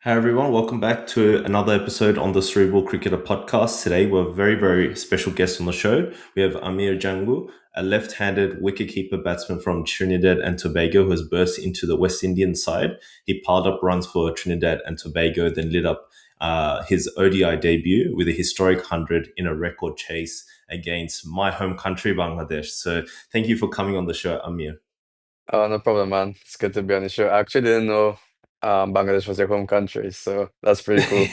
Hi everyone, welcome back to another episode on the Cerebral Cricketer Podcast. Today we have a very, very special guest on the show. We have Amir Jangoo, a left-handed wicketkeeper batsman from Trinidad and Tobago who has burst into the West Indian side. He piled up runs for Trinidad and Tobago, then lit up his ODI debut with a historic 100 in a record chase against my home country, Bangladesh. So thank you for coming on the show, Amir. Oh, no problem, man. It's good to be on the show. I actually didn't know Bangladesh was your home country, so that's pretty cool.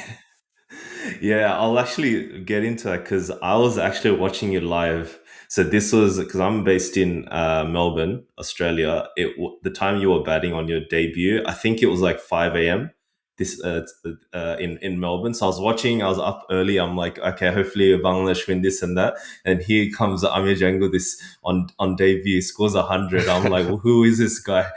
Yeah, I'll actually get into that because I was actually watching you live. So this was because I'm based in Melbourne, Australia. The time you were batting on your debut, I think it was like 5 a.m. This in Melbourne. So I was watching. I was up early. I'm like, okay, hopefully Bangladesh win this and that. And here comes Amir Jango. This on debut scores 100. I'm like, well, who is this guy?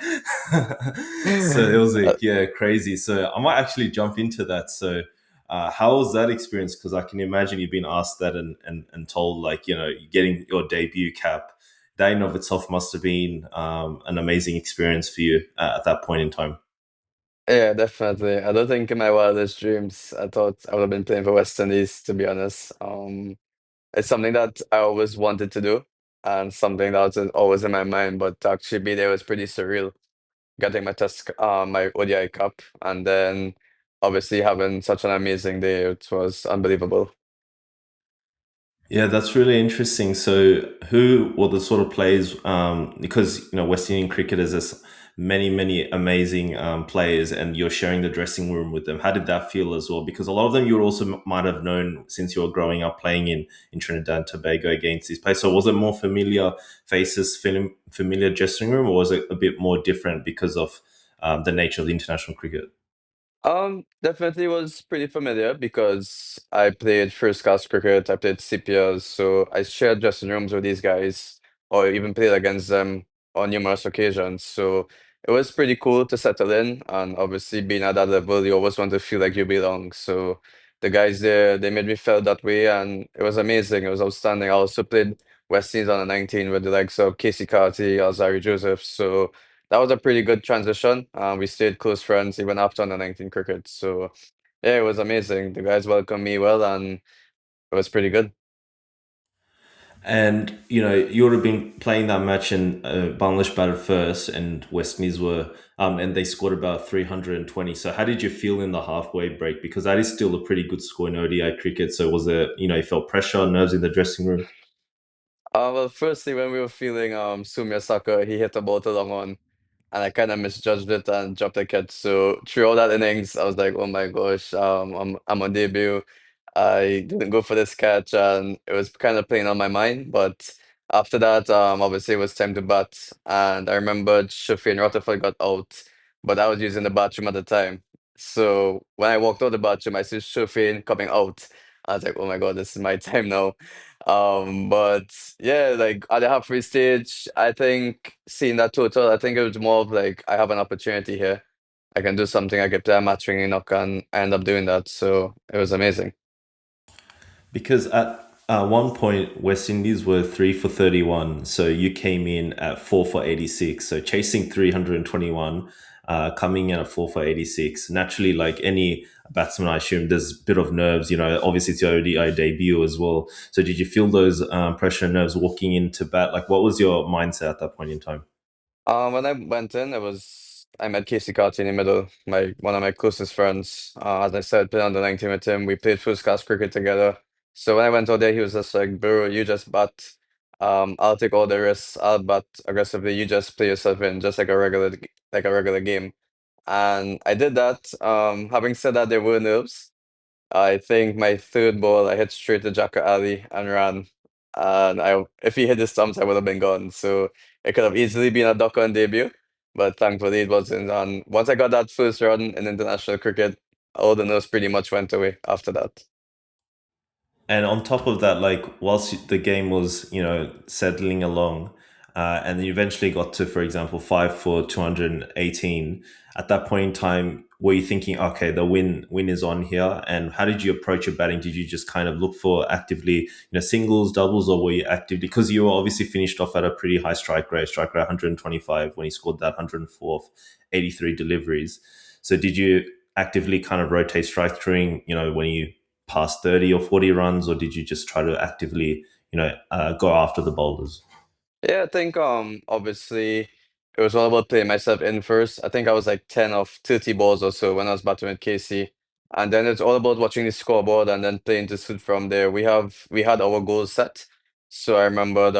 So it was Uh, like, yeah, crazy. So I might actually jump into that. So how was that experience? Because I can imagine you've been asked that and told, like, getting your debut cap. That in of itself must have been an amazing experience for you at that point in time. yeah, definitely. I don't think in my wildest dreams I thought I would have been playing for West Indies, to be honest. It's something that I always wanted to do and something that was always in my mind, but to actually be there was pretty surreal. Getting my ODI cup, and then obviously having such an amazing day. It was unbelievable. Yeah, that's really interesting. So, who were the sort of players? Because West Indian cricketers, there's many, many amazing players, and you're sharing the dressing room with them. How did that feel as well? Because a lot of them you also might have known since you were growing up playing in Trinidad and Tobago against these players. So, was it more familiar faces, familiar dressing room, or was it a bit more different because of the nature of the international cricket? Definitely was pretty familiar because I played first class cricket, I played CPLs, so I shared dressing rooms with these guys, or even played against them on numerous occasions. So it was pretty cool to settle in, and obviously being at that level, you always want to feel like you belong. So the guys there, they made me feel that way, and it was amazing. It was outstanding. I also played West Indies on the 19 with the likes of Casey Carty, Alzari Joseph. So that was a pretty good transition. We stayed close friends even after under 19 cricket. So yeah, it was amazing. The guys welcomed me well, and it was pretty good. And you would have been playing that match, and Bangladesh batted first, and West Indies were, and they scored about 320. So, how did you feel in the halfway break? Because that is still a pretty good score in ODI cricket. So, was there, you felt pressure, nerves in the dressing room? Well, firstly, when we were feeling Sumya Saka, he hit a ball to long on, and I kind of misjudged it and dropped the catch. So through all that innings, I was like, "Oh my gosh, I'm on debut. I didn't go for this catch, and it was kind of playing on my mind." But after that, obviously it was time to bat, and I remembered Shafi and Rutherford got out, but I was using the bathroom at the time. So when I walked out the bathroom, I see Shafi coming out. I was like, "Oh my God, this is my time now." But yeah, like at the halfway stage, I think seeing that total, I think it was more of like I have an opportunity here. I can do something. I can play a match ringing knock, and I end up doing that. So it was amazing. Because at one point, West Indies were 3 for 31. So you came in at 4 for 86. So chasing 321, coming in at 4 for 86. Naturally, like any batsman, I assume there's a bit of nerves. Obviously it's your ODI debut as well. So did you feel those pressure and nerves walking into bat? Like, what was your mindset at that point in time? When I went in, I met Casey Carty in the middle, my one of my closest friends. As I said, played on the 19 with him. We played first class cricket together. So when I went out there, he was just like, "Bro, you just bat. I'll take all the risks. I'll bat aggressively. You just play yourself in, just like a regular game." And I did that. Having said that, there were nerves. I think my third ball, I hit straight to Jacko Ali and ran. And if he hit the stumps, I would have been gone. So it could have easily been a duck on debut, but thankfully it wasn't. And once I got that first run in international cricket, all the nerves pretty much went away after that. And on top of that, like whilst the game was, settling along, and then you eventually got to, for example, 5 for 218. At that point in time, were you thinking, okay, the win is on here? And how did you approach your batting? Did you just kind of look for actively, singles, doubles, or were you active because you were obviously finished off at a pretty high strike rate 125 when he scored that 104 83 deliveries. So did you actively kind of rotate strike throwing, when you pass 30 or 40 runs, or did you just try to actively, go after the boulders? Yeah, I think obviously it was all about playing myself in first. I think I was like 10 of 30 balls or so when I was batting with KC. And then it's all about watching the scoreboard and then playing to suit from there. We had our goals set. So I remembered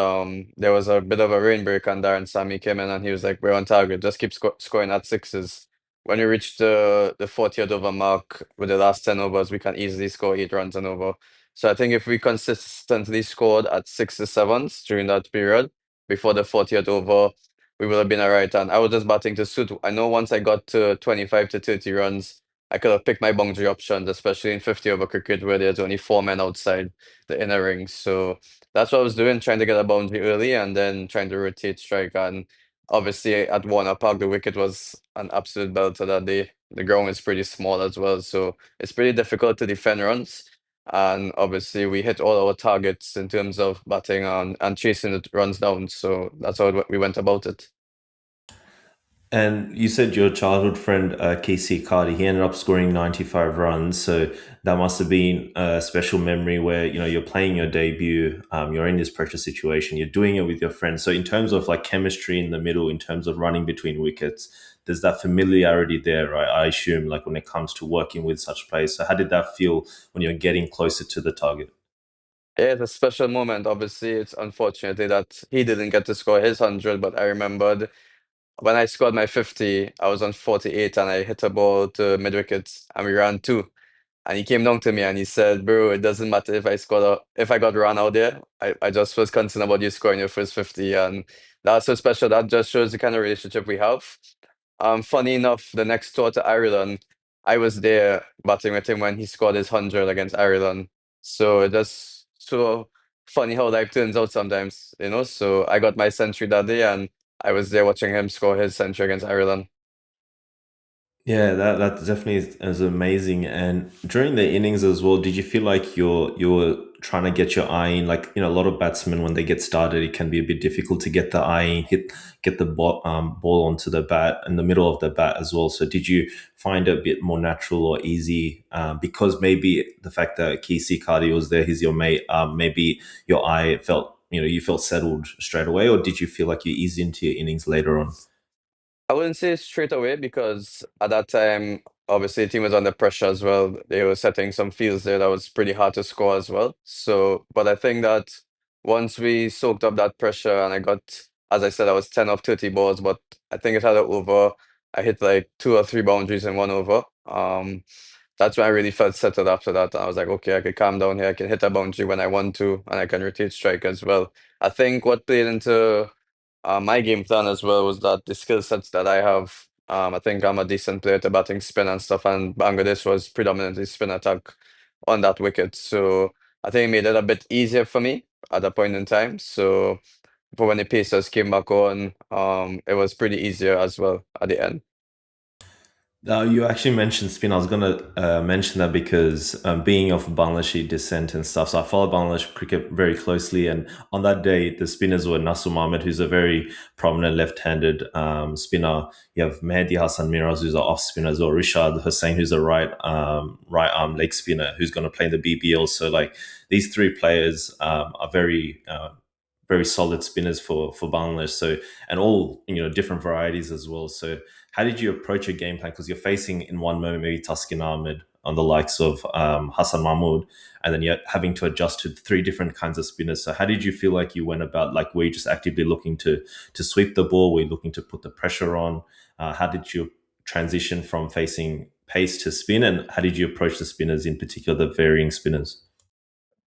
there was a bit of a rain break and Darren Sammy came in and he was like, we're on target, just keep scoring at sixes. When we reached the 40th over mark with the last 10 overs, we can easily score 8 runs and over. So I think if we consistently scored at sixes, sevens during that period, before the 40th over, we would have been all right. And I was just batting to suit. I know once I got to 25 to 30 runs, I could have picked my boundary options, especially in 50 over cricket where there's only four men outside the inner ring. So that's what I was doing, trying to get a boundary early and then trying to rotate strike. And obviously at Warner Park, the wicket was an absolute belter that day. The ground is pretty small as well. So it's pretty difficult to defend runs. And obviously, we hit all our targets in terms of batting and chasing the runs down. So that's how we went about it. And you said your childhood friend, Casey Carty, he ended up scoring 95 runs. So that must have been a special memory where, you're playing your debut, you're in this pressure situation, you're doing it with your friends. So in terms of like chemistry in the middle, in terms of running between wickets, there's that familiarity there, right? I assume, like when it comes to working with such players. So how did that feel when you're getting closer to the target? Yeah, it's a special moment. Obviously, it's unfortunately that he didn't get to score his 100, but I remembered when I scored my 50, I was on 48 and I hit a ball to mid wicket and we ran two. And he came down to me and he said, "Bro, it doesn't matter if if I got run out there. I just was concerned about you scoring your first 50." And that's so special. That just shows the kind of relationship we have. Funny enough, the next tour to Ireland, I was there batting with him when he scored his 100 against Ireland. So it just so funny how life turns out sometimes, you know. So I got my century that day and I was there watching him score his century against Ireland. Yeah, that definitely is amazing. And during the innings as well, did you feel like you're trying to get your eye in? Like, a lot of batsmen when they get started, it can be a bit difficult to get the eye in, get the ball onto the bat in the middle of the bat as well. So did you find it a bit more natural or easy? Because maybe the fact that Kesey Cardi was there, he's your mate. Maybe your eye felt, you felt settled straight away, or did you feel like you eased into your innings later on? I wouldn't say straight away because at that time, obviously, the team was under pressure as well. They were setting some fields there that was pretty hard to score as well. So, but I think that once we soaked up that pressure and I got, as I said, I was 10 of 30 balls, but I think it had an over. I hit like two or three boundaries in one over. That's when I really felt settled after that. I was like, okay, I can calm down here. I can hit a boundary when I want to, and I can rotate strike as well. I think what played into my game plan as well was that the skill sets that I have, I think I'm a decent player to batting spin and stuff, and Bangladesh was predominantly spin attack on that wicket. So I think it made it a bit easier for me at that point in time. So for when the Pacers came back on, it was pretty easier as well at the end. You actually mentioned spin. I was going to mention that because being of Bangladeshi descent and stuff, so I follow Bangladesh cricket very closely. And on that day, the spinners were Nasur Mohammed, who's a very prominent left-handed spinner. You have Mehdi Hassan Miraz, who's an off spinner as well. Rishad Hussain, who's a right arm leg spinner, who's going to play in the BBL. So like these three players are very solid spinners for Bangladesh. So and all different varieties as well. So how did you approach your game plan? Because you're facing in one moment maybe Taskin Ahmed on the likes of Hassan Mahmood, and then you're having to adjust to three different kinds of spinners. So how did you feel like you went about? Like, were you just actively looking to sweep the ball? Were you looking to put the pressure on? How did you transition from facing pace to spin, and how did you approach the spinners in particular, the varying spinners?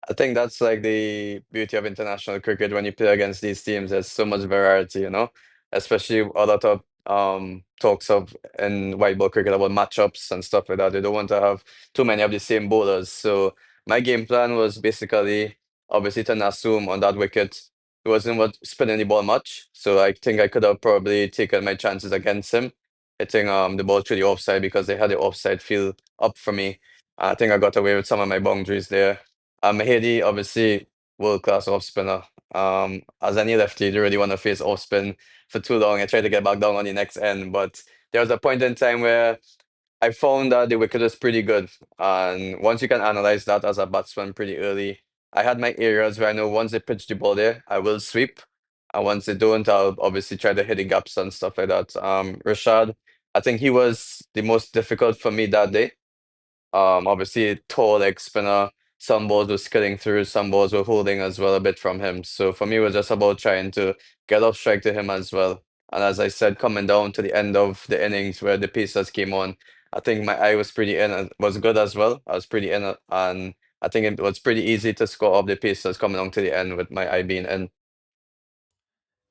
I think that's like the beauty of international cricket when you play against these teams. There's so much variety, you know, especially a lot of talks of in white ball cricket about matchups and stuff like that. They don't want to have too many of the same bowlers. So my game plan was basically obviously to assume on that wicket he wasn't what spinning the ball much. So I think I could have probably taken my chances against him, hitting the ball through the offside because they had the offside field up for me. I think I got away with some of my boundaries there. Mahedi, obviously, world class off spinner. As any lefty, you don't really want to face off spin for too long and try to get back down on the next end. But there was a point in time where I found that the wicket is pretty good. And once you can analyze that as a batsman pretty early, I had my areas where I know once they pitch the ball there, I will sweep. And once they don't, I'll obviously try to hit the gaps and stuff like that. Rashad, I think he was the most difficult for me that day. Obviously, tall leg spinner. Some balls were skidding through, some balls were holding as well a bit from him. So for me, it was just about trying to get off strike to him as well. And as I said, coming down to the end of the innings where the pacers came on, I think my eye was pretty in, and was good as well. I was pretty in, and I think it was pretty easy to score off the pacers coming on to the end with my eye being in.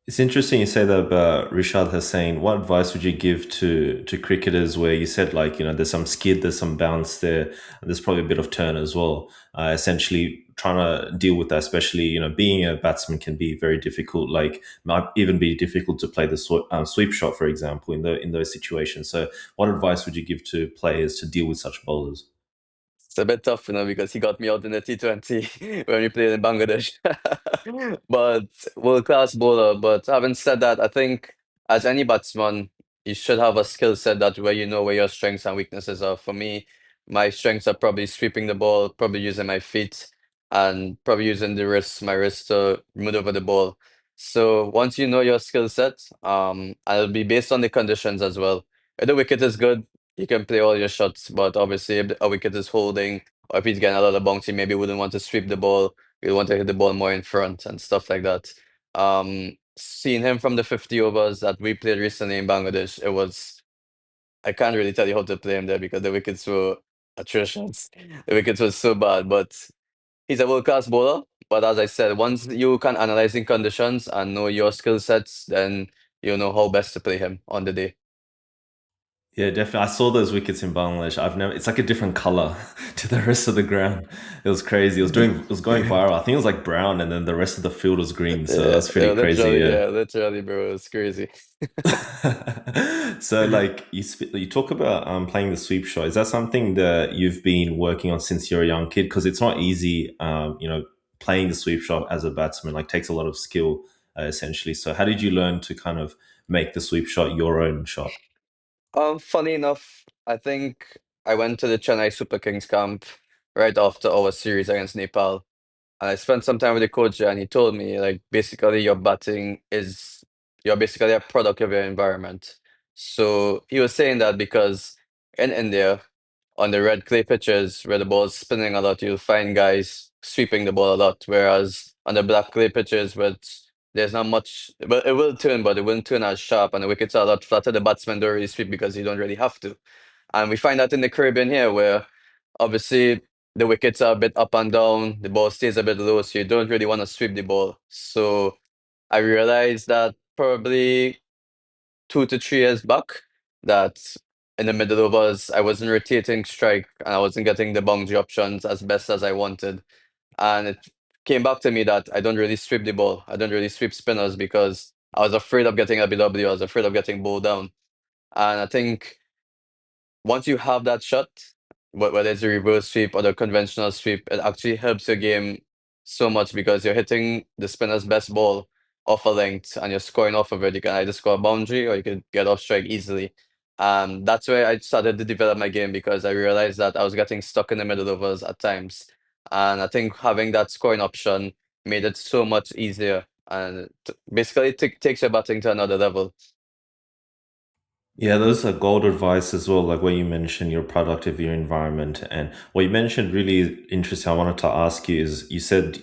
It's interesting you say that about Rishad Hussain. What advice would you give to cricketers where you said like, there's some skid, there's some bounce there, and there's probably a bit of turn as well. Essentially trying to deal with that, especially, being a batsman can be very difficult. Like might even be difficult to play the sweep shot, for example, in those situations. So what advice would you give to players to deal with such bowlers? It's a bit tough, because he got me out in the T20 when we played in Bangladesh. But world-class bowler. But having said that, I think as any batsman, you should have a skill set that where you know where your strengths and weaknesses are. For me, my strengths are probably sweeping the ball, probably using my feet, and probably using my wrist to maneuver the ball. So once you know your skill set, and it'll be based on the conditions as well. If the wicket is good, you can play all your shots, but obviously if a wicket is holding or if he's getting a lot of bounce, he maybe wouldn't want to sweep the ball. He'll want to hit the ball more in front and stuff like that. Seeing him from the 50 overs that we played recently in Bangladesh, I can't really tell you how to play him there because the wickets were atrocious. The wickets were so bad, but he's a world-class bowler. But as I said, once you can analyzing conditions and know your skill sets, then you know how best to play him on the day. Yeah, definitely. I saw those wickets in Bangladesh. I've never. It's like a different color to the rest of the ground. It was crazy. It was going viral. I think it was like brown, and then the rest of the field was green. So Yeah, that's pretty crazy. Yeah. yeah, literally, bro. It's crazy. So, like you talk about playing the sweep shot. Is that something that you've been working on since you're a young kid? Because it's not easy. Playing the sweep shot as a batsman like takes a lot of skill, essentially. So, how did you learn to kind of make the sweep shot your own shot? Funny enough, I think I went to the Chennai Super Kings camp right after our series against Nepal. And I spent some time with the coach there, and he told me, like, basically, you're basically a product of your environment. So he was saying that because in India, on the red clay pitches where the ball's spinning a lot, you'll find guys sweeping the ball a lot. Whereas on the black clay pitches, which there's not much, but it will turn, but it won't turn as sharp, and the wickets are a lot flatter. The batsmen don't really sweep because you don't really have to. And we find that in the Caribbean here, where obviously the wickets are a bit up and down, the ball stays a bit low, so you don't really want to sweep the ball. So I realized that probably 2 to 3 years back, that in the middle overs, I wasn't rotating strike and I wasn't getting the boundary options as best as I wanted. And it came back to me that I don't really sweep the ball. I don't really sweep spinners because I was afraid of getting a BW. I was afraid of getting bowled down. And I think once you have that shot, whether it's a reverse sweep or the conventional sweep, it actually helps your game so much because you're hitting the spinner's best ball off a length and you're scoring off of it. You can either score a boundary or you could get off strike easily. That's where I started to develop my game because I realized that I was getting stuck in the middle overs at times. And I think having that scoring option made it so much easier and basically takes your batting to another level. Yeah, those are gold advice as well. Like what you mentioned, you're productive of your environment. And what you mentioned really interesting. I wanted to ask you is you said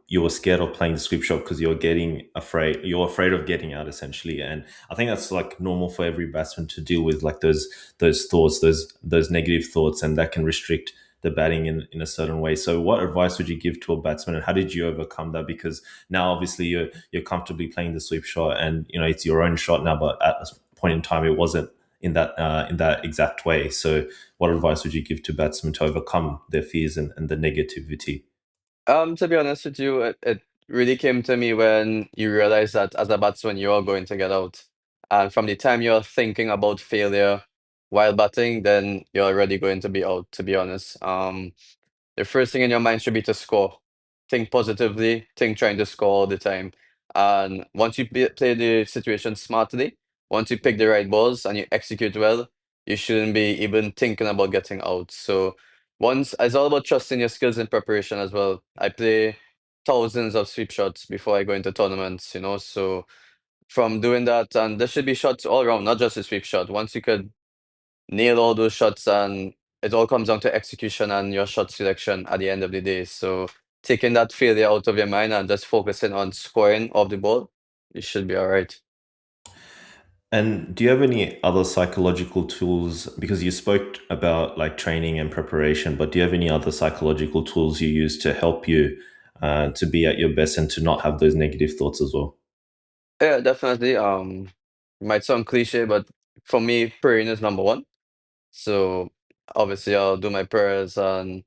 you were scared of playing the sweep shot because you're afraid of getting out essentially. And I think that's like normal for every batsman to deal with like those thoughts, those negative thoughts, and that can restrict the batting in a certain way. So what advice would you give to a batsman and how did you overcome that? Because now obviously you're comfortably playing the sweep shot and it's your own shot now, but at point in time, it wasn't in that exact way. So, what advice would you give to batsmen to overcome their fears and the negativity? To be honest with you, it really came to me when you realize that as a batsman, you are going to get out. And from the time you're thinking about failure while batting, then you're already going to be out, to be honest. The first thing in your mind should be to score. Think positively, think trying to score all the time. And once you play the situation smartly, once you pick the right balls and you execute well, you shouldn't be even thinking about getting out. So once it's all about trusting your skills and preparation as well. I play thousands of sweep shots before I go into tournaments, so from doing that, and there should be shots all around, not just a sweep shot. Once you could nail all those shots, and it all comes down to execution and your shot selection at the end of the day. So taking that failure out of your mind and just focusing on scoring of the ball, you should be all right. And do you have any other psychological tools? Because you spoke about like training and preparation, but do you have any other psychological tools you use to help you to be at your best and to not have those negative thoughts as well? Yeah, definitely. Might sound cliche, but for me, praying is number one. So obviously, I'll do my prayers, and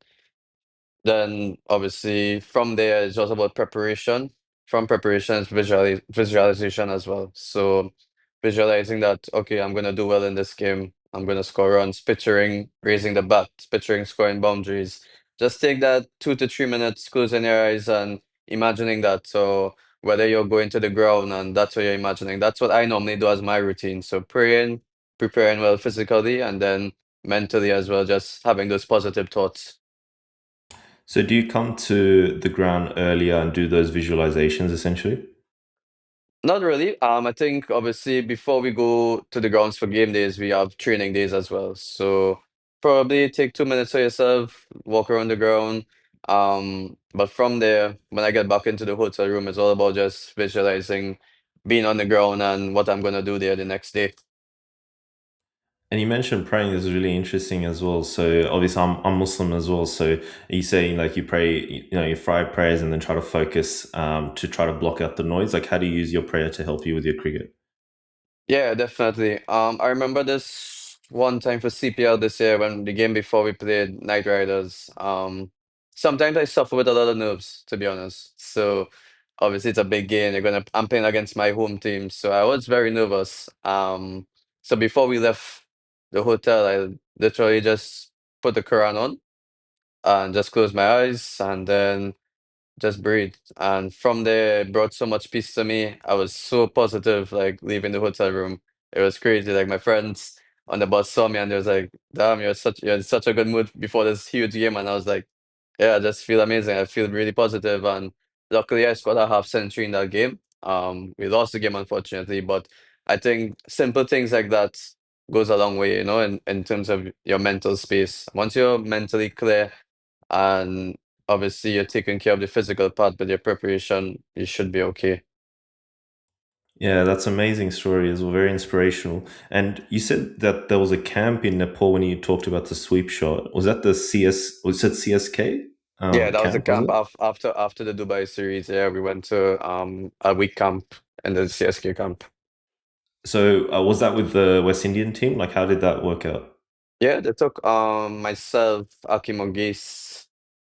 then obviously from there it's just about preparation. From preparation is visualization as well. So visualizing that, okay, I'm gonna do well in this game. I'm gonna score runs, picturing raising the bat, picturing scoring boundaries. Just take that 2 to 3 minutes, closing your eyes and imagining that. So whether you're going to the ground and that's what you're imagining, that's what I normally do as my routine. So praying, preparing well physically, and then mentally as well, just having those positive thoughts. So do you come to the ground earlier and do those visualizations essentially? Not really. I think obviously before we go to the grounds for game days, we have training days as well. So probably take 2 minutes for yourself, walk around the ground. But from there, when I get back into the hotel room, it's all about just visualizing being on the ground and what I'm gonna do there the next day. And you mentioned praying is really interesting as well. So obviously I'm Muslim as well. So are you saying like you pray, you 5 prayers and then try to focus to try to block out the noise? Like how do you use your prayer to help you with your cricket? Yeah, definitely. I remember this one time for CPL this year when the game before we played Night Riders. Sometimes I suffer with a lot of nerves, to be honest. So obviously it's a big game. I'm playing against my home team, so I was very nervous. So before we left the hotel, I literally just put the Quran on and just closed my eyes, and then just breathe. And from there, it brought so much peace to me. I was so positive, like leaving the hotel room. It was crazy. Like my friends on the bus saw me and they was like, "Damn, you're in such a good mood before this huge game." And I was like, "Yeah, I just feel amazing. I feel really positive." And luckily, I scored a half century in that game. We lost the game unfortunately, but I think simple things like that goes a long way, in terms of your mental space. Once you're mentally clear and obviously you're taking care of the physical part with your preparation, you should be okay. Yeah, that's an amazing story as well, very inspirational. And you said that there was a camp in Nepal when you talked about the sweep shot. Was that the CS? Was it CSK Yeah, that was the camp? Was camp it? after the Dubai series. Yeah, we went to a week camp in the CSK camp. So was that with the West Indian team? Like, how did that work out? Yeah, they took myself, Aki Mongis,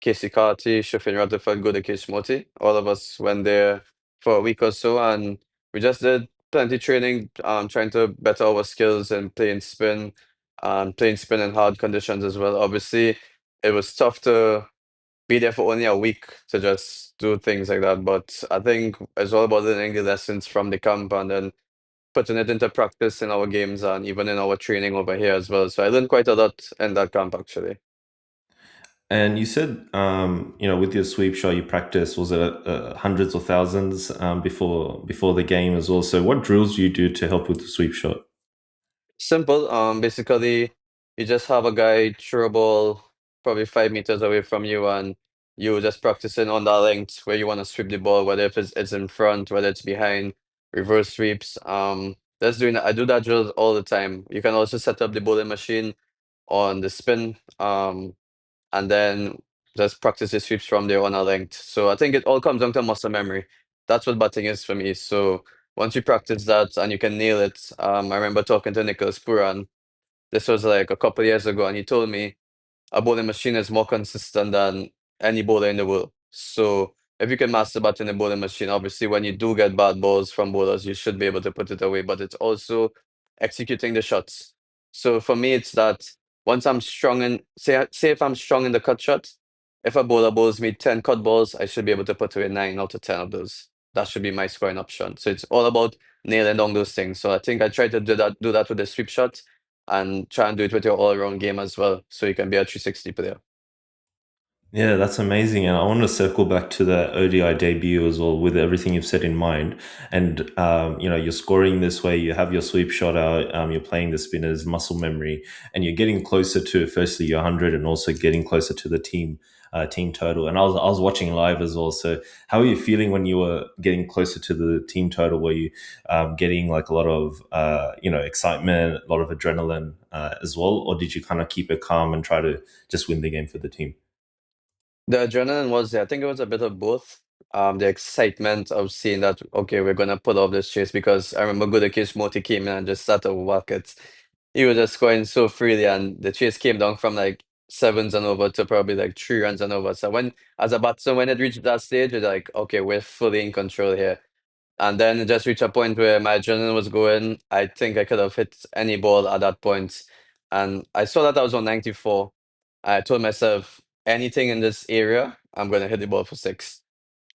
Casey Carty, Shafin Rutherford, Godakesh Moti. All of us went there for a week or so, and we just did plenty training, trying to better our skills and playing spin in hard conditions as well. Obviously, it was tough to be there for only a week to just do things like that, but I think it's all about learning the lessons from the camp and then putting it into practice in our games and even in our training over here as well. So I learned quite a lot in that camp actually. And you said, with your sweep shot, you practice. Was it hundreds or thousands before the game as well? So, what drills do you do to help with the sweep shot? Simple. Basically, you just have a guy throw a ball probably 5 meters away from you, and you just practicing on that length where you want to sweep the ball, whether if it's in front, whether it's behind, reverse sweeps. That's doing I do that drill all the time. You can also set up the bowling machine on the spin. And then just practice the sweeps from there on a length. So I think it all comes down to muscle memory. That's what batting is for me. So once you practice that and you can nail it, I remember talking to Nicholas Puran. This was like a couple years ago, and he told me a bowling machine is more consistent than any bowler in the world. So if you can master batting a bowling machine, obviously when you do get bad balls from bowlers, you should be able to put it away. But it's also executing the shots. So for me, it's that once I'm strong in say if I'm strong in the cut shot, if a bowler bowls me 10 cut balls, I should be able to put away 9 out of 10 of those. That should be my scoring option. So it's all about nailing down those things. So I think I try to do that with the sweep shot. and try and do it with your all-around game as well, so you can be a 360 player. Yeah, that's amazing. And I want to circle back to the ODI debut as well with everything you've said in mind. And, you're scoring this way, you have your sweep shot out, you're playing the spinners, muscle memory, and you're getting closer to firstly your 100 and also getting closer to the team total. And I was watching live as well. So how are you feeling when you were getting closer to the team total? Were you getting like a lot of, excitement, a lot of adrenaline as well? Or did you kind of keep it calm and try to just win the game for the team? The adrenaline was there. I think it was a bit of both. The excitement of seeing that, okay, we're gonna pull off this chase, because I remember Gudakish Moti came in and just started whack it. He was just scoring so freely, and the chase came down from like sevens and over to probably like 3 runs and over. So when, as a batsman, when it reached that stage, it's like, okay, we're fully in control here. And then it just reached a point where my adrenaline was going. I think I could have hit any ball at that point. And I saw that I was on 94. I told myself, anything in this area, I'm going to hit the ball for six.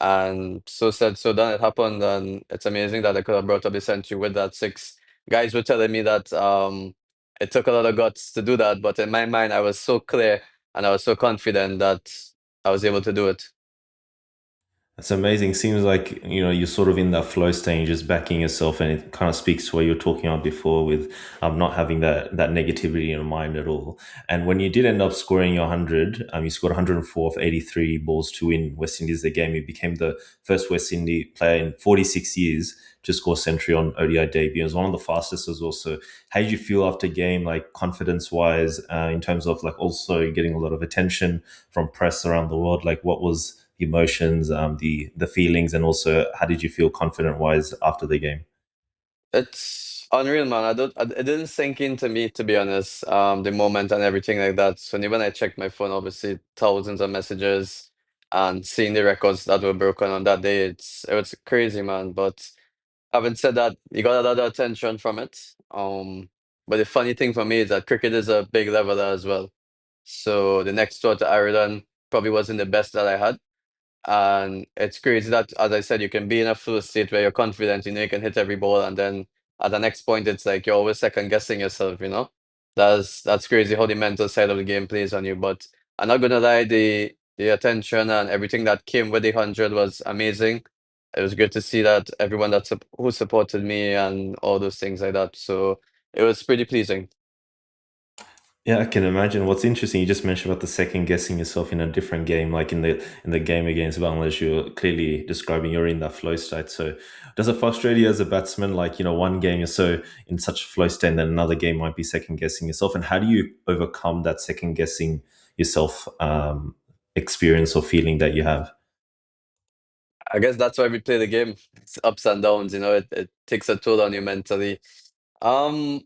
And so said, so done. It happened. And it's amazing that I could have brought up the century with that six. Guys were telling me that it took a lot of guts to do that. But in my mind, I was so clear and I was so confident that I was able to do it. That's amazing. Seems like, you're sort of in that flow state, just backing yourself, and it kind of speaks to what you were talking about before with not having that negativity in your mind at all. And when you did end up scoring your 100, you scored 104 of 83 balls to win West Indies the game. You became the first West Indies player in 46 years to score century on ODI debut. It was one of the fastest as well. So how did you feel after game, like confidence wise, in terms of like also getting a lot of attention from press around the world? Like what was the emotions, the feelings, and also how did you feel confident wise after the game? It's unreal, man. It didn't sink into me, to be honest. The moment and everything like that. So when I checked my phone, obviously thousands of messages and seeing the records that were broken on that day, it was crazy, man. But having said that, you got a lot of attention from it. But the funny thing for me is that cricket is a big leveler as well. So the next tour to Ireland probably wasn't the best that I had. And it's crazy that, as I said, you can be in a flow state where you're confident, you can hit every ball, and then at the next point, it's like you're always second guessing yourself. That's crazy how the mental side of the game plays on you. But I'm not gonna lie, the attention and everything that came with the 100 was amazing. It was good to see that everyone who supported me and all those things like that. So it was pretty pleasing. Yeah, I can imagine. What's interesting, you just mentioned about the second guessing yourself in a different game, like in the game against Bangladesh. You're clearly describing you're in that flow state. So, does it frustrate you as a batsman? Like, one game you're so in such a flow state, and then another game might be second guessing yourself. And how do you overcome that second guessing yourself experience or feeling that you have? I guess that's why we play the game. It's ups and downs, it takes a toll on you mentally. Um,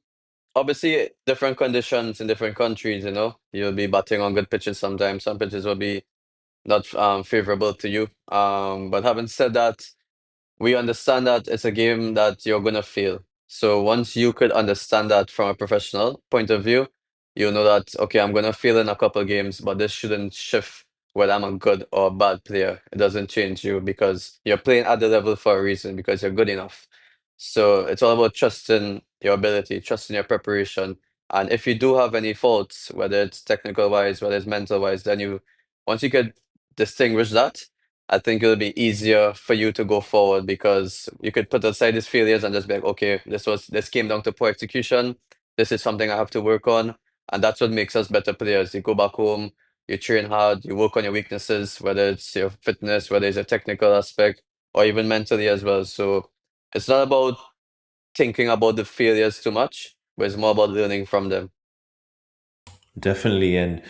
Obviously, different conditions in different countries, you'll be batting on good pitches sometimes. Some pitches will be not favorable to you. But having said that, we understand that it's a game that you're gonna fail. So once you could understand that from a professional point of view, you know that, okay, I'm gonna fail in a couple games, but this shouldn't shift whether I'm a good or a bad player. It doesn't change you because you're playing at the level for a reason, because you're good enough. So it's all about trusting your ability, trusting your preparation. And if you do have any faults, whether it's technical wise, whether it's mental wise, then once you could distinguish that, I think it'll be easier for you to go forward, because you could put aside these failures and just be like, okay, this came down to poor execution. This is something I have to work on. And that's what makes us better players. You go back home, you train hard, you work on your weaknesses, whether it's your fitness, whether it's a technical aspect, or even mentally as well. So it's not about thinking about the failures too much, but it's more about learning from them. Definitely. And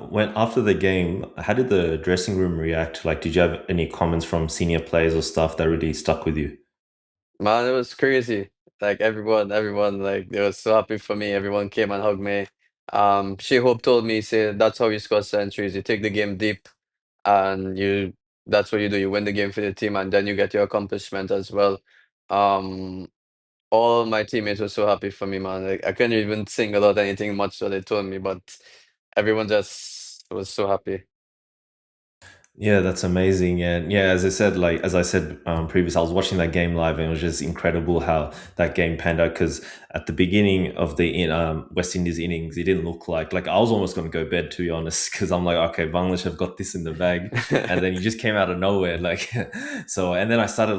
when after the game, how did the dressing room react? Like, did you have any comments from senior players or stuff that really stuck with you? Man, it was crazy. Like everyone, like they were so happy for me. Everyone came and hugged me. She Hope told me, say that's how you score centuries. You take the game deep, and that's what you do. You win the game for the team, and then you get your accomplishment as well. Um, all my teammates were so happy for me, man. Like I couldn't even sing about anything much what they told me, but everyone just was so happy. Yeah, that's amazing. And yeah, as I said, as I said previous, I was watching that game live, and it was just incredible how that game panned out. Because at the beginning of the West Indies innings, it didn't look like I was almost going to go bed, to be honest, because I'm like, okay, Bangladesh have got this in the bag, and then you just came out of nowhere, like so. And then I started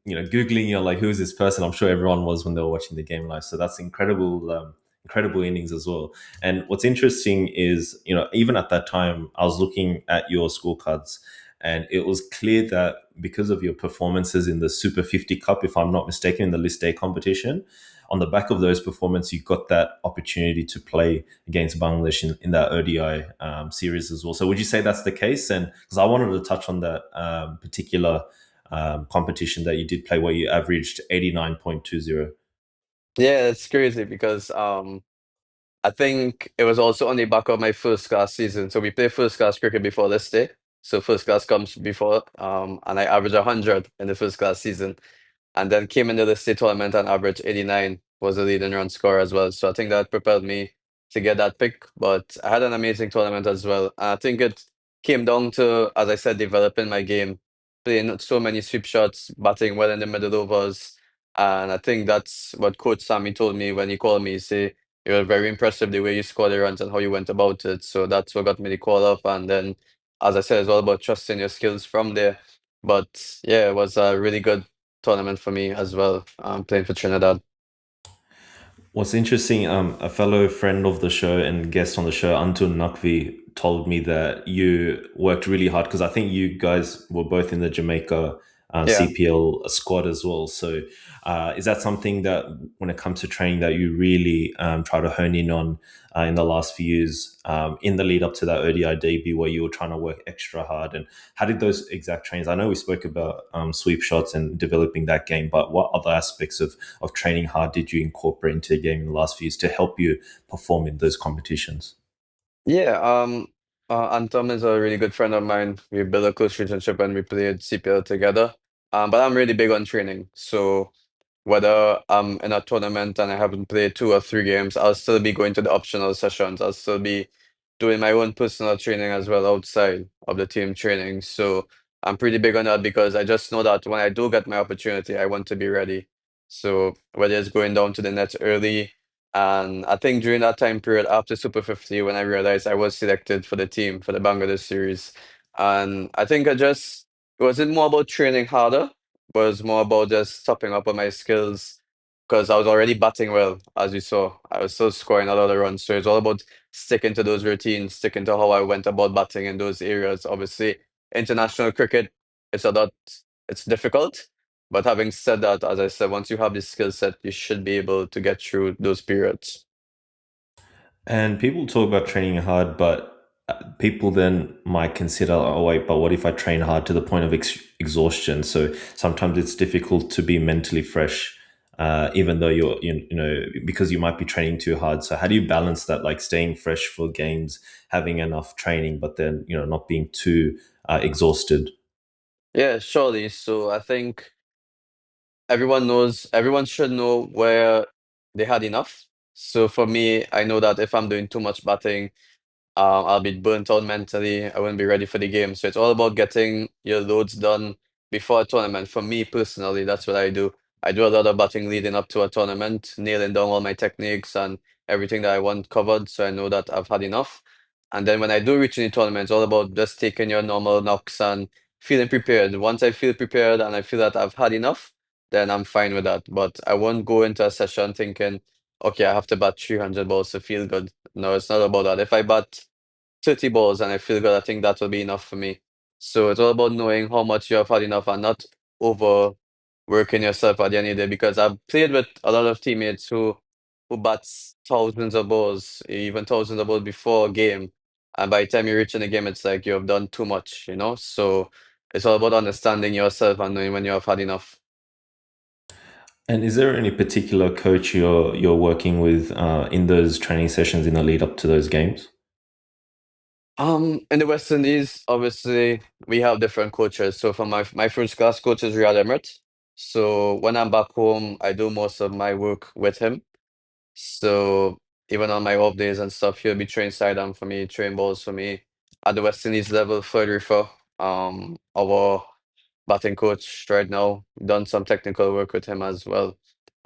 googling, like who is this person? I'm sure everyone was when they were watching the game live. So that's incredible. Incredible innings as well. And what's interesting is, even at that time, I was looking at your scorecards, and it was clear that because of your performances in the Super 50 Cup, if I'm not mistaken, in the List A competition, on the back of those performances, you got that opportunity to play against Bangladesh in that ODI series as well. So would you say that's the case? And because I wanted to touch on that particular competition that you did play, where you averaged 89.20. Yeah, it's crazy because I think it was also on the back of my first class season. So we play first class cricket before this day. So first class comes before, and I averaged 100 in the first class season. And then came into the state tournament and averaged 89, was the leading run scorer as well. So I think that propelled me to get that pick. But I had an amazing tournament as well. And I think it came down to, as I said, developing my game, playing so many sweep shots, batting well in the middle overs. And I think that's what Coach Sammy told me when he called me. He said, "You're very impressive the way you scored the runs and how you went about it." So that's what got me the call up. And then, as I said, it's all about trusting your skills from there. But yeah, it was a really good tournament for me as well, playing for Trinidad. What's interesting, a fellow friend of the show and guest on the show, Antun Nakvi, told me that you worked really hard because I think you guys were both in the Jamaica Yeah. CPL squad as well. So, is that something that, when it comes to training, that you really try to hone in on in the last few years, in the lead up to that ODI debut, where you were trying to work extra hard? And how did those exact trainings? I know we spoke about sweep shots and developing that game, but what other aspects of training hard did you incorporate into the game in the last few years to help you perform in those competitions? Yeah, Anton is a really good friend of mine. We built a close relationship when we played CPL together. But I'm really big on training. So whether I'm in a tournament and I haven't played 2 or 3 games, I'll still be going to the optional sessions. I'll still be doing my own personal training as well outside of the team training. So I'm pretty big on that because I just know that when I do get my opportunity, I want to be ready. So whether it's going down to the net early, and I think during that time period after Super 50, when I realized I was selected for the team for the Bangladesh series, and I think it wasn't more about training harder, was more about just topping up on my skills because I was already batting well, as you saw. I was still scoring a lot of runs. So it's all about sticking to those routines, sticking to how I went about batting in those areas. Obviously, international cricket, it's a lot, it's difficult. But having said that, as I said, once you have this skill set, you should be able to get through those periods. And people talk about training hard, but people then might consider, oh wait, but what if I train hard to the point of exhaustion? So sometimes it's difficult to be mentally fresh, even though because you might be training too hard. So how do you balance that, like staying fresh for games, having enough training, but then not being too exhausted? Yeah, surely. So I think everyone should know where they had enough. So for me, I know that if I'm doing too much batting, I'll be burnt out mentally. I won't be ready for the game. So it's all about getting your loads done before a tournament. For me personally, that's what I do. I do a lot of batting leading up to a tournament, nailing down all my techniques and everything that I want covered. So I know that I've had enough. And then when I do reach in the tournament, it's all about just taking your normal knocks and feeling prepared. Once I feel prepared and I feel that I've had enough, then I'm fine with that. But I won't go into a session thinking, okay, I have to bat 300 balls to feel good. No, it's not about that. If I bat 30 balls and I feel good, I think that will be enough for me. So it's all about knowing how much you have had enough and not overworking yourself at the end of the day. Because I've played with a lot of teammates who bats thousands of balls, even thousands of balls before a game. And by the time you reach in the game, it's like you have done too much, you know? So it's all about understanding yourself and knowing when you have had enough. And is there any particular coach you're working with in those training sessions in the lead up to those games? In the West Indies, obviously we have different coaches. So for my first class coach is Riyad Emirates. So when I'm back home, I do most of my work with him. So even on my off days and stuff, he'll be train sidearm for me, train balls for me. At the West Indies level, Floyd Refer. our batting coach right now. Done some technical work with him as well.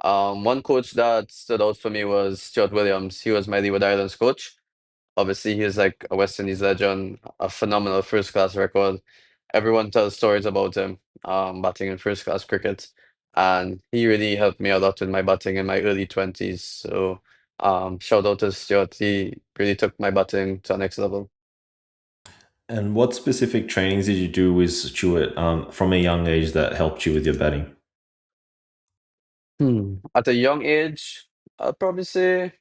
One coach that stood out for me was Stuart Williams. He was my Leeward Islands coach. Obviously, he's like a West Indies legend, a phenomenal first class record. Everyone tells stories about him, batting in first class cricket. And he really helped me a lot with my batting in my early 20s. So, shout out to Stuart. He really took my batting to the next level. And what specific trainings did you do with Stuart from a young age that helped you with your batting? At a young age, I'd probably say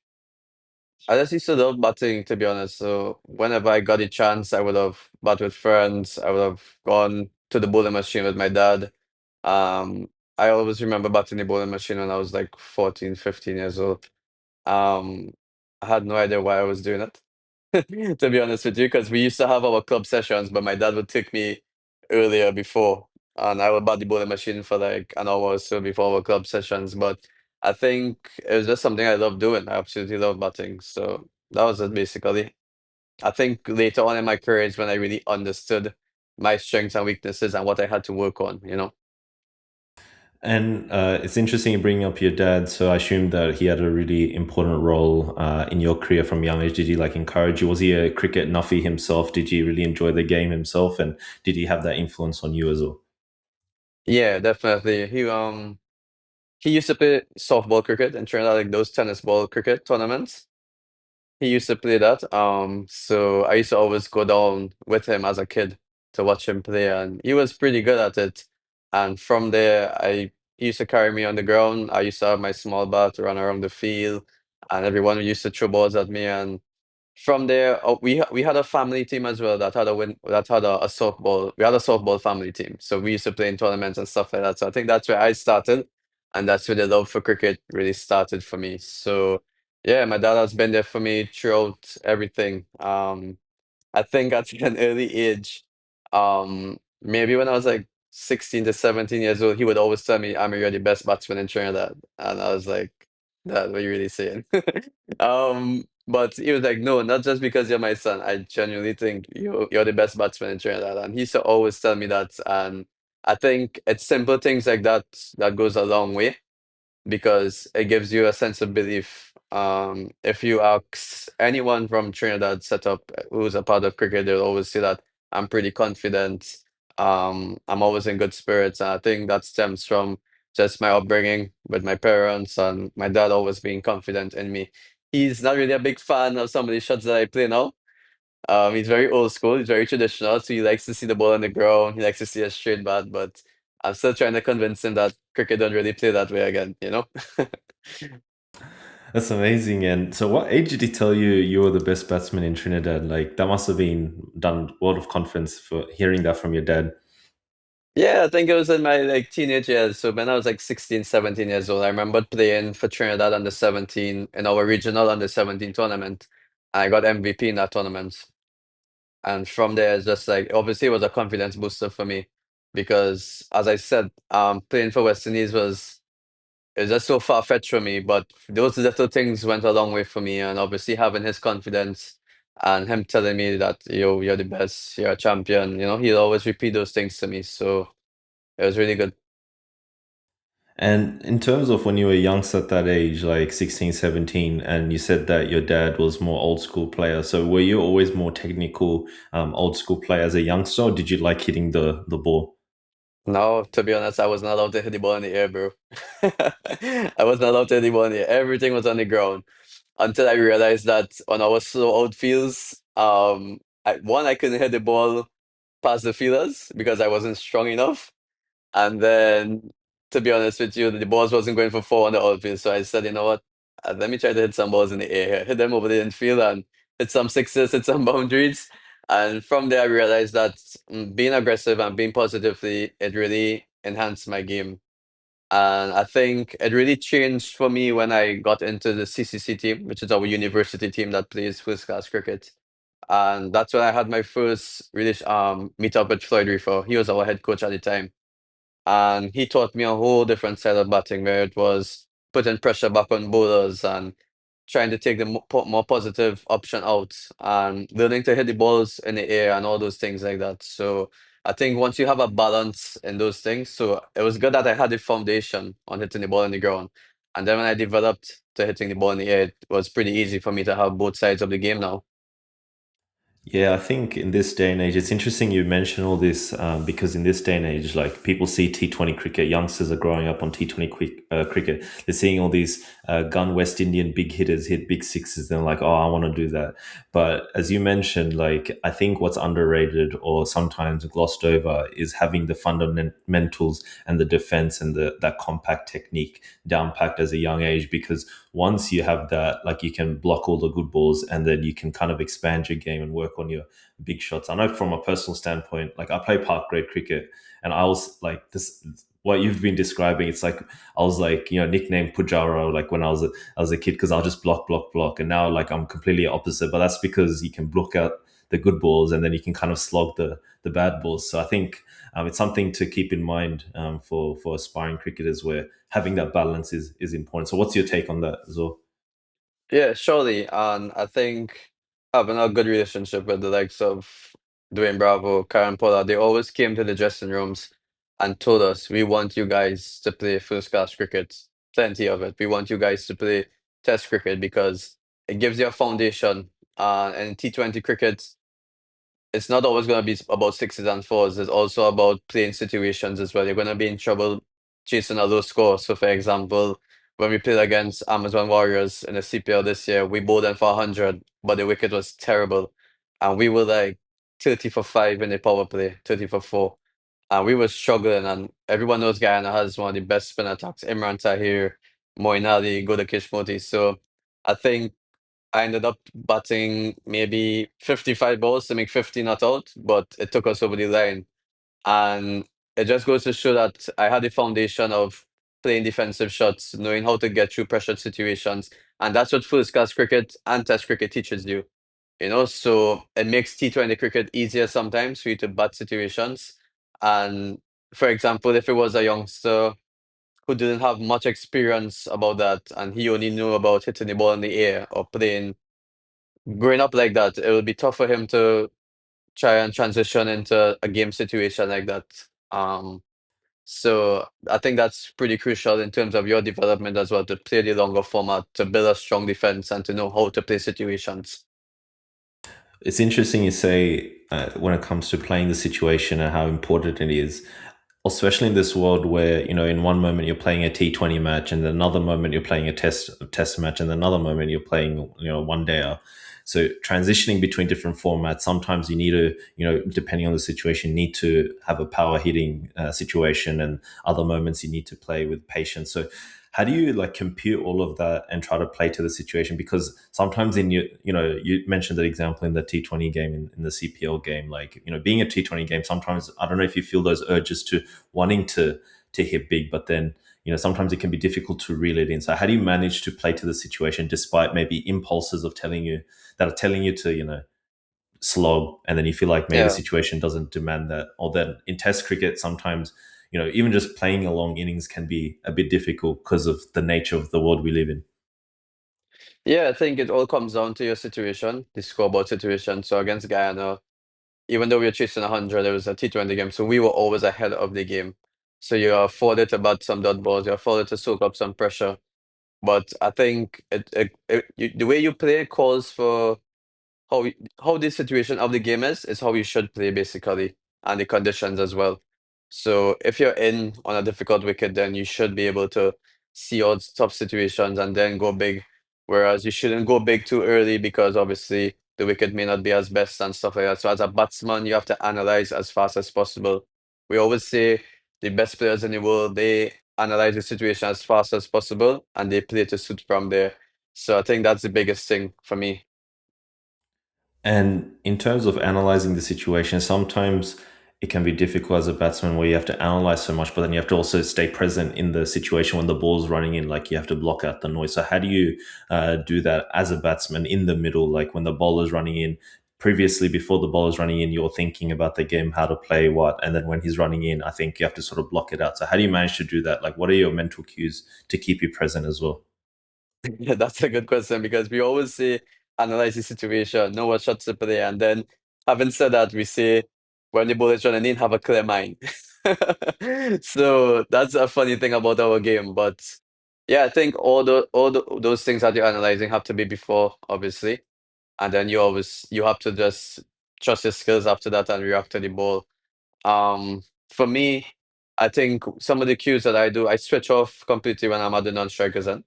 I just used to love batting, to be honest. So whenever I got a chance, I would have bat with friends. I would have gone to the bowling machine with my dad. Um, I always remember batting the bowling machine when I was like 14, 15 years old. Um, I had no idea why I was doing it, to be honest with you, because we used to have our club sessions, but my dad would take me earlier before, and I would bat the bowling machine for like an hour or so before our club sessions. But I think it was just something I love doing. I absolutely love batting. So that was it basically. I think later on in my career is when I really understood my strengths and weaknesses and what I had to work on, you know? And it's interesting you bringing up your dad. So I assume that he had a really important role in your career from a young age. Did he like encourage you? Was he a cricket nuffy himself? Did he really enjoy the game himself? And did he have that influence on you as well? Yeah, definitely. He used to play softball cricket and Trinidad, like those tennis ball cricket tournaments. He used to play that. So I used to always go down with him as a kid to watch him play, and he was pretty good at it. And from there, he used to carry me on the ground. I used to have my small bat to run around the field, and everyone used to throw balls at me. And from there, we had a family team as well that had a softball. We had a softball family team, so we used to play in tournaments and stuff like that. So I think that's where I started, and that's where the love for cricket really started for me. So yeah, my dad has been there for me throughout everything. I think at an early age, maybe when I was like 16 to 17 years old, he would always tell me, "Amir, you're the best batsman in Trinidad." And I was like, "Dad, what are you really saying?" But he was like, "No, not just because you're my son. I genuinely think you're the best batsman in Trinidad." And he used to always tell me that. And I think it's simple things like that that goes a long way because it gives you a sense of belief. If you ask anyone from Trinidad setup who's a part of cricket, they'll always say that I'm pretty confident. I'm always in good spirits, and I think that stems from just my upbringing with my parents and my dad always being confident in me. He's not really a big fan of some of the shots that I play now. He's very old school, he's very traditional, so he likes to see the ball on the ground, he likes to see a straight bat, but I'm still trying to convince him that cricket don't really play that way again, you know? That's amazing. And so, what age did he tell you you were the best batsman in Trinidad? Like, that must have been done world of confidence for hearing that from your dad. Yeah, I think it was in my like teenage years. So when I was like 16, 17 years old, I remember playing for Trinidad under 17 in our regional under 17 tournament. I got MVP in that tournament. And from there, it's just like obviously it was a confidence booster for me because as I said, playing for West Indies was it's just so far-fetched for me, but those little things went a long way for me. And obviously having his confidence and him telling me that you're the best, you're a champion, he'll always repeat those things to me. So it was really good. And in terms of when you were youngster at that age, like 16, 17, and you said that your dad was more old school player. So were you always more technical, old school player as a youngster, or did you like hitting the ball? No, to be honest, I was not allowed to hit the ball in the air, bro. I was not allowed to hit the ball in the air. Everything was on the ground until I realized that on our slow outfields, I couldn't hit the ball past the fielders because I wasn't strong enough. And then, to be honest with you, the balls wasn't going for four on the outfield. So I said, you know what? Let me try to hit some balls in the air here, hit them over the infield and hit some sixes, hit some boundaries. And from there, I realized that being aggressive and being positively, it really enhanced my game. And I think it really changed for me when I got into the CCC team, which is our university team that plays first class cricket. And that's when I had my first really meet up with Floyd Reefer. He was our head coach at the time. And he taught me a whole different style of batting where it was putting pressure back on bowlers and trying to take the more positive option out and learning to hit the balls in the air and all those things like that. So I think once you have a balance in those things, so it was good that I had the foundation on hitting the ball on the ground. And then when I developed to hitting the ball in the air, it was pretty easy for me to have both sides of the game now. Yeah, I think in this day and age, it's interesting you mention all this because in this day and age, like people see T20 cricket, youngsters are growing up on T20 cricket. They're seeing all these gun West Indian big hitters hit big sixes. They're like, oh, I want to do that. But as you mentioned, like I think what's underrated or sometimes glossed over is having the fundamentals and the defense and that compact technique down packed as a young age. Because once you have that, like you can block all the good balls and then you can kind of expand your game and work on your big shots. I know from a personal standpoint, like I play park grade cricket and I was like this what you've been describing, it's like I was like, nicknamed Pujara like when I was a kid because I'll just block. And now like I'm completely opposite. But that's because you can block out the good balls and then you can kind of slog the bad balls. So I think it's something to keep in mind for aspiring cricketers where having that balance is important. So what's your take on that as well? Yeah, surely. And I think having a good relationship with the likes of Dwayne Bravo, Karen Pollard, they always came to the dressing rooms and told us, we want you guys to play first class cricket, plenty of it. We want you guys to play test cricket because it gives you a foundation. And T20 cricket, it's not always going to be about sixes and fours. It's also about playing situations as well. You're going to be in trouble chasing a low score. So, for example, when we played against Amazon Warriors in the CPL this year, we bowled them for 100, but the wicket was terrible. And we were like 30 for 5 in the power play, 30 for 4. And we were struggling. And everyone knows Guyana has one of the best spin attacks. Imran Tahir, Moeen Ali, Goda Kishmoti. So, I think I ended up batting maybe 55 balls to make 50 not out, but it took us over the line. And it just goes to show that I had the foundation of playing defensive shots, knowing how to get through pressured situations. And that's what first class cricket and test cricket teaches you. So it makes T20 cricket easier sometimes for you to bat situations. And for example, if it was a youngster who didn't have much experience about that and he only knew about hitting the ball in the air or playing growing up like that, it would be tough for him to try and transition into a game situation like that. Um, so I think that's pretty crucial in terms of your development as well, to play the longer format, to build a strong defense, and to know how to play situations. It's interesting you say when it comes to playing the situation and how important it is, especially in this world where in one moment you're playing a T20 match, and then another moment you're playing a test match, and then another moment you're playing one day. So transitioning between different formats, sometimes you need to depending on the situation, need to have a power hitting situation, and other moments you need to play with patience. So how do you like compute all of that and try to play to the situation? Because sometimes you mentioned that example in the T20 game, in the CPL game, like being a T20 game, sometimes I don't know if you feel those urges to wanting to hit big, but then sometimes it can be difficult to reel it in. So how do you manage to play to the situation despite maybe impulses of telling you to slog, and then you feel like maybe the Yeah. situation doesn't demand that? Or then in test cricket, sometimes even just playing a long innings can be a bit difficult because of the nature of the world we live in. Yeah, I think it all comes down to your situation, the scoreboard situation. So against Guyana, even though we were chasing 100, it was a T20 game, so we were always ahead of the game. So you're afforded to bat some dot balls, you're afforded to soak up some pressure. But I think the way you play calls for how the situation of the game is how you should play basically, and the conditions as well. So if you're in on a difficult wicket, then you should be able to see out tough situations and then go big. Whereas you shouldn't go big too early because obviously the wicket may not be as best and stuff like that. So as a batsman, you have to analyze as fast as possible. We always say the best players in the world, they analyze the situation as fast as possible and they play to suit from there. So I think that's the biggest thing for me. And in terms of analyzing the situation, sometimes it can be difficult as a batsman where you have to analyze so much, but then you have to also stay present in the situation when the ball's running in. Like you have to block out the noise. So how do you do that as a batsman in the middle? Like when the bowler's running in, previously before the bowler's running in, you're thinking about the game, how to play what, and then when he's running in, I think you have to sort of block it out. So how do you manage to do that? Like what are your mental cues to keep you present as well? Yeah, that's a good question because we always say analyze the situation, know what shots to play, and then having said that, we say when the ball is running in, have a clear mind. So that's a funny thing about our game. But yeah, I think those things that you're analyzing have to be before, obviously, and then you have to just trust your skills after that and react to the ball. Um, for me, I think some of the cues that I do, I switch off completely when I'm at the non-strikers end.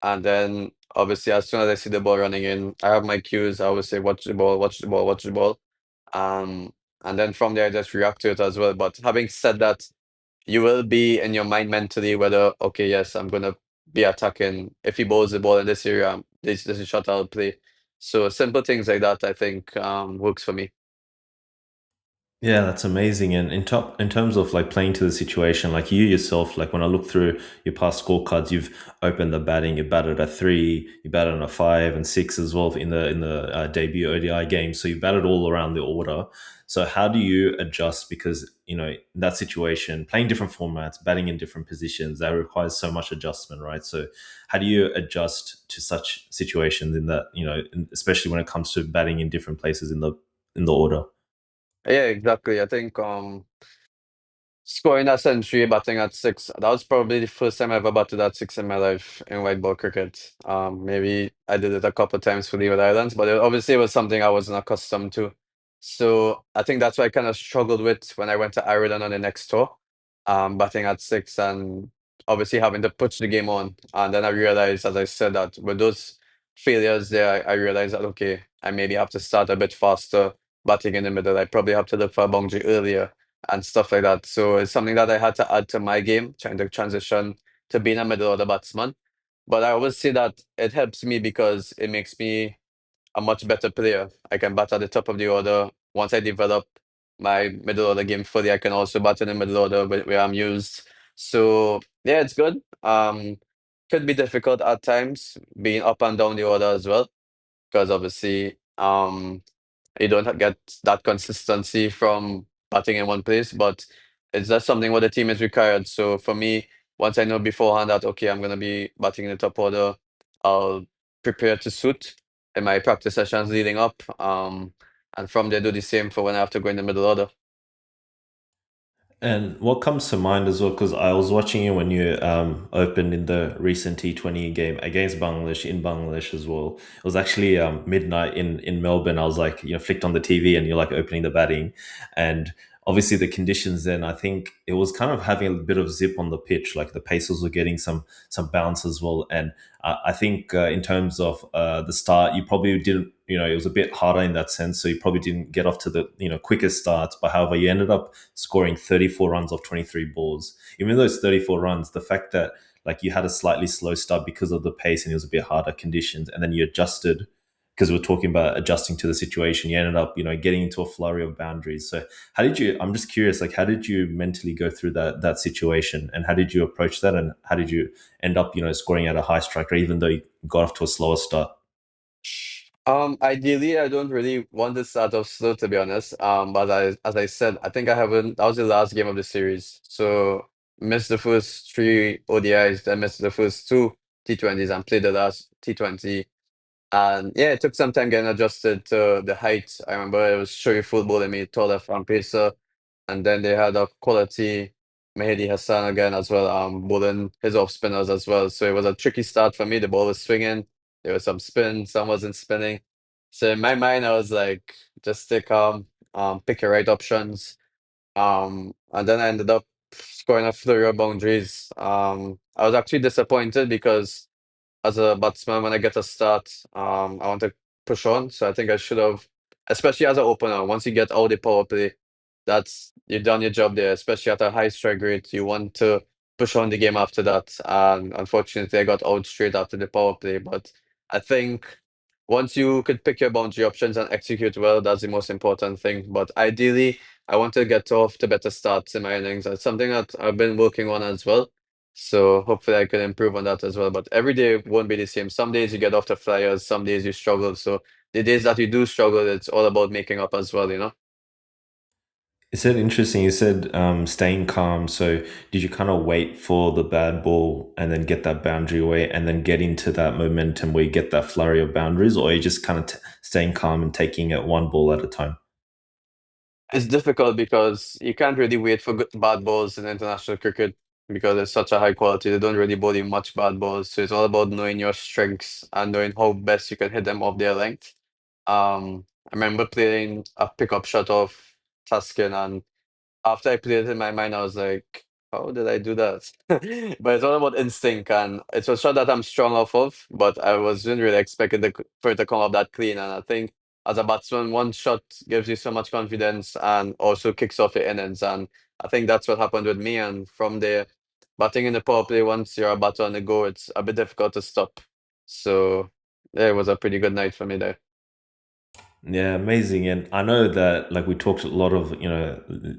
And then obviously as soon as I see the ball running in, I have my cues. I always say, watch the ball, watch the ball, watch the ball. Um, and then from there I just react to it as well. But having said that, you will be in your mind mentally whether, okay, yes, I'm gonna be attacking. If he bowls the ball in this area, this is a shot I'll play. So simple things like that I think works for me. Yeah, that's amazing. And in terms of like playing to the situation, like you yourself, like when I look through your past scorecards, you've opened the batting, you batted a three, you batted on a five and six as well in the debut ODI game. So you batted all around the order. So how do you adjust? Because in that situation, playing different formats, batting in different positions, that requires so much adjustment, right? So how do you adjust to such situations in that especially when it comes to batting in different places in the order? Yeah, exactly. I think scoring that century, batting at six. That was probably the first time I ever batted at six in my life in white ball cricket. Maybe I did it a couple of times for Leeward Islands, but obviously it was something I wasn't accustomed to. So I think that's what I kind of struggled with when I went to Ireland on the next tour, batting at six and obviously having to push the game on. And then I realized, as I said, that with those failures there, I realized that, okay, I maybe have to start a bit faster batting in the middle. I probably have to look for a boundary earlier and stuff like that. So it's something that I had to add to my game, trying to transition to being a middle order batsman. But I always say that it helps me because it makes me a much better player. I can bat at the top of the order. Once I develop my middle order game fully, I can also bat in the middle order where I'm used. So yeah, it's good. Could be difficult at times being up and down the order as well, because obviously you don't get that consistency from batting in one place, but it's just something what the team is required. So for me, once I know beforehand that okay, I'm gonna be batting in the top order, I'll prepare to suit in my practice sessions leading up. And from there do the same for when I have to go in the middle order. And what comes to mind as well, because I was watching you when you opened in the recent T20 game against Bangladesh in Bangladesh as well. It was actually midnight in Melbourne. I was like, flicked on the TV and you're like opening the batting. And obviously the conditions then, I think it was kind of having a bit of zip on the pitch, like the Pacers were getting some bounce as well. And I think in terms of the start, you probably didn't, it was a bit harder in that sense. So you probably didn't get off to the, quickest starts. But however, you ended up scoring 34 runs off 23 balls. Even those 34 runs, the fact that like you had a slightly slow start because of the pace and it was a bit harder conditions, and then you adjusted because we're talking about adjusting to the situation. You ended up, getting into a flurry of boundaries. So how did you? I'm just curious, like how did you mentally go through that situation, and how did you approach that, and how did you end up, scoring at a high strike rate, even though you got off to a slower start? Ideally, I don't really want to start off slow, to be honest. But as I said, I think I haven't. That was the last game of the series, so missed the first three ODIs, then missed the first two T20s, and played the last T20. And yeah, it took some time getting adjusted to the height. I remember it was Shoei football and me taller from pacer. And then they had a quality Mehdi Hassan again as well, bowling his off spinners as well. So it was a tricky start for me. The ball was swinging. There was some spin, some wasn't spinning. So in my mind, I was like, just stay calm, pick your right options. And then I ended up scoring a flurry of boundaries. I was actually disappointed because as a batsman when I get a start. I want to push on, so I think I should have, especially as an opener. Once you get out the power play, that's you've done your job there. Especially at a high strike rate, you want to push on the game after that. And unfortunately, I got out straight after the power play. But I think once you could pick your boundary options and execute well, that's the most important thing. But ideally, I want to get off to better starts in my innings. That's something that I've been working on as well. So hopefully I can improve on that as well. But every day won't be the same. Some days you get off the flyers, some days you struggle. So the days that you do struggle, it's all about making up as well, you know? You said interesting. You said staying calm. So did you kind of wait for the bad ball and then get that boundary away and then get into that momentum where you get that flurry of boundaries, or are you just kind of staying calm and taking it one ball at a time? It's difficult because you can't really wait for good, bad balls in international cricket because it's such a high quality. They don't really bowl you much bad balls. So it's all about knowing your strengths and knowing how best you can hit them off their length. I remember playing a pickup shot off Tuscan, and after I played it in my mind, I was like, how did I do that? But it's all about instinct, and it's a shot that I'm strong off of, but I wasn't really expecting for it to come up that clean. And I think as a batsman, one shot gives you so much confidence and also kicks off your innings. And I think that's what happened with me. And from there, batting in the power play, once you're a batter on the go, it's a bit difficult to stop. So yeah, it was a pretty good night for me there. Yeah, amazing. And I know that like we talked a lot of,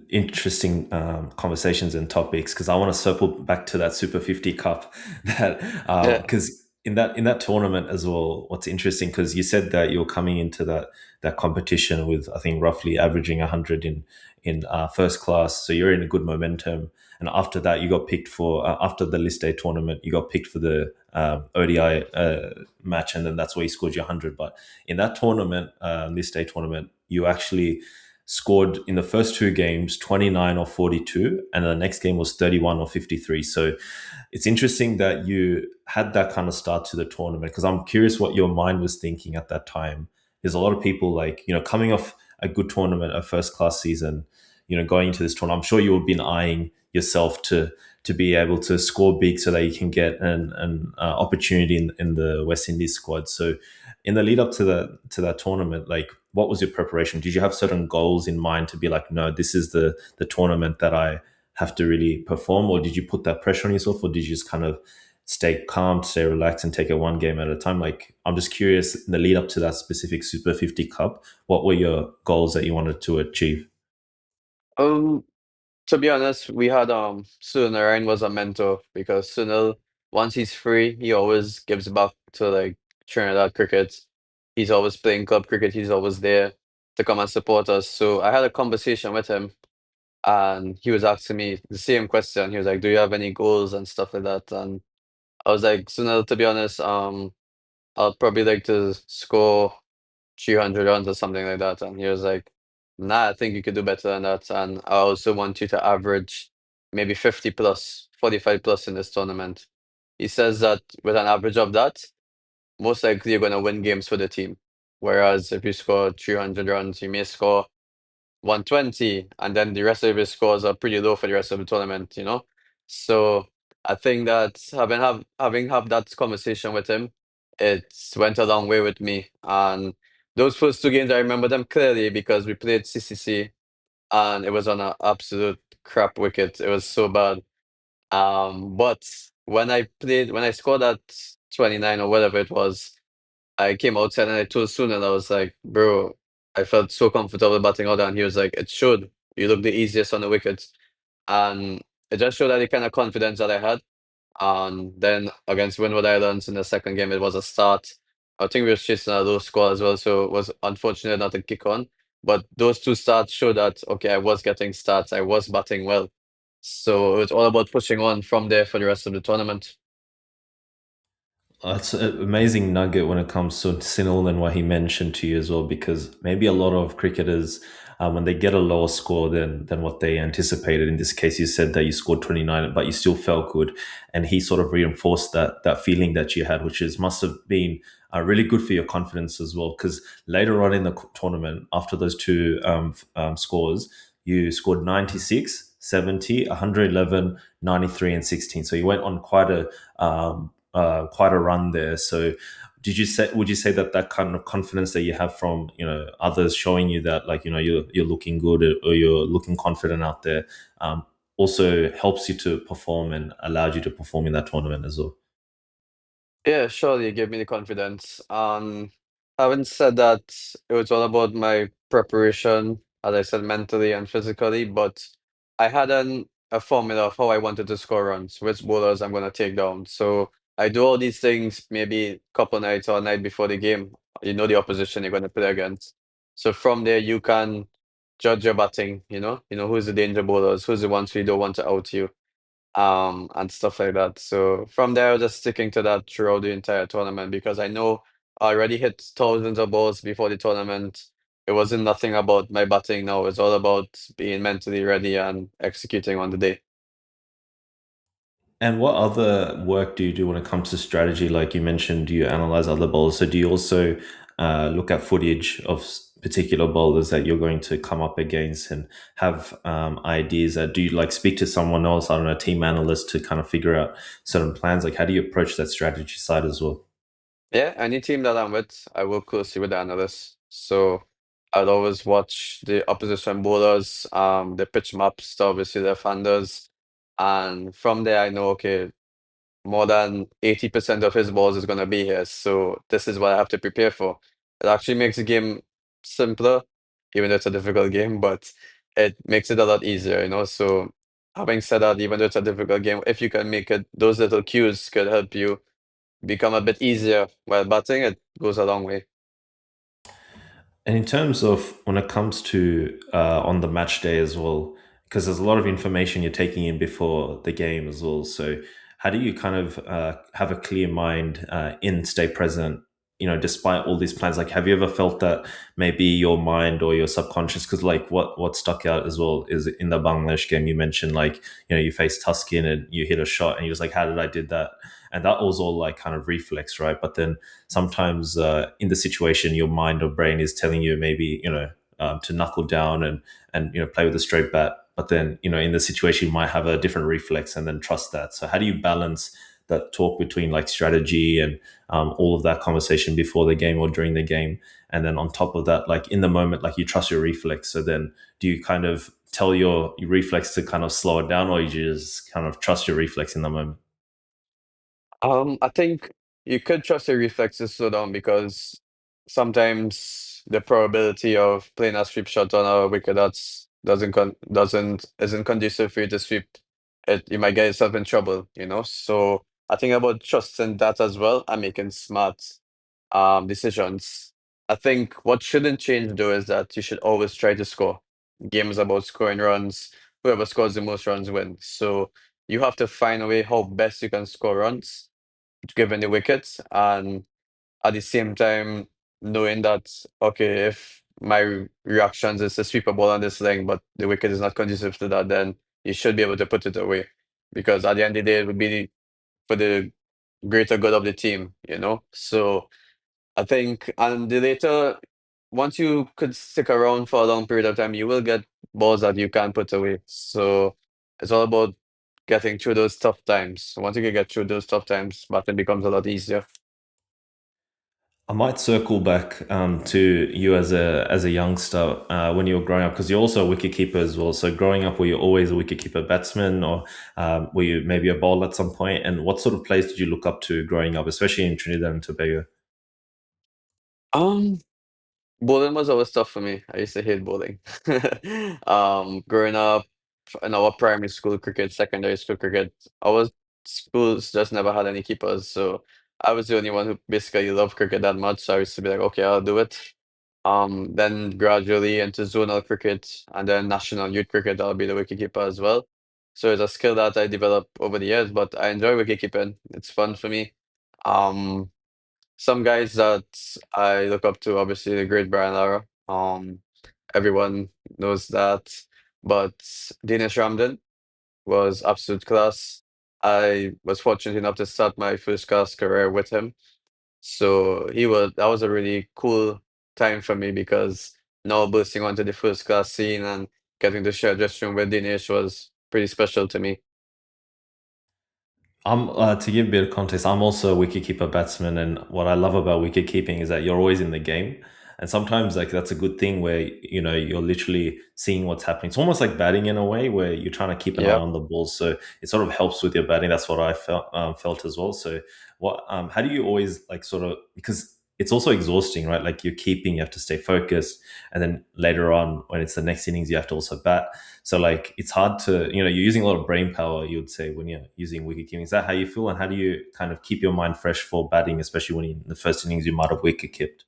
interesting conversations and topics because I want to circle back to that Super 50 Cup that Yeah. because in that tournament as well, what's interesting because you said that you're coming into that competition with I think roughly averaging 100 in first class, so you're in a good momentum. And after that, you got picked for after the list day tournament, you got picked for the ODI match, and then that's where you scored your 100. But in that tournament, this day tournament, you actually scored in the first two games 29 or 42, and the next game was 31 or 53. So it's interesting that you had that kind of start to the tournament because I'm curious what your mind was thinking at that time. There's a lot of people like, coming off a good tournament, a first class season, going into this tournament. I'm sure you have been eyeing yourself to be able to score big so that you can get an opportunity in the West Indies squad. So in the lead up to that tournament, like what was your preparation? Did you have certain goals in mind to be like, no, this is the tournament that I have to really perform, or did you put that pressure on yourself, or did you just kind of stay calm, stay relaxed, and take it one game at a time? Like I'm just curious in the lead up to that specific Super 50 Cup, what were your goals that you wanted to achieve? Um, To be honest, we had Sunil Narayan was a mentor because Sunil, once he's free, he always gives back to like Trinidad cricket. He's always playing club cricket. He's always there to come and support us. So I had a conversation with him, and he was asking me the same question. He was like, "Do you have any goals and stuff like that?" And I was like, "Sunil, to be honest, I'd probably like to score 300 runs or something like that." And he was like, "Nah, I think you could do better than that. And I also want you to average maybe 50 plus, 45 plus in this tournament." He says that with an average of that, most likely you're going to win games for the team. Whereas if you score 300 runs, you may score 120, and then the rest of your scores are pretty low for the rest of the tournament, you know? So I think that having have that conversation with him, it went a long way with me. And those first two games, I remember them clearly because we played CCC and it was on an absolute crap wicket. It was so bad. But when I scored that 29 or whatever it was, I came outside and I told Soon and I was like, bro, I felt so comfortable batting out there. And he was like, it should. You look the easiest on the wickets. And it just showed that the kind of confidence that I had. And then against Windward Islands in the second game, it was a start. I think we were chasing a low score as well, so it was unfortunate not to kick on. But those two starts showed that, okay, I was getting starts, I was batting well. So it's all about pushing on from there for the rest of the tournament. That's an amazing nugget when it comes to Sinal and what he mentioned to you as well, because maybe a lot of cricketers, when they get a lower score than what they anticipated, in this case, you said that you scored 29, but you still felt good. And he sort of reinforced that feeling that you had, which is must have been really good for your confidence as well. Because later on in the tournament, after those two scores, you scored 96, 70, 111, 93, and 16. So you went on quite a run there. So would you say that kind of confidence that you have from others showing you that like you're looking good or you're looking confident out there also helps you to perform and allowed you to perform in that tournament as well? Yeah, surely it gave me the confidence. Having said that, it was all about my preparation, as I said, mentally and physically, but I had a formula of how I wanted to score runs, which bowlers I'm going to take down. So I do all these things maybe a couple nights or a night before the game. You know the opposition you're going to play against. So from there, you can judge your batting, who's the danger bowlers, who's the ones who you don't want to out you and stuff like that. So from there, I was just sticking to that throughout the entire tournament because I know I already hit thousands of balls before the tournament. it wasn't nothing about my batting now. It's all about being mentally ready and executing on the day. And what other work do you do when it comes to strategy? Like you mentioned, do you analyze other bowlers? So do you also look at footage of particular bowlers that you're going to come up against and have ideas? Do you like speak to someone else, I don't know, a team analyst to kind of figure out certain plans? Like how do you approach that strategy side as well? Yeah, any team that I'm with, I work closely with the analysts. So I'd always watch the opposition bowlers, the pitch maps, to obviously their fanders. And from there, I know, okay, more than 80% of his balls is going to be here. So this is what I have to prepare for. It actually makes the game simpler, even though it's a difficult game, but it makes it a lot easier, you know? So having said that, even though it's a difficult game, if you can make it, those little cues could help you become a bit easier while batting, it goes a long way. And in terms of when it comes to on the match day as well, because there's a lot of information you're taking in before the game as well. So how do you kind of have a clear mind in stay present? You know, despite all these plans, like have you ever felt that maybe your mind or your subconscious? Because like what stuck out as well is in the Bangladesh game you mentioned, like you know you faced Tuskin and you hit a shot and you're just like, how did I did that? And that was all like kind of reflex, right? But then sometimes in the situation your mind or brain is telling you maybe you know to knuckle down and you know play with a straight bat, but then you know in the situation you might have a different reflex and then trust that. So how do you balance that talk between like strategy and all of that conversation before the game or during the game, and then on top of that like in the moment like you trust your reflex, so then do you kind of tell your reflex to kind of slow it down, or you just kind of trust your reflex in the moment? I think you could trust your reflexes slow down because sometimes the probability of playing a sweep shot on a wicket that's doesn't isn't conducive for you to sweep it, you might get yourself in trouble, you know. So I think about trusting that as well and making smart decisions. I think what shouldn't change though is that you should always try to score. Game is about scoring runs. Whoever scores the most runs wins. So you have to find a way how best you can score runs given the wickets, and at the same time knowing that okay, if my reactions is to sweep a ball on this length, but the wicket is not conducive to that, then you should be able to put it away because at the end of the day, it would be for the greater good of the team, you know. So I think, and the later, once you could stick around for a long period of time, you will get balls that you can't put away. So it's all about getting through those tough times. Once you can get through those tough times, batting becomes a lot easier. I might circle back to you as a youngster when you were growing up, because you're also a wicketkeeper as well. So growing up, were you always a wicketkeeper batsman, or were you maybe a bowler at some point? And what sort of players did you look up to growing up, especially in Trinidad and Tobago? Um, Bowling was always tough for me. I used to hate bowling. Growing up in our primary school cricket, secondary school cricket, our schools just never had any keepers. So I was the only one who basically loved cricket that much. So I used to be like, okay, I'll do it. Then gradually into zonal cricket and then national youth cricket, I'll be the wicketkeeper as well. So it's a skill that I developed over the years, but I enjoy wicketkeeping. It's fun for me. Um, some guys that I look up to, obviously the great Brian Lara. Everyone knows that. But Dinesh Ramdan was absolute class. I was fortunate enough to start my first class career with him. So that was a really cool time for me because now bursting onto the first class scene and getting to share dressing room with Dinesh was pretty special to me. I'm to give a bit of context. I'm also a wicketkeeper batsman, and what I love about wicket keeping is that you're always in the game, and sometimes like that's a good thing where you know you're literally seeing what's happening. It's almost like batting in a way where you're trying to keep an eye Yep. on the ball, so it sort of helps with your batting. That's what I felt as well. So what? How do you always like sort of, because it's also exhausting, right? Like you're keeping, you have to stay focused, and then later on when it's the next innings, you have to also bat. So like it's hard to, you know, you're using a lot of brain power, you would say, when you're using wicket keeping. Is that how you feel? And how do you kind of keep your mind fresh for batting, especially when in the first innings you might have wicket kept?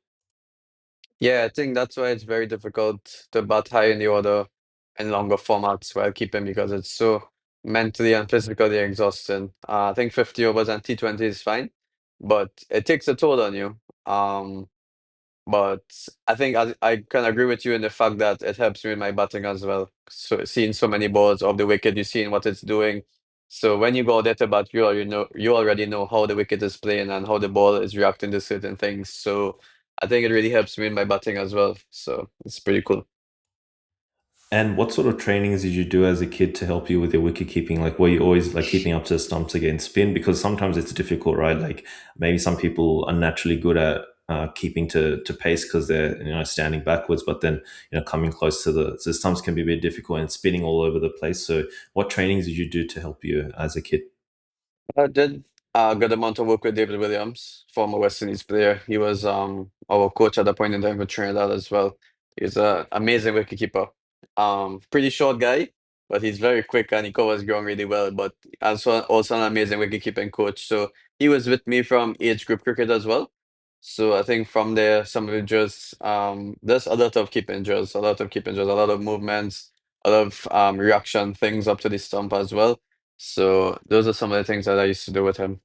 Yeah, I think that's why it's very difficult to bat high in the order in longer formats while keeping because it's so mentally and physically exhausting. I think 50 overs and T20 is fine, but it takes a toll on you. But I think I can agree with you in the fact that it helps me in my batting as well. So seeing so many balls off the wicket, you're seeing what it's doing. So when you go there to bat, you already know how the wicket is playing and how the ball is reacting to certain things. So I think it really helps me in my batting as well. So it's pretty cool. And what sort of trainings did you do as a kid to help you with your wicket keeping? Like, were you always like keeping up to the stumps against spin? Because sometimes it's difficult, right? Like, maybe some people are naturally good at keeping to pace because they're standing backwards, but then coming close to the stumps can be a bit difficult and spinning all over the place. So, what trainings did you do to help you as a kid? I did a good amount of work with David Williams, former West Indies player. He was our coach at the point in time for Trinidad as well. He's an amazing wicketkeeper. Pretty short guy, but he's very quick and he covers ground really well. But also an amazing wicketkeeping coach. So he was with me from age group cricket as well. So I think from there, some of the drills, there's a lot of keeping drills, a lot of keeping drills, a lot of movements, a lot of reaction things up to the stump as well. So those are some of the things that I used to do with him.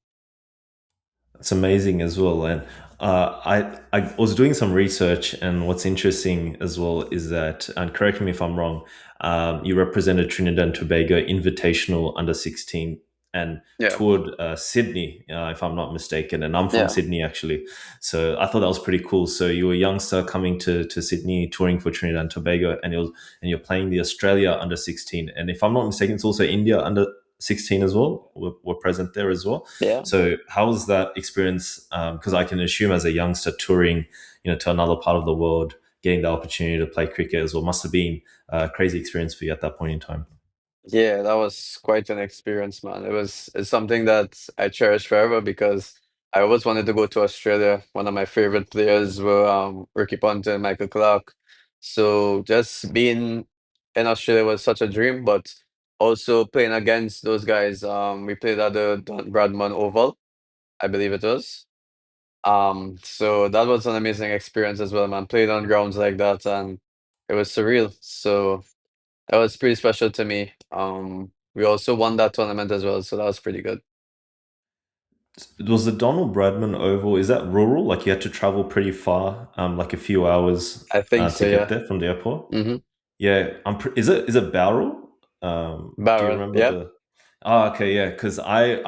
It's amazing as well. And I was doing some research, and what's interesting as well is that, and correct me if I'm wrong, you represented Trinidad and Tobago Invitational Under 16 and Yeah, toured Sydney, if I'm not mistaken. And I'm from yeah, Sydney actually, so I thought that was pretty cool. So you were a youngster coming to Sydney, touring for Trinidad and Tobago, and you're playing the Australia Under 16. And if I'm not mistaken, it's also India Under 16 as well. Were present there as well. yeah. So how was that experience? Because I can assume as a youngster touring, to another part of the world, getting the opportunity to play cricket as well must have been a crazy experience for you at that point in time. Yeah, that was quite an experience, man. It's something that I cherish forever because I always wanted to go to Australia. One of my favorite players were Ricky Ponting and Michael Clark. So just being in Australia was such a dream, but also playing against those guys. We played at the Bradman Oval, I believe it was. So that was an amazing experience as well, man. Played on grounds like that and it was surreal. So that was pretty special to me. We also won that tournament as well, so that was pretty good. It was the Donald Bradman Oval. Is that rural? Like you had to travel pretty far, like a few hours I think to so, get yeah. there from the airport? Mm-hmm. Yeah, is it Bowral? Do you Barrel, remember yep. the? Oh, okay, yeah. Because it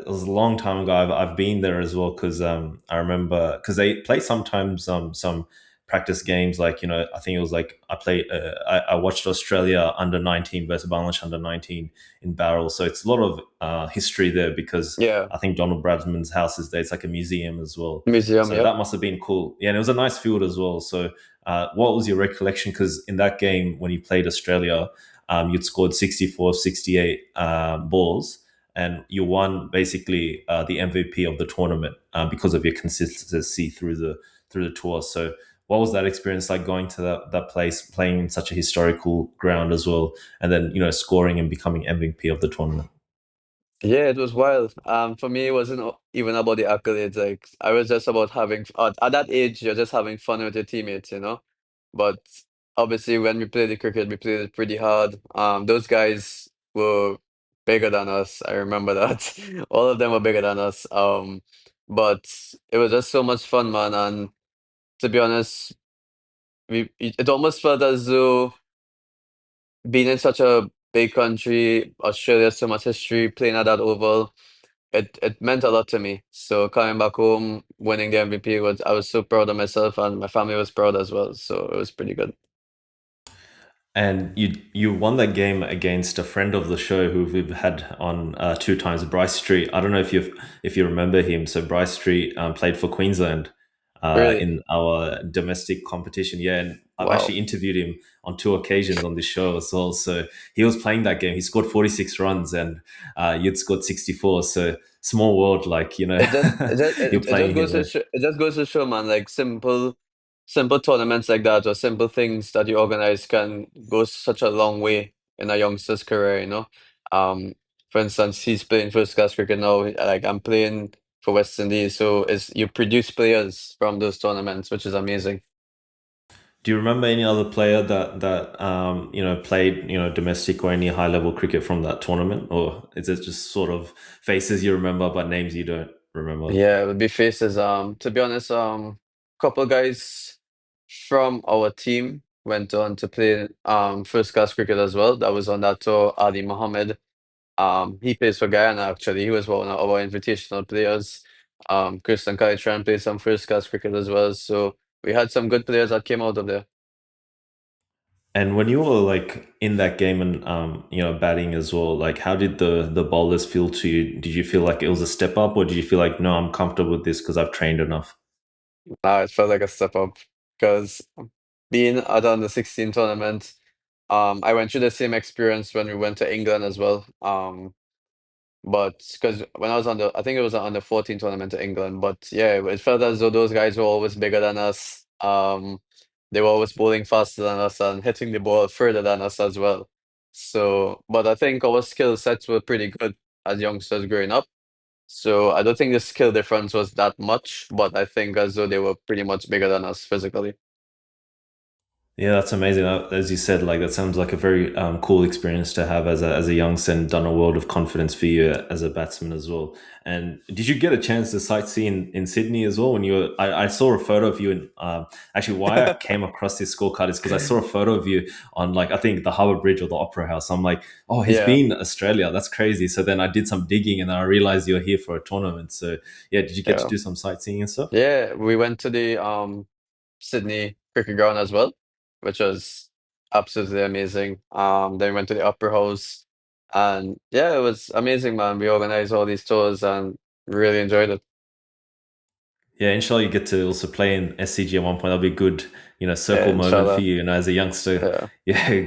was a long time ago. I've been there as well. Because I remember because they play sometimes some practice games. Like I think it was like I watched Australia under 19 versus Bangladesh under 19 in Barrel. So it's a lot of history there because Yeah. I think Donald Bradman's house is there. It's like a museum as well. Museum, So yep. that must have been cool. Yeah, and it was a nice field as well. So what was your recollection? Because in that game, when you played Australia, you'd scored 64, 68 balls, and you won basically the MVP of the tournament because of your consistency through the tour. So, what was that experience like going to that place, playing in such a historical ground as well, and then scoring and becoming MVP of the tournament? Yeah, it was wild. For me, it wasn't even about the accolades. Like, I was just about having, at that age, you're just having fun with your teammates, you know? But obviously, when we played the cricket, we played it pretty hard. Those guys were bigger than us. I remember that. All of them were bigger than us. But it was just so much fun, man. And to be honest, it almost felt as though being in such a big country, Australia, so much history, playing at that oval, it meant a lot to me. So coming back home, winning the MVP was I was so proud of myself and my family was proud as well. So it was pretty good. And you won that game against a friend of the show who we've had on two times, Bryce Street. I don't know if you remember him. So Bryce Street played for Queensland Really? in our domestic competition. Yeah, and I've Wow. actually interviewed him on two occasions on this show as well. So he was playing that game. He scored 46 runs, and you'd scored 64. So small world, like you're It just playing in goes to there. it just goes to show, man, like simple tournaments like that or simple things that you organize can go such a long way in a youngster's career, you know. Um, for instance, he's playing first class cricket now. Like I'm playing for West Indies, so it's you produce players from those tournaments, which is amazing. Do you remember any other player that played domestic or any high level cricket from that tournament, or is it just sort of faces you remember but names you don't remember? Yeah, it would be faces. To be honest, couple guys from our team went on to play first class cricket as well. That was on that tour. Ali Mohammed. He plays for Guyana actually. He was one of our invitational players. Christian Kalitran played some first class cricket as well. So we had some good players that came out of there. And when you were like in that game and batting as well, like how did the bowlers feel to you? Did you feel like it was a step up, or did you feel like no, I'm comfortable with this because I've trained enough? It felt like a step up because being at the under 16 tournament, I went through the same experience when we went to England as well. But because when I was on the, I think it was an under 14 tournament to England. But yeah, it felt as though those guys were always bigger than us. They were always bowling faster than us and hitting the ball further than us as well. So, but I think our skill sets were pretty good as youngsters growing up. So I don't think the skill difference was that much, but I think as though they were pretty much bigger than us physically. Yeah, that's amazing. As you said, like that sounds like a very cool experience to have as a youngster, and done a world of confidence for you as a batsman as well. And did you get a chance to sightsee in Sydney as well? When you were, I saw a photo of you, and actually, why I came across this scorecard is because I saw a photo of you on like I think the Harbour Bridge or the Opera House. I'm like, oh, he's Yeah, been in Australia. That's crazy. So then I did some digging, and then I realized you're here for a tournament. So yeah, did you get to yeah. do some sightseeing and stuff? Yeah, we went to the Sydney Cricket Ground as well, which was absolutely amazing. Then we went to the Opera House, and yeah, it was amazing, man. We organized all these tours and really enjoyed it. Yeah, inshallah, you get to also play in SCG at one point. That'll be a good, Yeah, circle moment for inshallah. you. As a youngster, Yeah. yeah,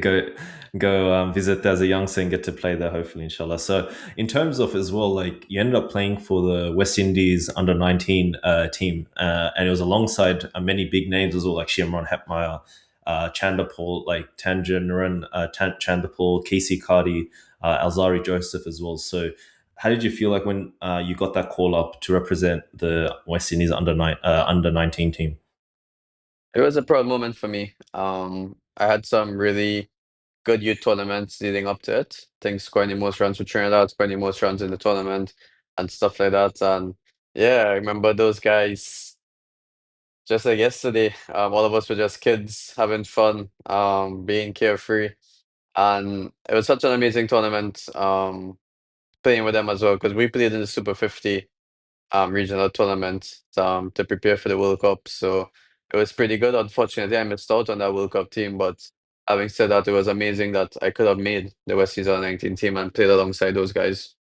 go visit there as a youngster and get to play there. Hopefully, inshallah. So, in terms of as well, like you ended up playing for the West Indies under 19 team, and it was alongside many big names as well, like Shimron Hetmeyer, Chanderpaul, like Tanjanuran, Chanderpaul, Casey Cardi, Alzari Joseph as well. So how did you feel like when you got that call up to represent the West Indies under 19 team? It was a proud moment for me. I had some really good youth tournaments leading up to it. I think scoring the most runs for Trinidad, scoring the most runs in the tournament, and stuff like that. And yeah, I remember those guys just like yesterday. All of us were just kids having fun, being carefree, and it was such an amazing tournament. Playing with them as well because we played in the Super 50 regional tournament to prepare for the World Cup. So it was pretty good. Unfortunately, I missed out on that World Cup team, but having said that, it was amazing that I could have made the West Indies under 19 team and played alongside those guys.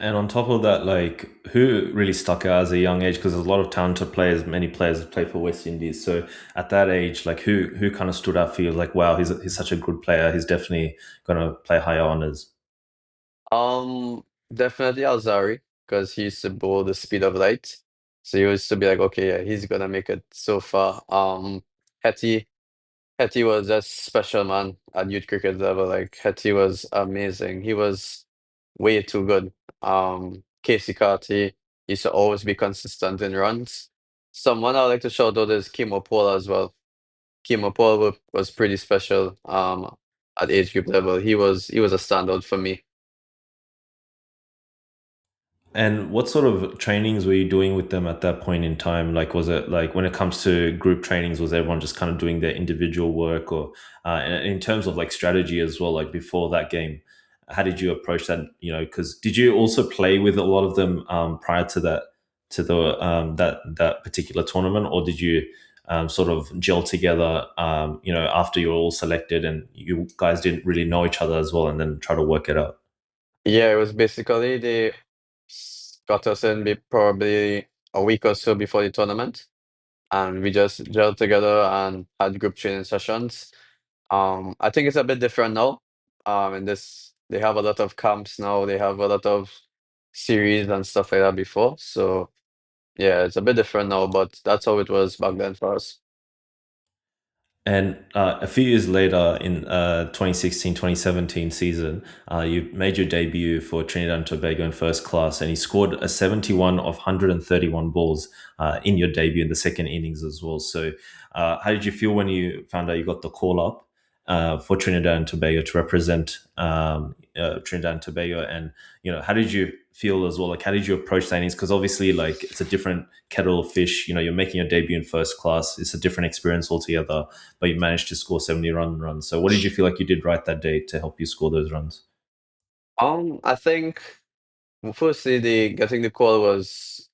And on top of that, like who really stuck out as a young age? Because there's a lot of talented players, many players that play for West Indies. So at that age, like who kind of stood out for you? Like, wow, he's such a good player. He's definitely gonna play higher honors. Um, Definitely Alzari because he used to bowl the speed of light. So he used to be like, okay, yeah, he's gonna make it so far. Hetty, Hetty was just special, man, at youth cricket level. Like Hetty was amazing. He was way too good. Casey Carty used to always be consistent in runs. Someone I would like to shout out is Kimo Paul as well. Kimo Paul was pretty special at age group level. He was a standout for me. And what sort of trainings were you doing with them at that point in time? Like, was it like when it comes to group trainings, was everyone just kind of doing their individual work, or in terms of like strategy as well? Like before that game, how did you approach that? Because did you also play with a lot of them prior to that, to the that particular tournament, or did you sort of gel together? After you were all selected and you guys didn't really know each other as well, and then try to work it out. Yeah, it was basically they got us in probably a week or so before the tournament, and we just gelled together and had group training sessions. I think it's a bit different now. In this, they have a lot of camps now. They have a lot of series and stuff like that before. So yeah, it's a bit different now, but that's how it was back then for us. And a few years later, in 2016-2017 season, you made your debut for Trinidad and Tobago in first class, and you scored a 71 of 131 balls in your debut in the second innings as well. So, how did you feel when you found out you got the call up? for Trinidad and Tobago to represent Trinidad and Tobago, and how did you feel as well? Like, how did you approach that innings? Because obviously, like, it's a different kettle of fish. You're making your debut in first class. It's a different experience altogether. But you managed to score 70 runs. So, what did you feel like you did right that day to help you score those runs? I think firstly the getting the call was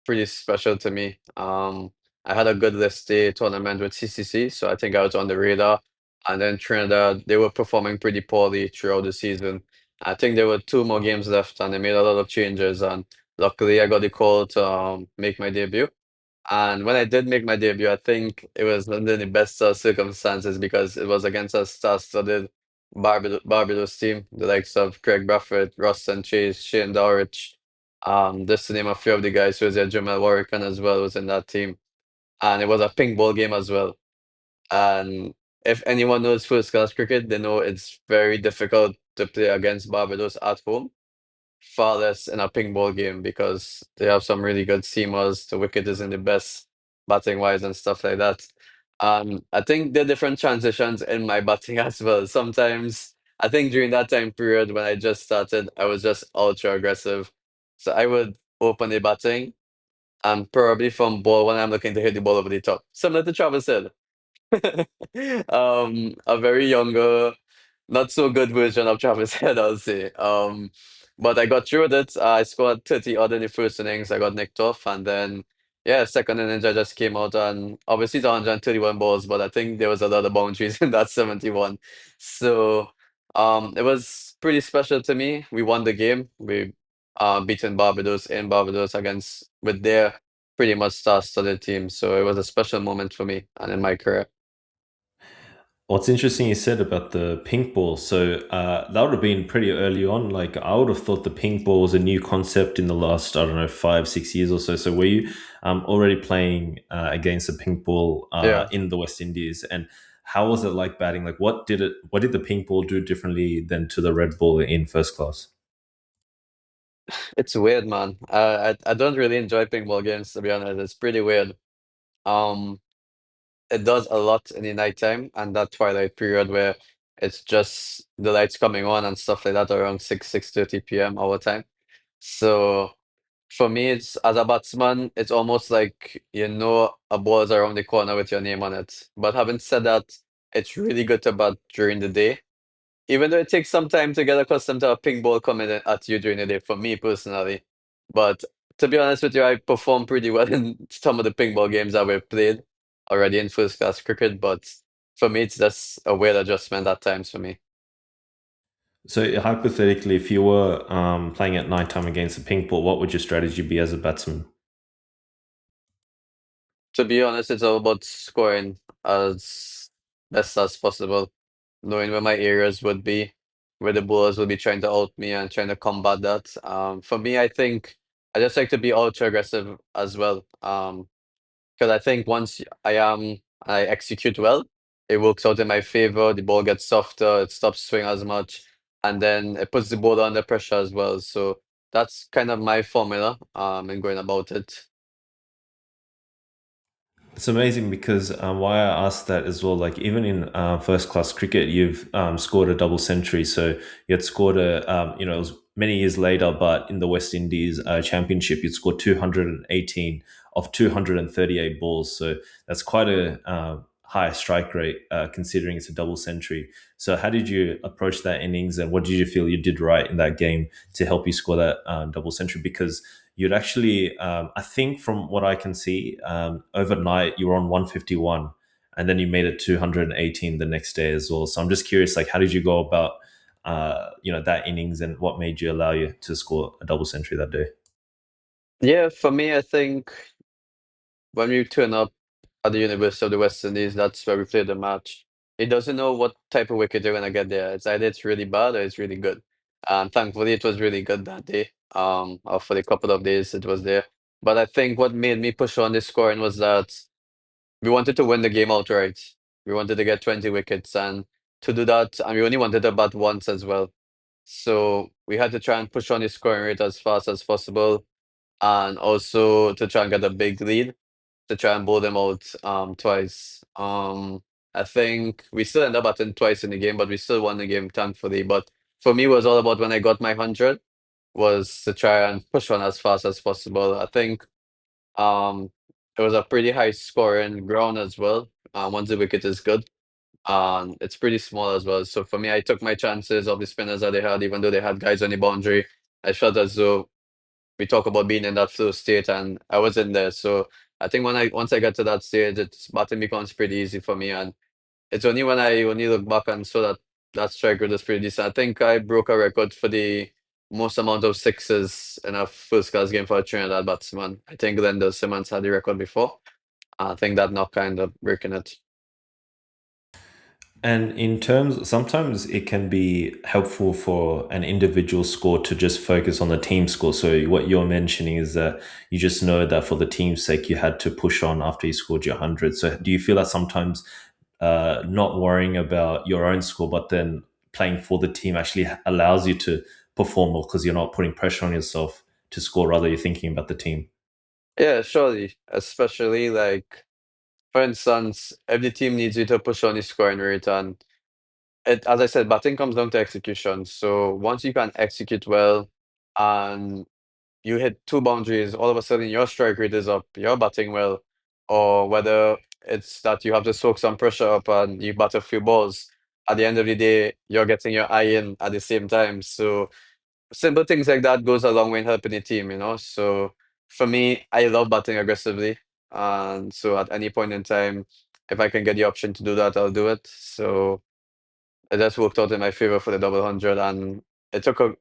pretty special to me. I had a good list day tournament with CCC, so I think I was on the radar. And then Trinidad, they were performing pretty poorly throughout the season. I think there were two more games left, and they made a lot of changes. And luckily, I got the call to make my debut. And when I did make my debut, I think it was under the best circumstances because it was against a star-studded Barbados team, the likes of Craig Brafford, Ruston Chase, Shane Dowrich, just to name a few of the guys who was there. Jamal Warrican as well was in that team. And it was a pink ball game as well. And if anyone knows first class cricket, they know it's very difficult to play against Barbados at home, far less in a ping ball game because they have some really good seamers. The wicket is in the best batting wise and stuff like that. I think there are different transitions in my batting as well. Sometimes I think during that time period when I just started, I was just ultra aggressive. So I would open the batting and probably from ball when I'm looking to hit the ball over the top. Similar to Travis said. A very younger, not so good version of Travis Head, I'll say. But I got through with it. I scored 30 odd in the first innings. I got nicked off, and then yeah, second innings I just came out and obviously it's 131 balls, but I think there was a lot of boundaries in that 71. So it was pretty special to me. We won the game. We beaten Barbados in Barbados against with their pretty much star-studded team. So it was a special moment for me and in my career. What's interesting you said about the pink ball. So that would have been pretty early on. Like, I would have thought the pink ball was a new concept in the last, I don't know, 5, 6 years or so. So were you already playing against the pink ball Yeah. in the West Indies? And how was it like batting? Like, what did the pink ball do differently than to the red ball in first class? It's weird, man. I don't really enjoy ping ball games, to be honest. It's pretty weird. Um, it does a lot in the nighttime and that twilight period where it's just the lights coming on and stuff like that around 6:30 p.m. our time. So for me, it's as a batsman, it's almost like a ball is around the corner with your name on it. But having said that, it's really good to bat during the day. Even though it takes some time to get accustomed to a ping ball coming at you during the day, for me personally. But to be honest with you, I performed pretty well in some of the ping ball games that we've played already in first class cricket. But for me, it's just a weird adjustment at times for me. So hypothetically, if you were playing at nighttime against the pink ball, what would your strategy be as a batsman? To be honest, it's all about scoring as best as possible, knowing where my areas would be, where the bowlers will be trying to out me and trying to combat that. For me, I think I just like to be ultra aggressive as well. Because I think once I execute well, it works out in my favor. The ball gets softer, it stops swing as much, and then it puts the ball under pressure as well. So that's kind of my formula in going about it. It's amazing because why I asked that as well. Like, even in first class cricket, you've scored a double century. So you had scored it was many years later, but in the West Indies Championship, you'd scored 218 of 238 balls. So that's quite a high strike rate considering it's a double century. So how did you approach that innings, and what did you feel you did right in that game to help you score that double century? Because you'd actually, I think from what I can see, overnight you were on 151 and then you made it 218 the next day as well. So I'm just curious, like, how did you go about, that innings, and what made you allow you to score a double century that day? Yeah, for me, I think when we turn up at the University of the West Indies, that's where we play the match. It doesn't know what type of wicket you're gonna get there. It's either it's really bad or it's really good. And thankfully, it was really good that day. Or for the couple of days it was there. But I think what made me push on this scoring was that we wanted to win the game outright. We wanted to get 20 wickets, and to do that, and we only wanted to bat once as well. So we had to try and push on the scoring rate as fast as possible, and also to try and get a big lead to try and bowl them out twice. I think we still end up batting twice in the game, but we still won the game, thankfully. But for me, it was all about when I got my 100 was to try and push on as fast as possible. I think um, it was a pretty high scoring ground as well. Once the wicket is good, it's pretty small as well. So for me, I took my chances of the spinners that they had, even though they had guys on the boundary. I felt as though we talk about being in that flow state, and I was in there. So I think once I get to that stage, it's batting becomes pretty easy for me, and it's only when I only look back and saw that that strike rate is pretty decent. I think I broke a record for the most amount of sixes in a first class game for a Trinidad batsman. I think Glenda Simmons had the record before. I think that knock kind of breaking it. And in terms, sometimes it can be helpful for an individual score to just focus on the team score. So what you're mentioning is that you just know that for the team's sake, you had to push on after you scored your 100. So do you feel that sometimes not worrying about your own score, but then playing for the team actually allows you to perform more because you're not putting pressure on yourself to score, rather you're thinking about the team? Yeah, surely. Especially like, for instance, if the team needs you to push on the scoring rate, and as I said, batting comes down to execution. So once you can execute well and you hit two boundaries, all of a sudden your strike rate is up, you're batting well, or whether it's that you have to soak some pressure up and you bat a few balls. At the end of the day, you're getting your eye in at the same time. So simple things like that goes a long way in helping the team, you know. So for me, I love batting aggressively, and so at any point in time, if I can get the option to do that, I'll do it. So it just worked out in my favor for the double hundred, and it took a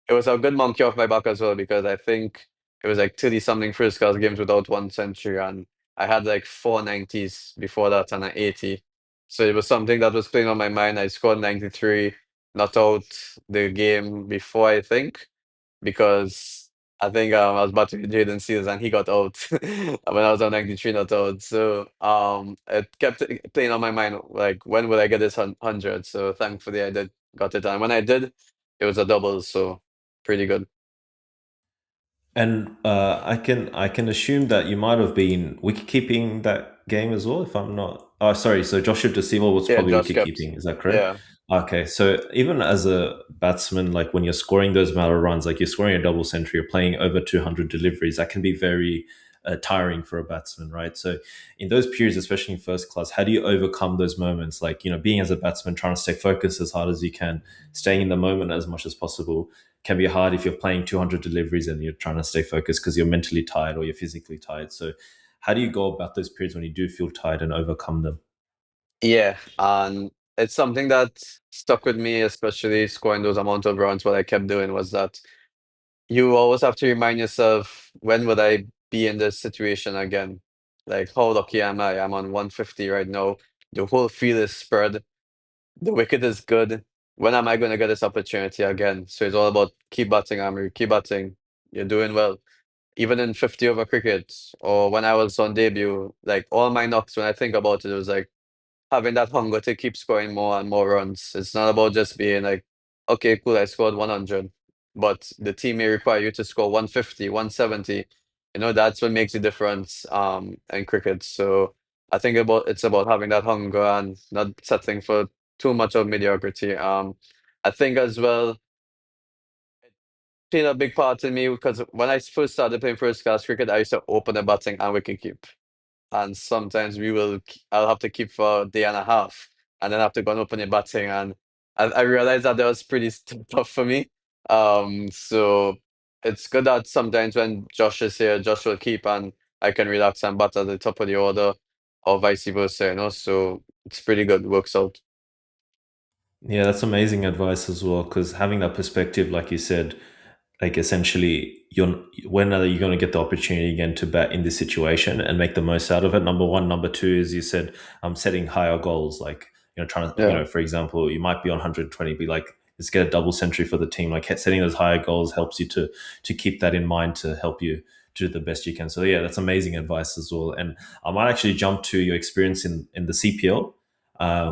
it was a good monkey off my back as well because I think it was like 30 something first class games without one century, and I had like four nineties before that and an 80. So it was something that was playing on my mind. I scored 93, not out the game before, I think, because I think I was battling with Jaden Seals and he got out when I was on 93 not out. So it kept playing on my mind like when will I get this 100? So thankfully I did got it, and when I did, it was a double. So pretty good. And I can assume that you might have been wicket keeping that game as well, if I'm not. Oh, sorry. So Joshua DeSivo was Yeah, probably Josh wicket kept. keeping. Is that correct? Yeah. Okay. So even as a batsman, like when you're scoring those amount of runs, like you're scoring a double century, you're playing over 200 deliveries, that can be very tiring for a batsman, right? So in those periods, especially in first class, how do you overcome those moments? Like, being as a batsman, trying to stay focused as hard as you can, staying in the moment as much as possible can be hard if you're playing 200 deliveries and you're trying to stay focused because you're mentally tired or you're physically tired. So, how do you go about those periods when you do feel tired and overcome them? Yeah, and it's something that stuck with me, especially scoring those amount of runs. What I kept doing was that you always have to remind yourself, when would I be in this situation again? Like, how lucky am I? I'm on 150 right now. The whole field is spread. The wicket is good. When am I going to get this opportunity again? So it's all about keep batting, Amir, keep batting. You're doing well. Even in 50 over cricket, or when I was on debut, like all my knocks, when I think about it, it was like having that hunger to keep scoring more and more runs. It's not about just being like, okay, cool, I scored 100, but the team may require you to score 150, 170. You know, that's what makes the difference in cricket. So I think it's about having that hunger and not settling for too much of mediocrity. I think as well, played a big part in me because when I first started playing first class cricket, I used to open the batting and wicket keep, and sometimes I'll have to keep for a day and a half and then have to go and open a batting, and I realized that was pretty tough for me. So it's good that sometimes when Josh is here, Josh will keep and I can relax and bat at the top of the order, or vice versa, you know. So it's pretty good, works out. Yeah, that's amazing advice as well. Because having that perspective, like you said, like essentially, when are you going to get the opportunity again to bat in this situation and make the most out of it? Number one, number two, is you said, setting higher goals. Like trying to, Yeah. for example, you might be on 120, be like, let's get a double century for the team. Like setting those higher goals helps you to keep that in mind to help you do the best you can. So yeah, that's amazing advice as well. And I might actually jump to your experience in the CPL,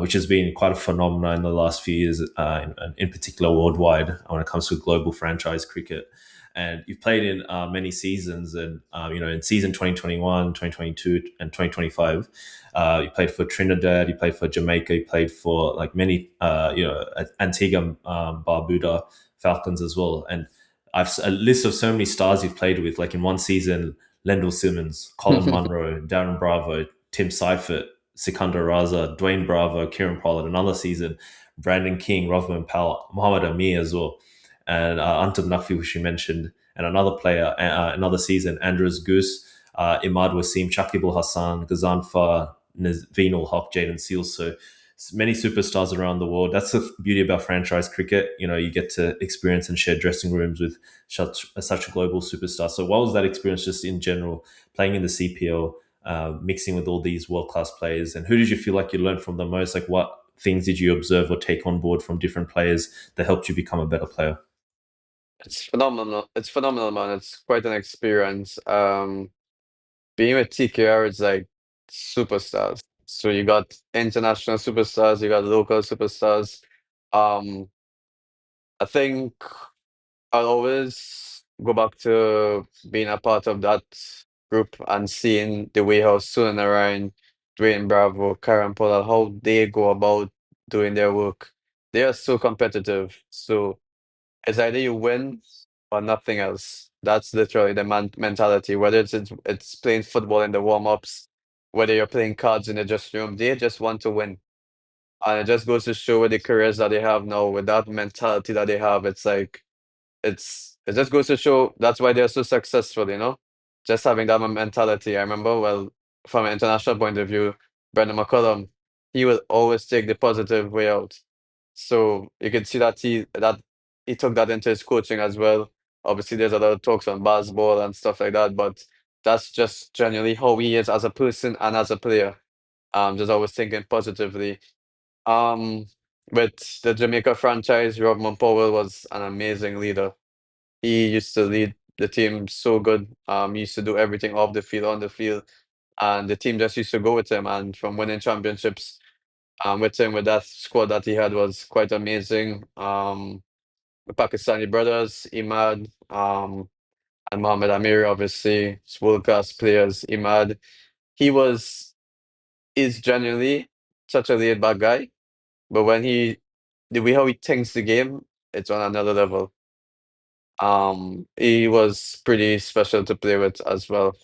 which has been quite a phenomenon in the last few years, in particular worldwide when it comes to global franchise cricket. and you've played in many seasons, and in season 2021, 2022, and 2025, you played for Trinidad, you played for Jamaica, you played for like many, Antigua, Barbuda Falcons as well, and I've a list of so many stars you've played with. Like in one season, Lendl Simmons, Colin Munro, Darren Bravo, Tim Seifert, Sikandar Raza, Dwayne Bravo, Kieran Pollard. Another season, Brandon King, Rothman Powell, Muhammad Amir as well, and Anton Nakfi, which you mentioned, and another player, another season, Andrews Goose, Imad Wasim, Shakib Al Hassan, Gazanfa, Naveen Haq, Jaden Seals. So many superstars around the world. That's the beauty about franchise cricket. You get to experience and share dressing rooms with such a global superstar. So what was that experience just in general, playing in the CPL, mixing with all these world-class players? And who did you feel like you learned from the most? Like what things did you observe or take on board from different players that helped you become a better player? It's phenomenal. It's phenomenal, man. It's quite an experience. Being with TKR is like superstars. So you got international superstars, you got local superstars. Um, I think I'll always go back to being a part of that group and seeing the way how Sun Narayan, Dwayne Bravo, Karen Pollard, how they go about doing their work. They are so competitive. So it's either you win or nothing else. That's literally the mentality. Whether it's playing football in the warm-ups, whether you're playing cards in the dressing room, they just want to win. And it just goes to show with the careers that they have now, with that mentality that they have, it's like it just goes to show that's why they're so successful, just having that mentality. I remember, well, from an international point of view, Brendan McCullum, he will always take the positive way out. So you can see that he took that into his coaching as well. Obviously, there's a lot of talks on basketball and stuff like that, but that's just generally how he is as a person and as a player. Just always thinking positively. Um, with the Jamaica franchise, Rodman Powell was an amazing leader. He used to lead the team so good. He used to do everything off the field, on the field, and the team just used to go with him. And from winning championships, with him, with that squad that he had, was quite amazing. The Pakistani brothers, Imad, and Mohammed Amir, obviously, world class players. Imad, he is genuinely such a laid back guy, but the way how he thinks the game, it's on another level. He was pretty special to play with as well.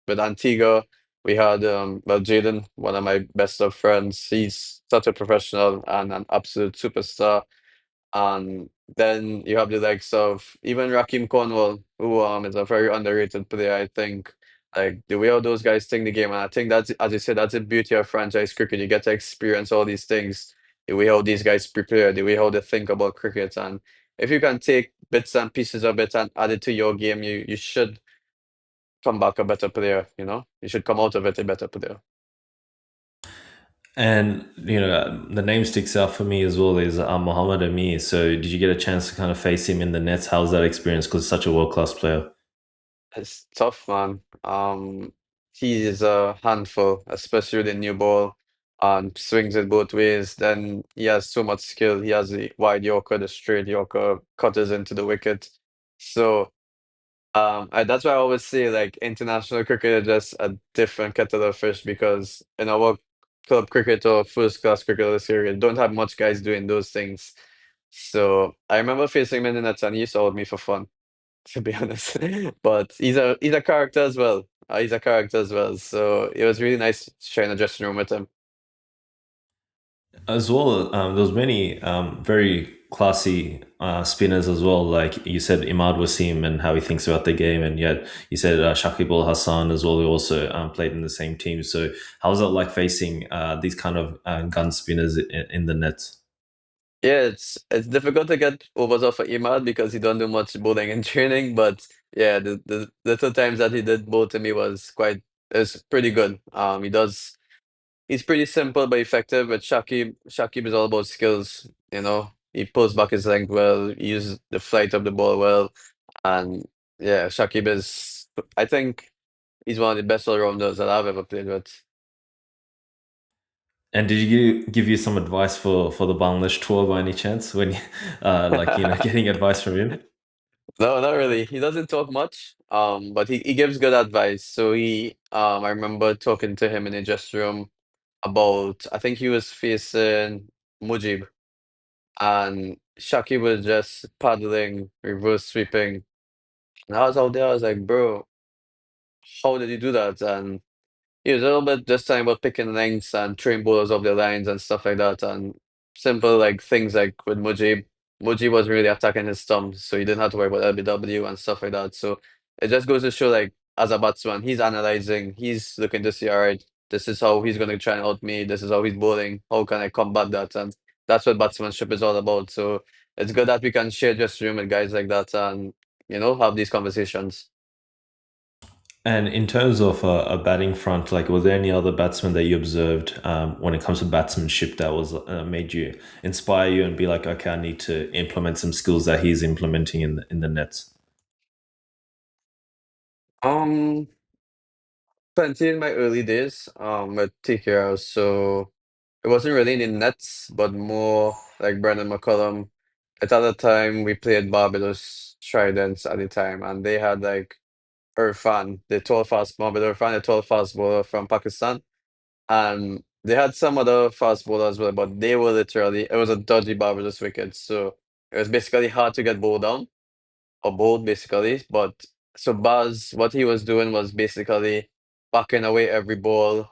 With Antigua, we had well, Jaden, one of my best of friends. He's such a professional and an absolute superstar. And then you have the likes of even Raheem Cornwall, who is a very underrated player, I think. Like the way how those guys think the game, and I think that's, as you said, that's the beauty of franchise cricket. You get to experience all these things, the way how these guys prepare, the way how they think about cricket, and if you can take bits and pieces of it and add it to your game, you should come back a better player. You should come out of it a better player. And the name sticks out for me as well is Muhammad Amir. So did you get a chance to kind of face him in the nets? How's that experience? Because such a world class player. It's tough, man. He is a handful, especially with the new ball. Swings it both ways. Then he has so much skill. He has the wide Yorker, the straight Yorker, cutters into the wicket. So, that's why I always say like international cricket is just a different kettle of fish, because in our club cricket or first class cricket this year, you don't have much guys doing those things. So I remember facing him in the nets and he used to hold me for fun, to be honest. But he's a character as well. He's a character as well. So it was really nice sharing a dressing room with him. As well, there was many very classy spinners as well. Like you said, Imad Wasim and how he thinks about the game, and yet you said Shakib Al Hassan as well, who also played in the same team. So how was it like facing these kind of gun spinners in the nets? Yeah, it's difficult to get overs off of Imad because he don't do much bowling in training. But yeah, the little times that he did bowl to me is pretty good. He's pretty simple but effective. But Shakib is all about skills. He pulls back his length well. He uses the flight of the ball well, and yeah, Shakib is. I think he's one of the best all-rounders that I've ever played with. And did you give you some advice for the Bangladesh tour by any chance when like getting advice from him? No, not really. He doesn't talk much, but he gives good advice. So I remember talking to him in a dressing room about, I think he was facing Mujib, and Shaki was just paddling, reverse sweeping. And I was out there, I was like, bro, how did you do that? And he was a little bit just talking about picking lengths and throwing bowlers off the lines and stuff like that. And simple like things like with Mujib. Mujib was really attacking his stumps, so he didn't have to worry about LBW and stuff like that. So it just goes to show like as a batsman, he's analyzing, he's looking to see, all right, this is how he's gonna try and out me, this is how he's bowling, how can I combat that? And that's what batsmanship is all about. So it's good that we can share just room with guys like that and have these conversations. And in terms of a batting front, like, was there any other batsman that you observed when it comes to batsmanship that was made you inspire you and be like, okay, I need to implement some skills that he's implementing in the nets? Um Plenty in my early days, with TKR, so it wasn't really in the nets, but more like Brendan McCullum. At the time, we played Barbados Tridents at the time, and they had like Irfan, the tall fast Mohammad Irfan, the tall fast bowler from Pakistan, and they had some other fast bowlers as well, but they were literally it was a dodgy Barbados wicket, so it was basically hard to get bowled down or bowled basically. But so Baz, what he was doing was basically backing away every ball,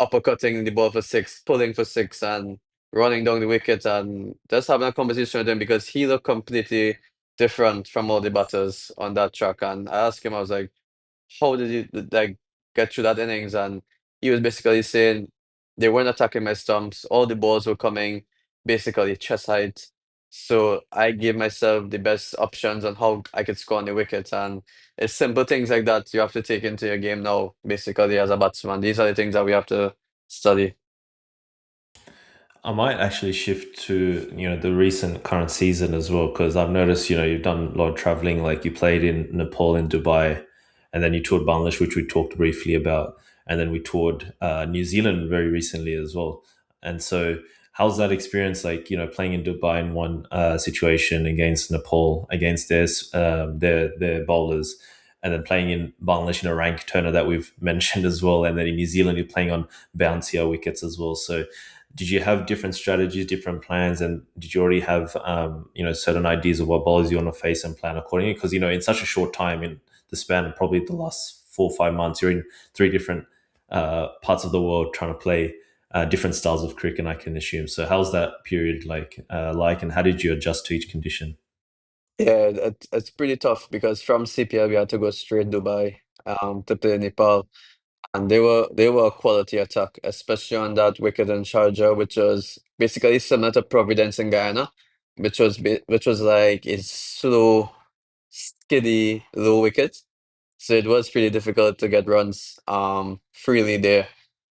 uppercutting the ball for six, pulling for six, and running down the wicket, and just having a conversation with him because he looked completely different from all the batters on that track. And I asked him, I was like, how did you like get through that innings? And he was basically saying they weren't attacking my stumps. All the balls were coming basically chest height. So I gave myself the best options on how I could score on the wicket. And it's simple things like that you have to take into your game now, basically as a batsman. These are the things that we have to study. I might actually shift to the recent current season as well because I've noticed you've done a lot of traveling. Like you played in Nepal, in Dubai, and then you toured Bangladesh, which we talked briefly about, and then we toured New Zealand very recently as well. And so, how's that experience? Like playing in Dubai in one situation against Nepal against their bowlers, and then playing in Bangladesh in a rank turner that we've mentioned as well, and then in New Zealand you're playing on bouncier wickets as well. So did you have different strategies, different plans, and did you already have certain ideas of what bowlers you want to face and plan accordingly? Because in such a short time, in the span of probably the last 4 or 5 months, you're in three different parts of the world trying to play different styles of cricket. I can assume. So, how's that period like, and how did you adjust to each condition? Yeah, it's pretty tough because from CPL we had to go straight Dubai to play Nepal. And they were a quality attack, especially on that wicket in Sharjah, which was basically similar to Providence in Guyana, which was like a slow, skiddy, low wicket. So it was pretty difficult to get runs freely there.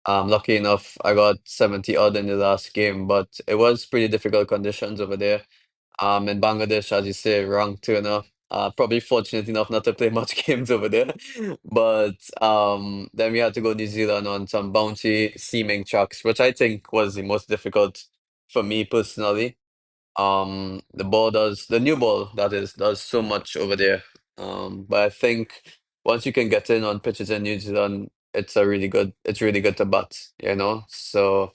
Lucky enough, I got 70 odd in the last game, but it was pretty difficult conditions over there. In Bangladesh, as you say, ranked two enough. Probably fortunate enough not to play much games over there. But then we had to go New Zealand on some bouncy seaming tracks, which I think was the most difficult for me personally. The new ball that is does so much over there. But I think once you can get in on pitches in New Zealand, it's really good to bat. So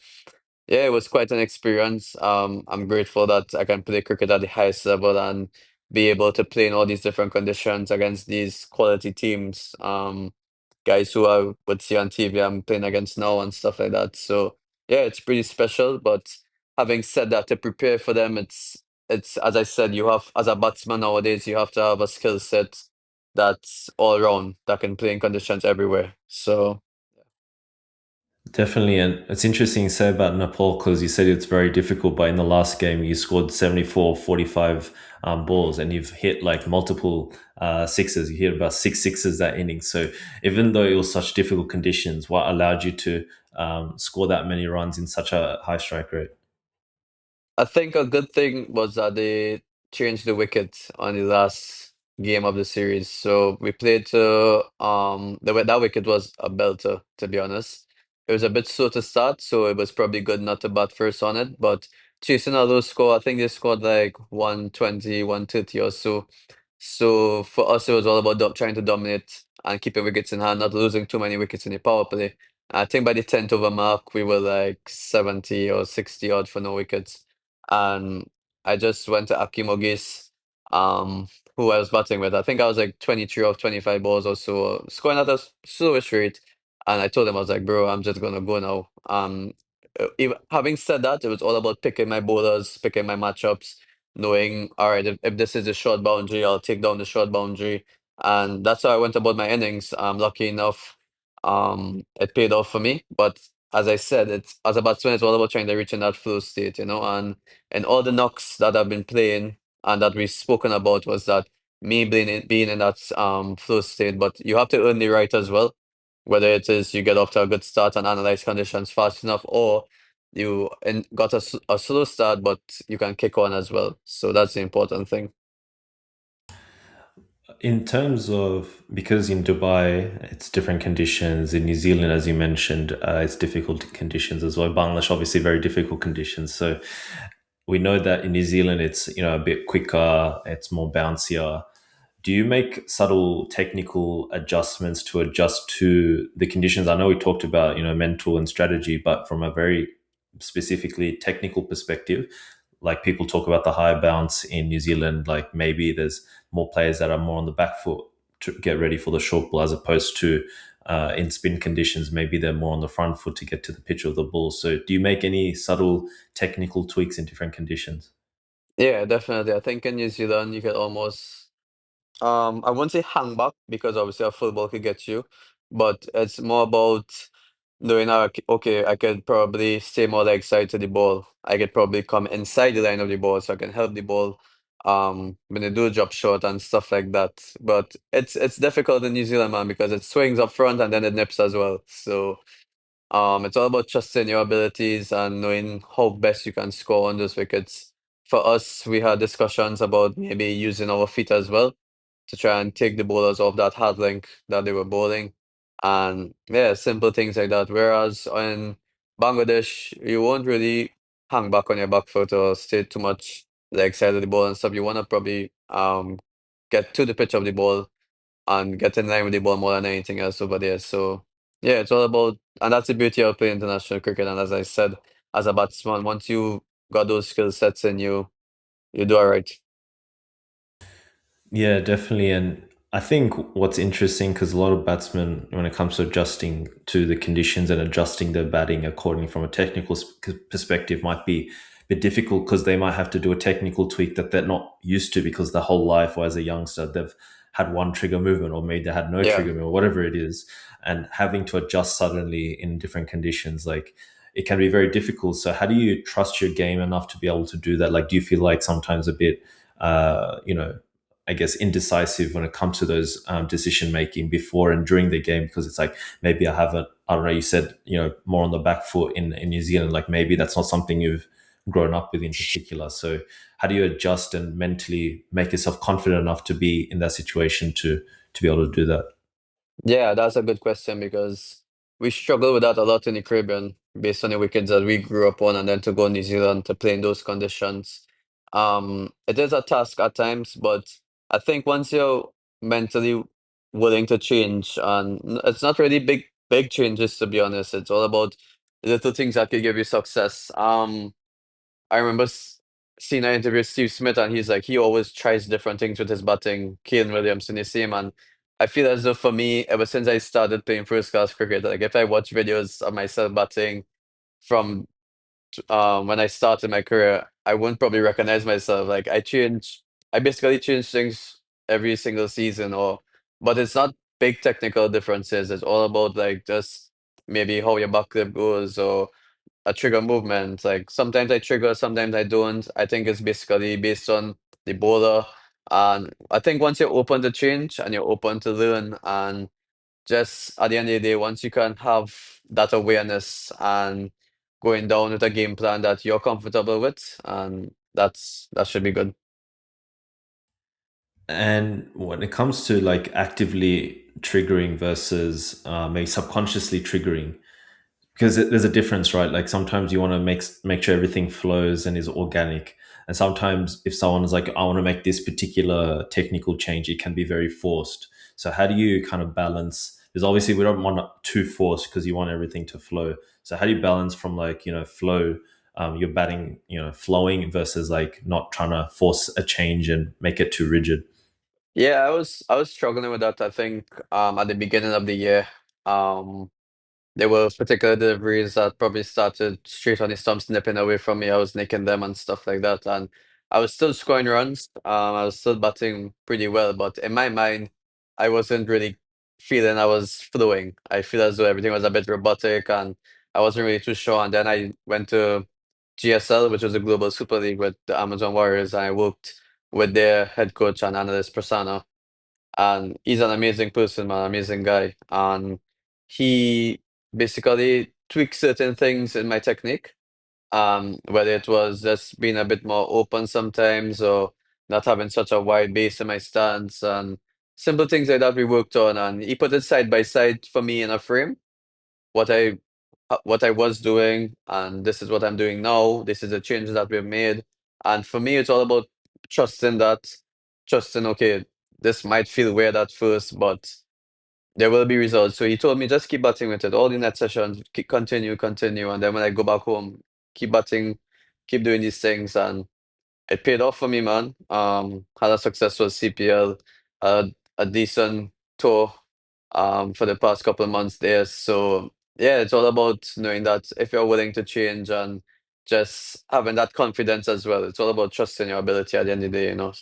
yeah, it was quite an experience. I'm grateful that I can play cricket at the highest level and be able to play in all these different conditions against these quality teams. Guys who I would see on TV I'm playing against now and stuff like that. So yeah, it's pretty special. But having said that, to prepare for them, it's as I said, you have as a batsman nowadays, you have to have a skill set that's all round that can play in conditions everywhere. So Definitely, and it's interesting you say about Nepal because you said it's very difficult, but in the last game you scored 74, 45 balls and you've hit like multiple sixes. You hit about six sixes that inning. So even though it was such difficult conditions, what allowed you to score that many runs in such a high strike rate? I think a good thing was that they changed the wicket on the last game of the series. So we played to that wicket was a belter, to be honest. It was a bit slow to start, so it was probably good not to bat first on it. But chasing a low score, I think they scored like 120, 130 or so. So for us, it was all about trying to dominate and keeping wickets in hand, not losing too many wickets in the power play. I think by the 10th over mark, we were like 70 or 60 odd for no wickets. And I just went to Akim Ogis, um, who I was batting with. I think I was like 23 of 25 balls or so, scoring at a slowest rate. And I told him, I was like, bro, I'm just gonna go now. Having said that, it was all about picking my bowlers, picking my matchups, knowing, all right, if this is a short boundary, I'll take down the short boundary. And that's how I went about my innings. Lucky enough, it paid off for me. But as I said, it's as a batsman, it's all about trying to reach in that flow state, and all the knocks that I've been playing and that we've spoken about was that me being in that flow state, but you have to earn the right as well. Whether it is you get off to a good start and analyze conditions fast enough, or got a slow start, but you can kick on as well. So that's the important thing. In terms of, because in Dubai it's different conditions, in New Zealand, as you mentioned, it's difficult conditions as well. Bangladesh, obviously, very difficult conditions. So we know that in New Zealand it's a bit quicker, it's more bouncier. Do you make subtle technical adjustments to adjust to the conditions? I know we talked about mental and strategy, but from a very specifically technical perspective, like people talk about the high bounce in New Zealand, like maybe there's more players that are more on the back foot to get ready for the short ball, as opposed to in spin conditions, maybe they're more on the front foot to get to the pitch of the ball. So, do you make any subtle technical tweaks in different conditions? Yeah, definitely. I think in New Zealand you could almost I wouldn't say hang back because obviously a full ball could get you, but it's more about knowing okay, I could probably stay more leg side to the ball. I could probably come inside the line of the ball so I can help the ball when they do drop short and stuff like that. But it's difficult in New Zealand, man, because it swings up front and then it nips as well. So it's all about trusting your abilities and knowing how best you can score on those wickets. For us, we had discussions about maybe using our feet as well to try and take the bowlers off that hard link that they were bowling. And yeah, simple things like that. Whereas in Bangladesh, you won't really hang back on your back foot or stay too much leg side of the ball and stuff. You want to probably get to the pitch of the ball and get in line with the ball more than anything else over there. So yeah, it's all about, and that's the beauty of playing international cricket. And as I said, as a batsman, once you got those skill sets in you, you do all right. Yeah, definitely. And I think what's interesting, because a lot of batsmen, when it comes to adjusting to the conditions and adjusting their batting according from a technical perspective, might be a bit difficult because they might have to do a technical tweak that they're not used to, because their whole life or as a youngster they've had one trigger movement, or maybe they had no Yeah. trigger movement, whatever it is, and having to adjust suddenly in different conditions, like it can be very difficult. So how do you trust your game enough to be able to do that? Like, do you feel like sometimes a bit uh, you know, I guess, indecisive when it comes to those decision making before and during the game, because it's like maybe I haven't. I don't know. You said more on the back foot in New Zealand. Like maybe that's not something you've grown up with in particular. So how do you adjust and mentally make yourself confident enough to be in that situation to be able to do that? Yeah, that's a good question because we struggle with that a lot in the Caribbean based on the wickets that we grew up on, and then to go New Zealand to play in those conditions. It is a task at times, but I think once you're mentally willing to change, and it's not really big changes to be honest. It's all about little things that could give you success. I remember seeing an interview with Steve Smith, and he's like, he always tries different things with his batting. Kane Williamson, the same. And I feel as though for me, ever since I started playing first class cricket, like if I watch videos of myself batting from when I started my career, I wouldn't probably recognize myself. Like I basically change things every single season, but it's not big technical differences. It's all about like just maybe how your back clip goes or a trigger movement. Like sometimes I trigger, sometimes I don't. I think it's basically based on the bowler. And I think once you're open to change and you're open to learn, and just at the end of the day, once you can have that awareness and going down with a game plan that you're comfortable with, and that should be good. And when it comes to like actively triggering versus maybe subconsciously triggering, because there's a difference, right? Like sometimes you want to make sure everything flows and is organic, and sometimes if someone is like, I want to make this particular technical change, it can be very forced. So how do you kind of balance? Because obviously we don't want it too forced because you want everything to flow. So how do you balance from like flow, your batting flowing versus like not trying to force a change and make it too rigid? Yeah, I was struggling with that. I think at the beginning of the year, um, there were particular deliveries that probably started straight on the stumps, nipping away from me. I was nicking them and stuff like that, and I was still scoring runs. I was still batting pretty well, but in my mind, I wasn't really feeling I was flowing. I feel as though everything was a bit robotic, and I wasn't really too sure. And then I went to GSL, which was the Global Super League with the Amazon Warriors, and I worked with their head coach and analyst persona, and he's an amazing person, man, amazing guy. And he basically tweaked certain things in my technique. Whether it was just being a bit more open sometimes or not having such a wide base in my stance and simple things like that we worked on. And he put it side by side for me in a frame, what I was doing, and this is what I'm doing now. This is the changes that we've made. And for me, it's all about trusting that, trusting, okay, this might feel weird at first, but there will be results. So he told me just keep batting with it. All the net sessions, keep, continue, continue. And then when I go back home, keep batting, keep doing these things. And it paid off for me, man. Had a successful CPL, a decent tour for the past couple of months there. So yeah, it's all about knowing that if you're willing to change and just having that confidence as well. It's all about trusting your ability at the end of the day, you know.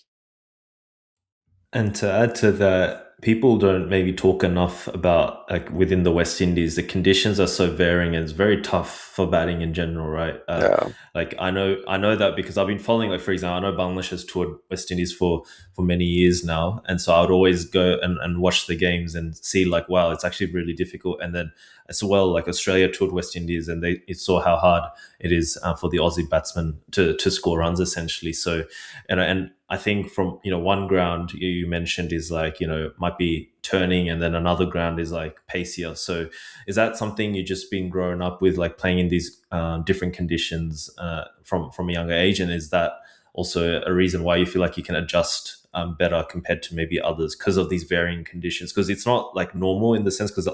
And to add to that, people don't maybe talk enough about like within the West Indies, the conditions are so varying and it's very tough for batting in general, right? Yeah. Like I know that because I've been following, like for example, I know Bangladesh has toured West Indies for many years now, and so I would always go and watch the games and see like, wow, it's actually really difficult. And then as well, like Australia toured West Indies, and they it saw how hard it is for the Aussie batsmen to score runs essentially. So and I think from one ground you mentioned is like might be turning, and then another ground is like pacier. So is that something you just been growing up with, like playing in these different conditions from a younger age, and is that also a reason why you feel like you can adjust better compared to maybe others because of these varying conditions? Because it's not like normal in the sense, because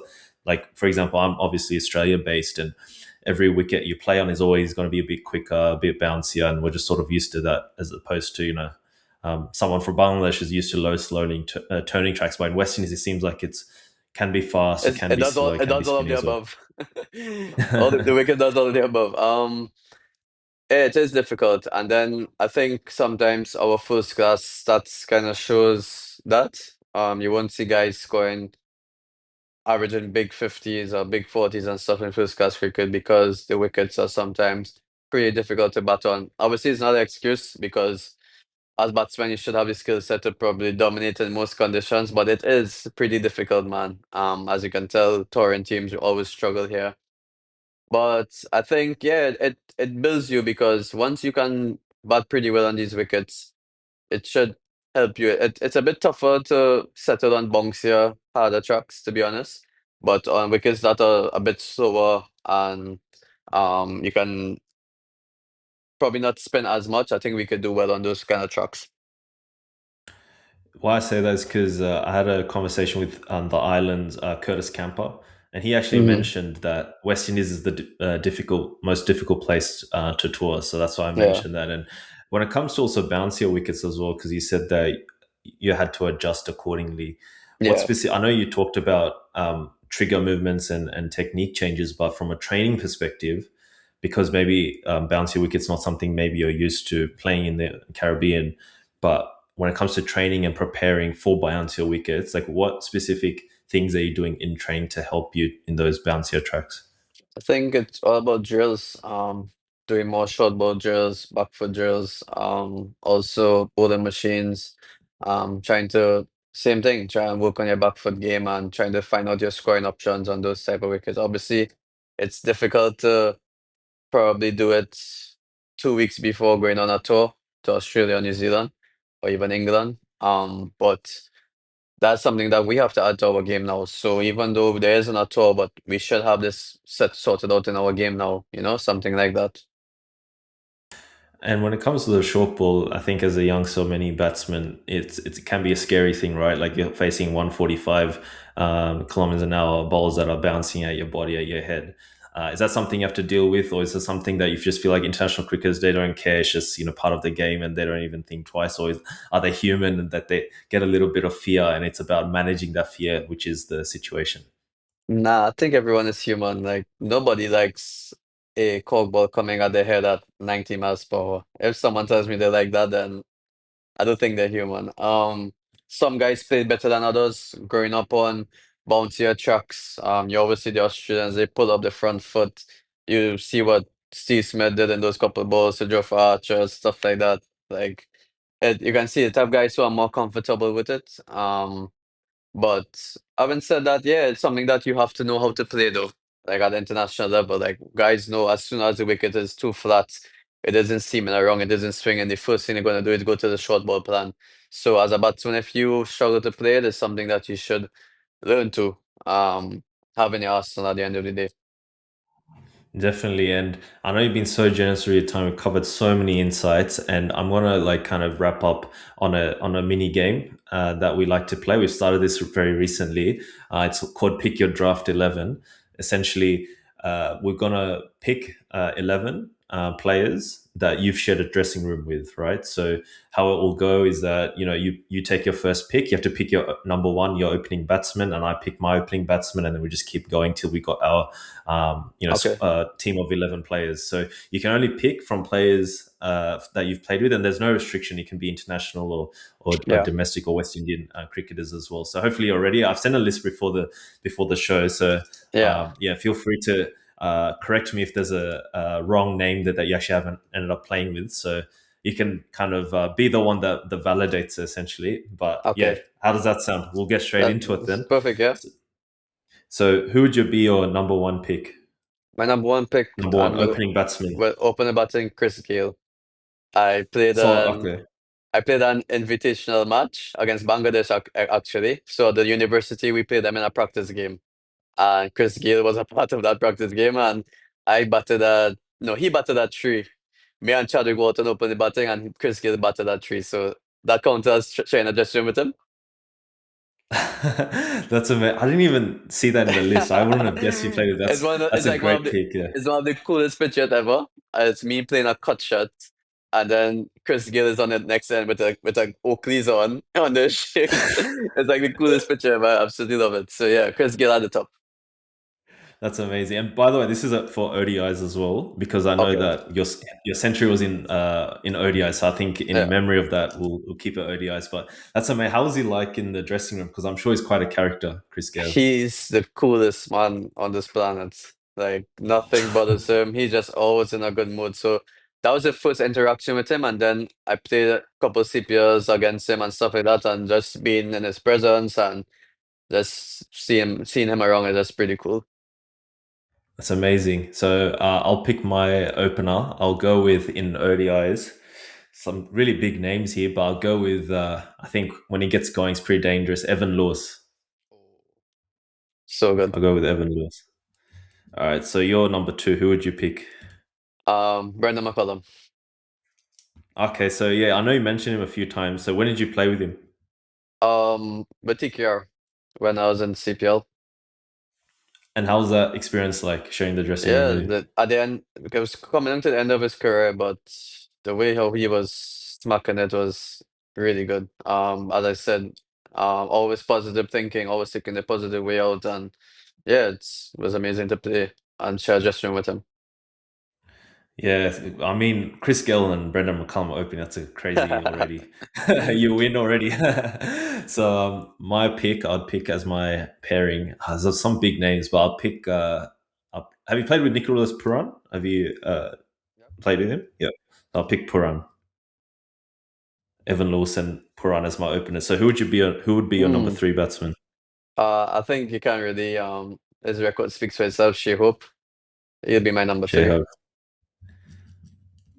like for example, I'm obviously Australia based, and every wicket you play on is always going to be a bit quicker, a bit bouncier, and we're just sort of used to that, as opposed to someone from Bangladesh is used to low slowing turning tracks. But in West Indies, it seems like it's can be fast, it can It be does slow, all it it can be does all of spinny the as well. above. All the wicked does all of the above. It is difficult, and then I think sometimes our first class stats kind of shows that you won't see guys scoring averaging big 50s or big 40s and stuff in first class cricket because the wickets are sometimes pretty difficult to bat on. Obviously, it's not an excuse because as batsmen, you should have the skill set to probably dominate in most conditions, but it is pretty difficult, man. As you can tell, touring teams will always struggle here. But I think, yeah, it builds you because once you can bat pretty well on these wickets, it should help you. It's a bit tougher to settle on bouncier, harder tracks, to be honest. But on wickets that are a bit slower and you can probably not spin as much, I think we could do well on those kind of tracks. Why I say that is because I had a conversation with the island's Curtis Camper, and he actually Hmm. mentioned that West Indies is the most difficult place to tour. So that's why I Yeah, mentioned that. And when it comes to also bouncier wickets as well, because you said that you had to adjust accordingly. What yeah. specific? I know you talked about trigger movements and technique changes, but from a training perspective, because maybe bouncy wicket's not something maybe you're used to playing in the Caribbean, but when it comes to training and preparing for bouncier wickets, like what specific things are you doing in training to help you in those bouncier tracks? I think it's all about drills. Doing more short ball drills, back foot drills. Also bowling machines. Trying to same thing. Try and work on your back foot game and trying to find out your scoring options on those type of wickets. Obviously, it's difficult to probably do it 2 weeks before going on a tour to Australia or New Zealand or even England. But that's something that we have to add to our game now. So even though there isn't a tour, but we should have this set sorted out in our game now, something like that. And when it comes to the short ball, I think as a young so many batsmen, it can be a scary thing, right? Like you're facing 145 kilometers an hour balls that are bouncing at your body, at your head. Is that something you have to deal with, or is it something that you just feel like international cricketers they don't care? It's just part of the game, and they don't even think twice. Or are they human and that they get a little bit of fear, and it's about managing that fear, which is the situation. Nah, I think everyone is human. Like nobody likes a corkball coming at their head at 90 miles per hour. If someone tells me they like that, then I don't think they're human. Some guys play better than others. Growing up on bouncier tracks, you always see the Australians, they pull up the front foot. You see what Steve Smith did in those couple of balls to Geoffrey Archer, stuff like that. Like you can see the type of guys who are more comfortable with it. But having said that, yeah, it's something that you have to know how to play though. Like at the international level, like guys know as soon as the wicket is too flat, it isn't seaming around, it isn't swinging. The first thing they're gonna do is go to the short ball plan. So as a batsman, if you struggle to play it, it's something that you should learn to um have in your arsenal at the end of the day. Definitely, and I know you've been so generous with your time. We've covered so many insights, and I'm gonna like kind of wrap up on a mini game that we like to play. We started this very recently. It's called Pick Your Draft 11. Essentially, we're gonna pick 11 players that you've shared a dressing room with, right? So how it will go is that you take your first pick. You have to pick your number one, your opening batsman, and I pick my opening batsman, and then we just keep going till we got our Okay. team of 11 players. So you can only pick from players that you've played with, and there's no restriction. It can be international or Yeah. domestic or West Indian cricketers as well. So hopefully you're ready. I've sent a list before the show. So Yeah. yeah, feel free to correct me if there's a wrong name that you actually haven't ended up playing with. So you can kind of be the one that validates it essentially. But yeah, Okay. how does that sound? We'll get straight into it That's then. perfect, yeah. So who would you be your number one pick? My number one pick, Number one opening batsman. well, opener batting Chris Gale. I played So an okay. I played an invitational match against Bangladesh actually. So the university we played them in a practice game, and Chris Gale was a part of that practice game, and I batted at no, he batted at three. Me and Chadwick Walton opened the batting, and Chris Gale batted at three. So that counts as trying to just swim with him. That's amazing. I didn't even see that in the list. I wouldn't have guessed you played it. It's That's a like one of great the pick. Yeah. it's one of the coolest pictures ever. It's me playing a cut shot, and then Chris Gill is on the next end with a Oakley's on the shades. It's like the coolest picture ever. I absolutely love it. So yeah, Chris Gill at the top. That's amazing. And by the way, this is for ODIs as well because I know Okay. that your century was in ODI. So I think in Yeah. memory of that, we'll keep it ODIs. But that's amazing. How was he like in the dressing room? Because I'm sure he's quite a character, Chris Gale. He's the coolest man on this planet. Like nothing bothers him. He's just always in a good mood. So that was the first interaction with him, and then I played a couple CPRs against him and stuff like that, and just being in his presence and just seeing him around is just pretty cool. That's amazing. So I'll pick my opener. I'll go with in ODIs some really big names here, but I'll go with I think when he gets going, it's pretty dangerous. Evan Lewis. So good. I'll go with Evan Lewis. All right. So you're number two. Who would you pick? Brendan McCullum. Okay. So yeah, I know you mentioned him a few times. So when did you play with him? With TKR when I was in CPL. And how was that experience like sharing the dressing room Yeah, with him? at the end, because coming into the end of his career, but the way how he was smacking it was really good. As I said, always positive thinking, always taking the positive way out, and yeah, it was amazing to play and share a dressing room with him. Yeah, I mean Chris Gill and Brendan McCullum opening. That's a crazy already. You win already. So my pick, I'd pick as my pairing. There's some big names, but I'll pick. Have you played with Nicholas Puran? Have you Yep. played with him? Yeah, I'll pick Puran, Evan Lewis, and Puran as my opener. So who would you be? Who would be your number Mm. three batsman? I think you can't really his record speaks for itself. She Hope he'll be my number three. Shea.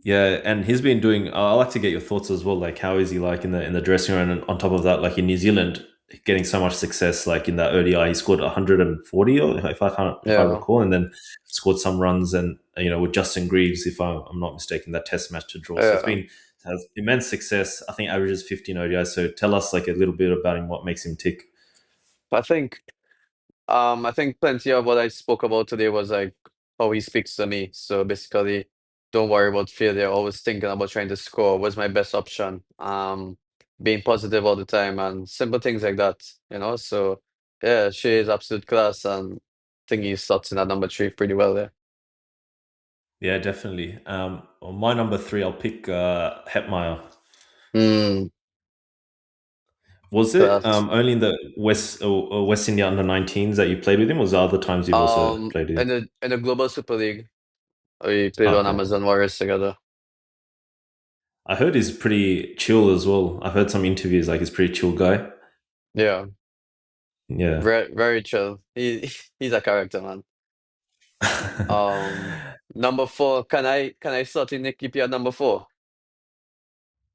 Yeah, and he's been doing. I like to get your thoughts as well. Like, how is he like in the dressing room? And on top of that, like in New Zealand, getting so much success. Like in that ODI, he scored 140, or if I Yeah. recall, and then scored some runs, and with Justin Greaves, if I'm not mistaken, that Test match to draw. So Yeah. has immense success. I think averages 15 ODI. So tell us like a little bit about him. What makes him tick? I think I think plenty of what I spoke about today was like how he speaks to me. So basically, don't worry about failure. Always thinking about trying to score. What's my best option? Being positive all the time and simple things like that. So yeah, she is absolute class, and I think he slots in at number three pretty well there. Yeah, definitely. On my number three, I'll pick Hetmeyer. Mm, Was it class. only in the West India under 19s that you played with him, or was there other times you've also played with In him? the Global Super League, we played on Okay. Amazon Warriors together. I heard he's pretty chill as well. I've heard some interviews like he's a pretty chill guy. Yeah, Yeah. very very chill. He's a character, man. Number four, can I slot in Nick Keepy at number four?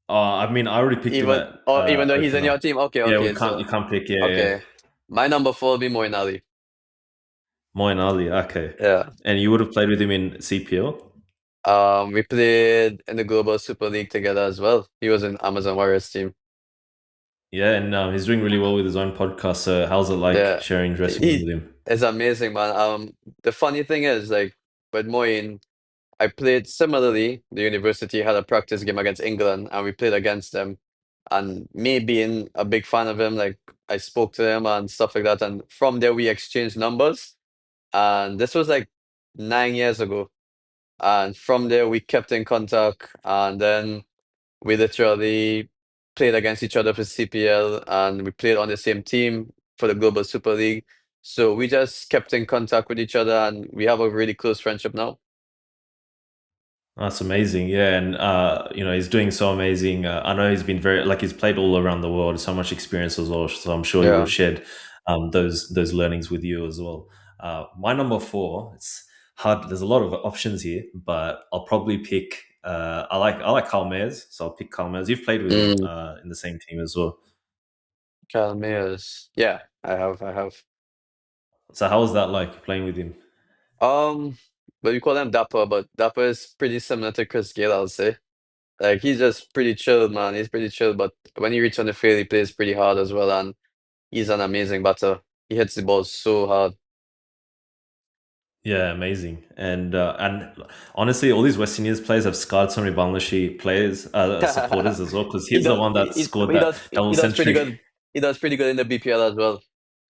I mean, I already picked him Even at or even though he's in opener. your team? Okay, Yeah, okay, you so can't pick. Yeah, yeah. okay. My number four will be Moeen Ali. Moin Ali. Okay. Yeah. And you would have played with him in CPL. We played in the Global Super League together as well. He was in Amazon Warriors team. Yeah, and he's doing really well with his own podcast. So how's it like Yeah. sharing dressing room He with him? is amazing, man. The funny thing is, like, with Moeen, I played similarly. The university had a practice game against England, and we played against them. And me being a big fan of him, like I spoke to him and stuff like that. And from there, we exchanged numbers. And this was like 9 years ago. And from there, we kept in contact. And then we literally played against each other for CPL, and we played on the same team for the Global Super League. So we just kept in contact with each other, and we have a really close friendship now. That's amazing, yeah, and he's doing so amazing. I know he's been very like he's played all around the world, so much experience as well. So I'm sure he would Yeah. have shared those learnings with you as well. My number four, it's hard. There's a lot of options here, but I'll probably pick. I like Carl Mayers, so I'll pick Carl Mayers. You've played with him Mm, in the same team as well. Calmeers. Yeah, I have. So how was that like playing with him? Um, but we call him Dapper, but Dapper is pretty similar to Chris Gale, I'll say. Like he's just pretty chill, man. He's pretty chill, but when he reaches on the field, he plays pretty hard as well, and he's an amazing batter. He hits the ball so hard. Yeah, amazing. And honestly, all these West Indies players have scarred so many Bangladeshi players, supporters as well, because He he's the does one that scored he that does double he does pretty century. good. He does pretty good in the BPL as well.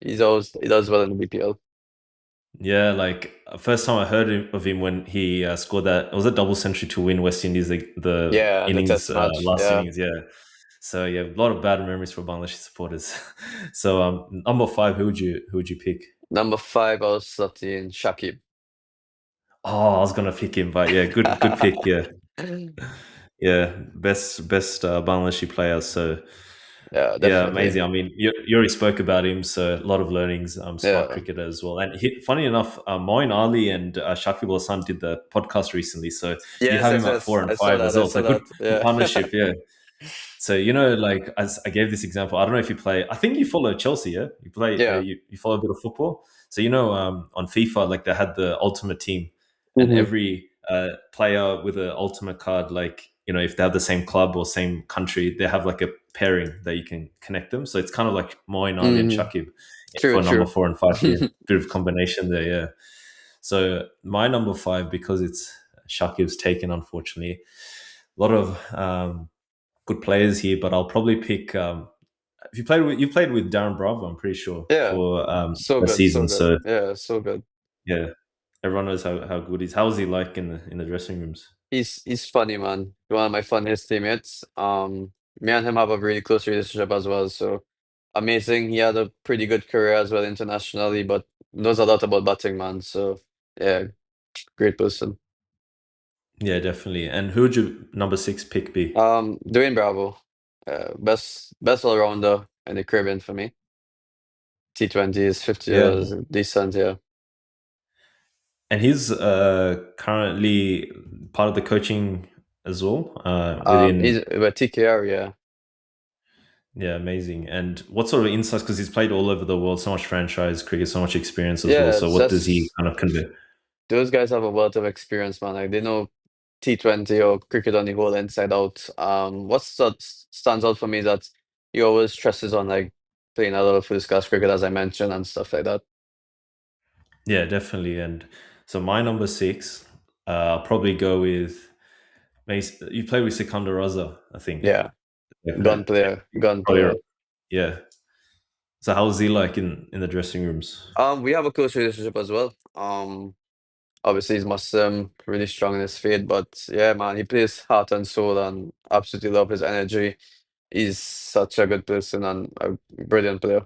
He does well in the BPL. Yeah, like first time I heard of him when he scored that, it was a double century to win West Indies the Yeah, the innings, test match. last Yeah. innings. Yeah, so yeah, a lot of bad memories for Bangladeshi supporters. So number five, who would you pick? Number five, I was slotting Shakib. Oh, I was gonna pick him, but yeah, good pick. Yeah, yeah, best Bangladeshi player. So Yeah, yeah, definitely. amazing. I mean, you already spoke about him, so a lot of learnings. Smart Yeah. cricketer as well. And funny enough, Moin Ali and Shakib Al Hassan did the podcast recently, so you Yes, have yes, him at yes. four and I saw five that. as I well. So saw good, that. good Yeah. partnership. Yeah. So like as I gave this example, I don't know if you play. I think you follow Chelsea. Yeah, you play. Yeah. You follow a bit of football. So on FIFA, like they had the ultimate team, and Hmm. every player with an ultimate card, like if they have the same club or same country, they have like a pairing that you can connect them. So it's kind of like Moin Ali and Hmm. Shakib True, for number true. 4 and 5. Yeah, bit of combination there. Yeah. So my number five, because it's Shakib's taken, unfortunately, a lot of good players here, but I'll probably pick. If you played with Darren Bravo, I'm pretty sure Yeah. for So the good, so season. good. So Yeah, so good. yeah, everyone knows how good he is. How is he like in the dressing rooms? He's funny, man. One of my funniest teammates. Me and him have a really close relationship as well. So amazing. He had a pretty good career as well internationally, but knows a lot about batting, man. So yeah, great person. Yeah, definitely. And who would your number six pick be? Dwayne Bravo, best all rounder in the Caribbean for me. T20s, 50 Yeah, years, decent. Yeah. and he's currently part of the coaching as well within. He's with TKR. Yeah. Yeah, amazing. And what sort of insights? Because he's played all over the world, so much franchise cricket, so much experience as well. Yeah, So it's what does he just kind of convey? those guys have a wealth of experience, man. Like they know T20 or cricket on the whole inside out. Stands out for me is that he always stresses on like playing a lot of first class cricket, as I mentioned, and stuff like that. Yeah, definitely. And so my number six, I'll probably go with. You played with Sikandar Raza, I think. Yeah, Yeah, gun probably right. player. Yeah. So how was he like in the dressing rooms? We have a close relationship as well. Obviously he's Muslim, really strong in his faith, but yeah, man, he plays heart and soul and absolutely love his energy. He's such a good person and a brilliant player.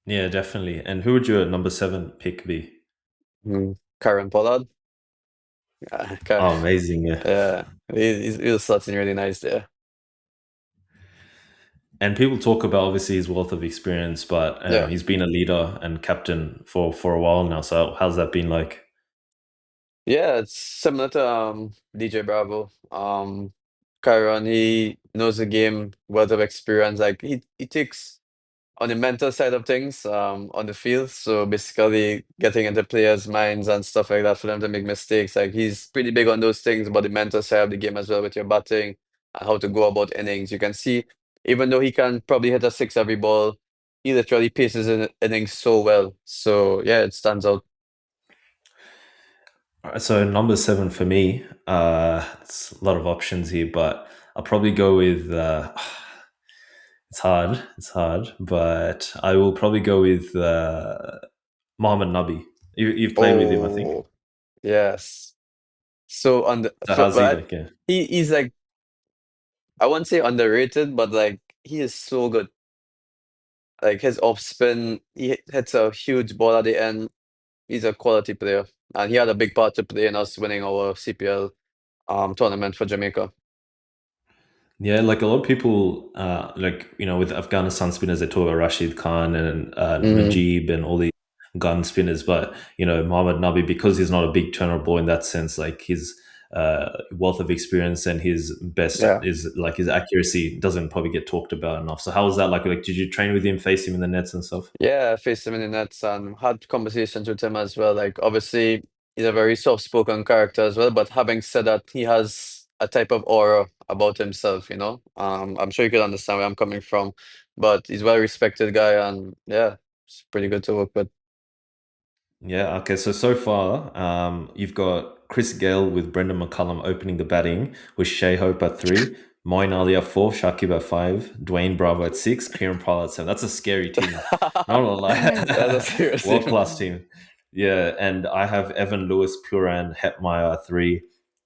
Yeah, definitely. And who would your number seven pick be? Karen Pollard. Yeah, Oh, amazing. Yeah. yeah, he's slotting really nice there. And people talk about obviously his wealth of experience, but Yeah. he's been a leader and captain for a while now. So how's that been like? Yeah, it's similar to DJ Bravo. Kyron, he knows the game, wealth of experience. Like he takes on the mental side of things, on the field. So basically getting into players' minds and stuff like that for them to make mistakes. Like he's pretty big on those things, but the mental side of the game as well with your batting and how to go about innings. You can see, even though he can probably hit a six every ball, he literally paces in innings so well. So yeah, it stands out. So number seven for me, it's a lot of options here, but I'll probably go with. It's hard, but I will probably go with Mohammad Nabi. You've played with him, I think. Oh, yes. So on the So how's he but like? Yeah. he's like I won't say underrated, but like he is so good. Like his off spin, he hits a huge ball at the end. He's a quality player, and he had a big part to play in us winning our CPL tournament for Jamaica. Yeah, like a lot of people, like with Afghanistan spinners, they talk about Rashid Khan and Mm, Najib and all these gun spinners, but Mohammad Nabi, because he's not a big turner ball in that sense, like his wealth of experience and his best yeah. is like his accuracy doesn't probably get talked about enough. So how was that like? Like, did you train with him, face him in the nets and stuff? Yeah, I faced him in the nets and had conversations with him as well. Like, obviously, he's a very soft-spoken character as well. But having said that, he has a type of aura about himself, you know. I'm sure you can understand where I'm coming from. But he's a well-respected guy, and yeah, it's pretty good to work with. Yeah, okay. So far, you've got Chris Gale with Brendan McCullum opening the batting, with Shea Hope at three, Moeen Ali at four, Shakib at five, Dwayne Bravo at six, Kieran Pryor at seven. That's a scary team. Not gonna That's a lie. serious World thing. class team. Yeah, and I have Evan Lewis, Puran, Hetmeyer at three,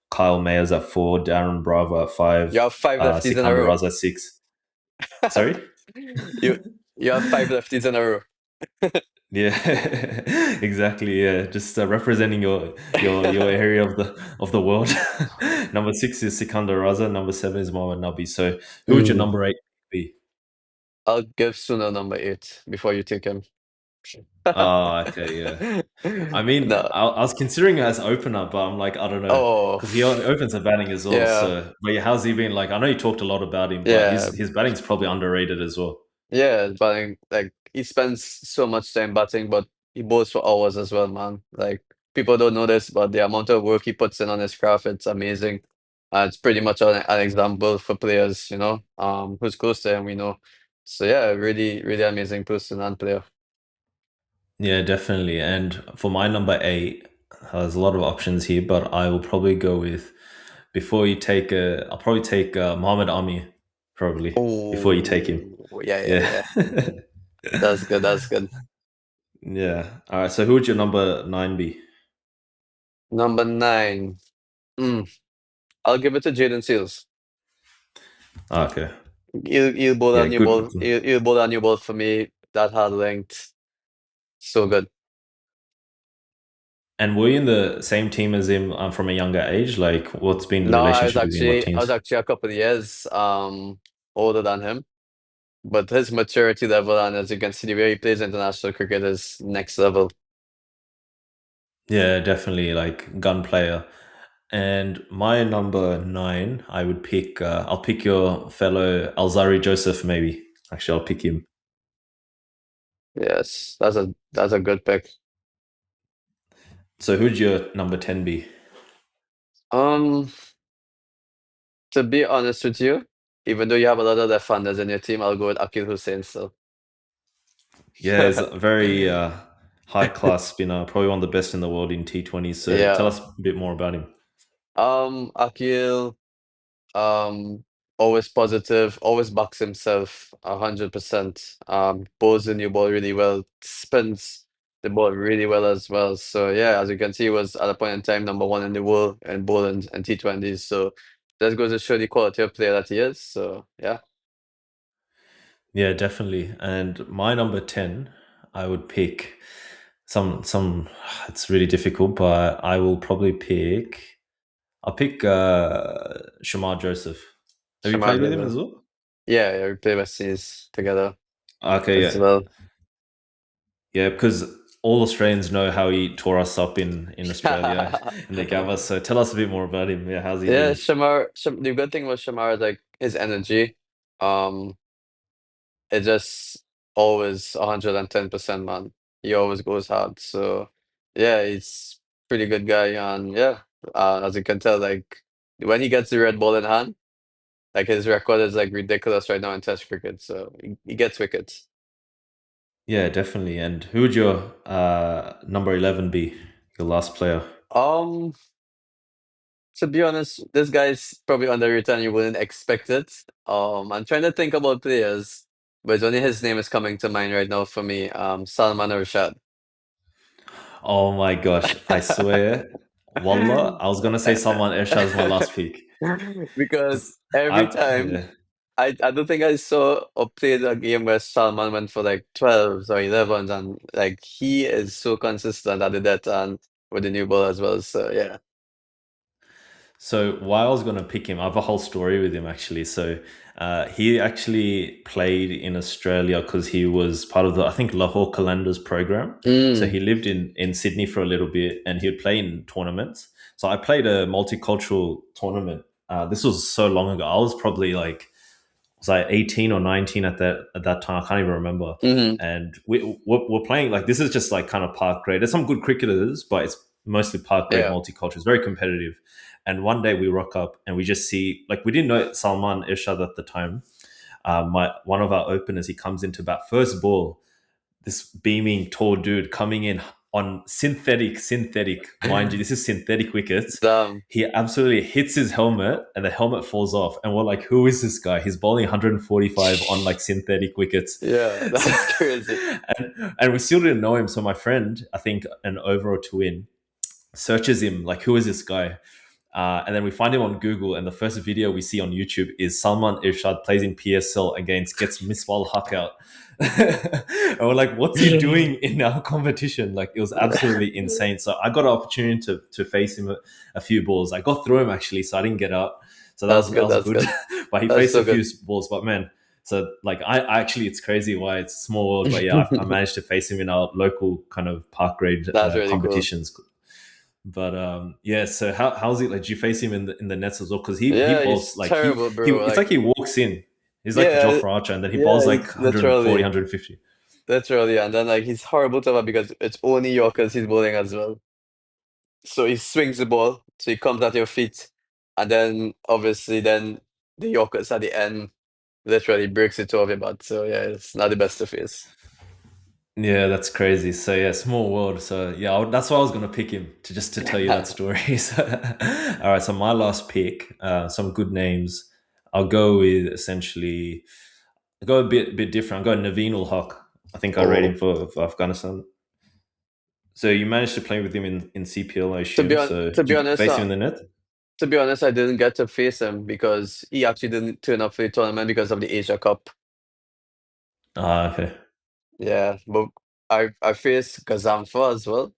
Kyle Mayers at four, Darren Bravo at You five, have five lefties in a Sikandar row. Raza at six. Sorry? You you have five lefties in a row. Yeah, exactly. Yeah, just representing your area of the world. Number six is Sikandar Raza. Number seven is Mohammad Nabi. So, who would your Mm. number eight be? I'll give Suna number eight before you take him. Oh, okay, yeah. I mean, No. I was considering it as opener, but I'm like, I don't know, Oh, because he opens the batting as well. yeah, So, but yeah, how's he been? Like, I know you talked a lot about him, but yeah, his batting's probably underrated as well. yeah. Batting, like he spends so much time batting, but he bowls for hours as well, man. Like people don't know this, but the amount of work he puts in on his craft, it's amazing. It's pretty much an example for players, who's close to him, we know. So yeah, really, really amazing person and player. Yeah, definitely. And for my number eight, there's a lot of options here, but I will probably go with I'll probably take Muhammad Ami, probably before you take him. Oh, yeah, yeah, Yeah. yeah. That's good. That's good. Yeah. All right. So who would your number nine be? Number nine. Mm, I'll give it to Jaden Seals. Okay. He'll bowl a Yeah, new good. ball. He'll bowl a new ball for me. That hard length. So good. And were you in the same team as him from a younger age? Like, what's been the No, relationship with him? What I was teams? actually a couple of years older than him. But his maturity level and as you can see the way he plays international cricket is next level. Yeah, definitely like gun player. And my number nine, I would pick. I'll pick your fellow Alzari Joseph. Maybe actually, I'll pick him. Yes, that's a good pick. So who'd your number 10 be? Um, to be honest with you, even though you have a lot of left-handers in your team, I'll go with Akil Hussein still. Yeah, he's a very high class spinner, probably one of the best in the world in T20s. So tell Yeah. us a bit more about him. Akil, um, always positive, always backs himself 100%. Bowls the new ball really well, spins the ball really well as well. So yeah, as you can see, he was at a point in time number one in the world in bowling and T20s. So that goes to show the quality of player that he is. So yeah, Yeah, definitely. And my number 10, I would pick some it's really difficult, but I will probably pick I'll pick Shamar Joseph. Have you Shamar played with him as Joseph. well? Yeah, we play West Indies together Okay, as yeah. well. Yeah, because all Australians know how he tore us up in Australia in the Gabba. So tell us a bit more about him. Yeah, how's he Yeah, been? The good thing with Shamar is like his energy. Um, it just always 110%, man. He always goes hard. So yeah, he's pretty good guy. And yeah, as you can tell, like when he gets the red ball in hand, like his record is like ridiculous right now in Test cricket. So he gets wickets. Yeah, definitely. And who would your number 11 be? Your last player? Um, to be honest, this guy's probably underrated and you wouldn't expect it. I'm trying to think about players, but it's only his name is coming to mind right now for me. Salman Rashad. Oh my gosh, I swear, Wallah, I was gonna say Salman Ershad as my last pick. Because Because every time yeah. I don't think I saw or played a game where Salman went for like 12s or 11s and like he is so consistent at the death and with the new ball as well. So yeah. So why I was going to pick him, I have a whole story with him actually. So he actually played in Australia because he was part of the, I think, Lahore Qalandars program. So Mm, he lived in Sydney for a little bit and he would play in tournaments. So I played a multicultural tournament. This was so long ago. I was probably like was I 18 or 19 at that time? I can't even remember. hmm. And we're playing like this is just like kind of park grade. There's some good cricketers, but it's mostly park grade Yeah. multicultural. It's very competitive. And one day we rock up and we just see like we didn't know Salman Irshad at the time. My one of our openers, he comes into bat first ball, this beaming tall dude coming in on synthetic, mind you, this is synthetic wickets. Damn. He absolutely hits his helmet and the helmet falls off. And we're like, who is this guy? He's bowling 145 on like synthetic wickets. Yeah, So, that's crazy. and we still didn't know him. So my friend, I think an over or two in, searches him like, who is this guy? And then we find him on Google, and the first video we see on YouTube is Salman Irshad plays in PSL against gets Miswal Haq out. And we're like, what's he doing in our competition? Like, it was absolutely insane. So I got an opportunity to face him a few balls. I got through him actually, so I didn't get out. So that That's was that good. was That's good. good. But he That's faced so a few good. balls. But man, so like I actually, it's crazy why it's a small world. But yeah, I managed to face him in our local kind of park grade That's really cool. competitions. But yeah, so how's it like? Do you face him in the nets as well? Because he Yeah, bowls he's like terrible, he bro. it's Like, like he walks in. He's like yeah, Jofra Archer, and then he bowls yeah, like he's 140, literally, 150. literally, and then like he's horrible to have because it's only Yorkers he's bowling as well. So he swings the ball, so he comes at your feet, and then obviously then the Yorkers at the end literally breaks it over your butt. So yeah, it's not the best to face. Yeah, that's crazy. So yeah, small world. So yeah, that's why I was gonna pick him to tell you that story. So, all right, so my last pick, some good names. I'll go with essentially. I'll go a bit different. I'll go Naveen ul Haq. I think I rate him Oh, for Afghanistan. So you managed to play with him in CPL, I assume. So to did be you honest, face him in the net? to be honest, I didn't get to face him because he actually didn't turn up for the tournament because of the Asia Cup. Ah, okay. Yeah, but I faced Gazamfa as well,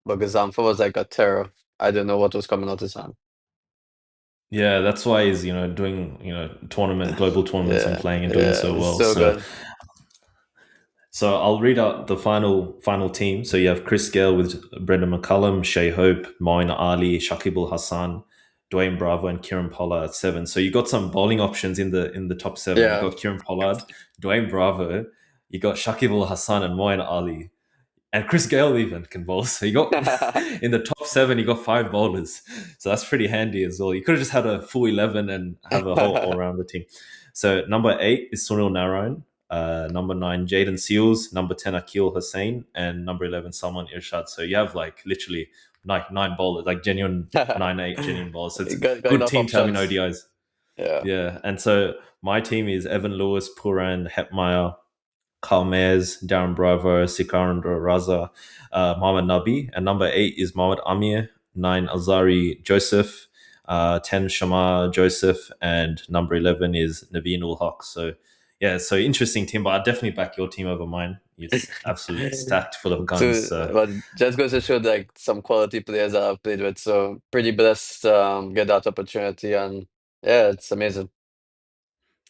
but Gazamfa was like a terror. I don't know what was coming out his hand. Yeah, that's why he's doing global tournaments and Yeah, playing and doing yeah, so it's well. so So good. so I'll read out the final team. So you have Chris Gale with Brendan McCullum, Shea Hope, Moin Ali, Shakib Al Hassan, Dwayne Bravo, and Kieran Pollard at 7. So you got some bowling options in the top 7. You Yeah. got Kieran Pollard, Dwayne Bravo, you got Shakib Al Hassan and Moeen Ali. And Chris Gale even can bowl. So you got in the top 7, you got 5 bowlers. So that's pretty handy as well. You could have just had a full 11 and have a whole all-rounder team. So number 8 is Sunil Narayan. Number 9, Jaden Seals. Number 10, Akil Hussain. And number 11, Salman Irshad. So you have like literally nine bowlers, like genuine 9-8 genuine bowlers. So it's a Got good enough team to have in options. ODIs. Yeah. Yeah. And so my team is Evan Lewis, Puran, Hepmeyer, Carl Mayers, Darren Bravo, Sikandar Raza, Mohammad Nabi. And number 8 is Mohammad Amir, 9, Azari Joseph, 10, Shamar Joseph, and number 11 is Naveen ul Haq. So, yeah, so interesting team, but I definitely back your team over mine. It's absolutely stacked full of guns. So, So, but just goes to show like some quality players that I've played with. So pretty blessed get that opportunity, and yeah, it's amazing.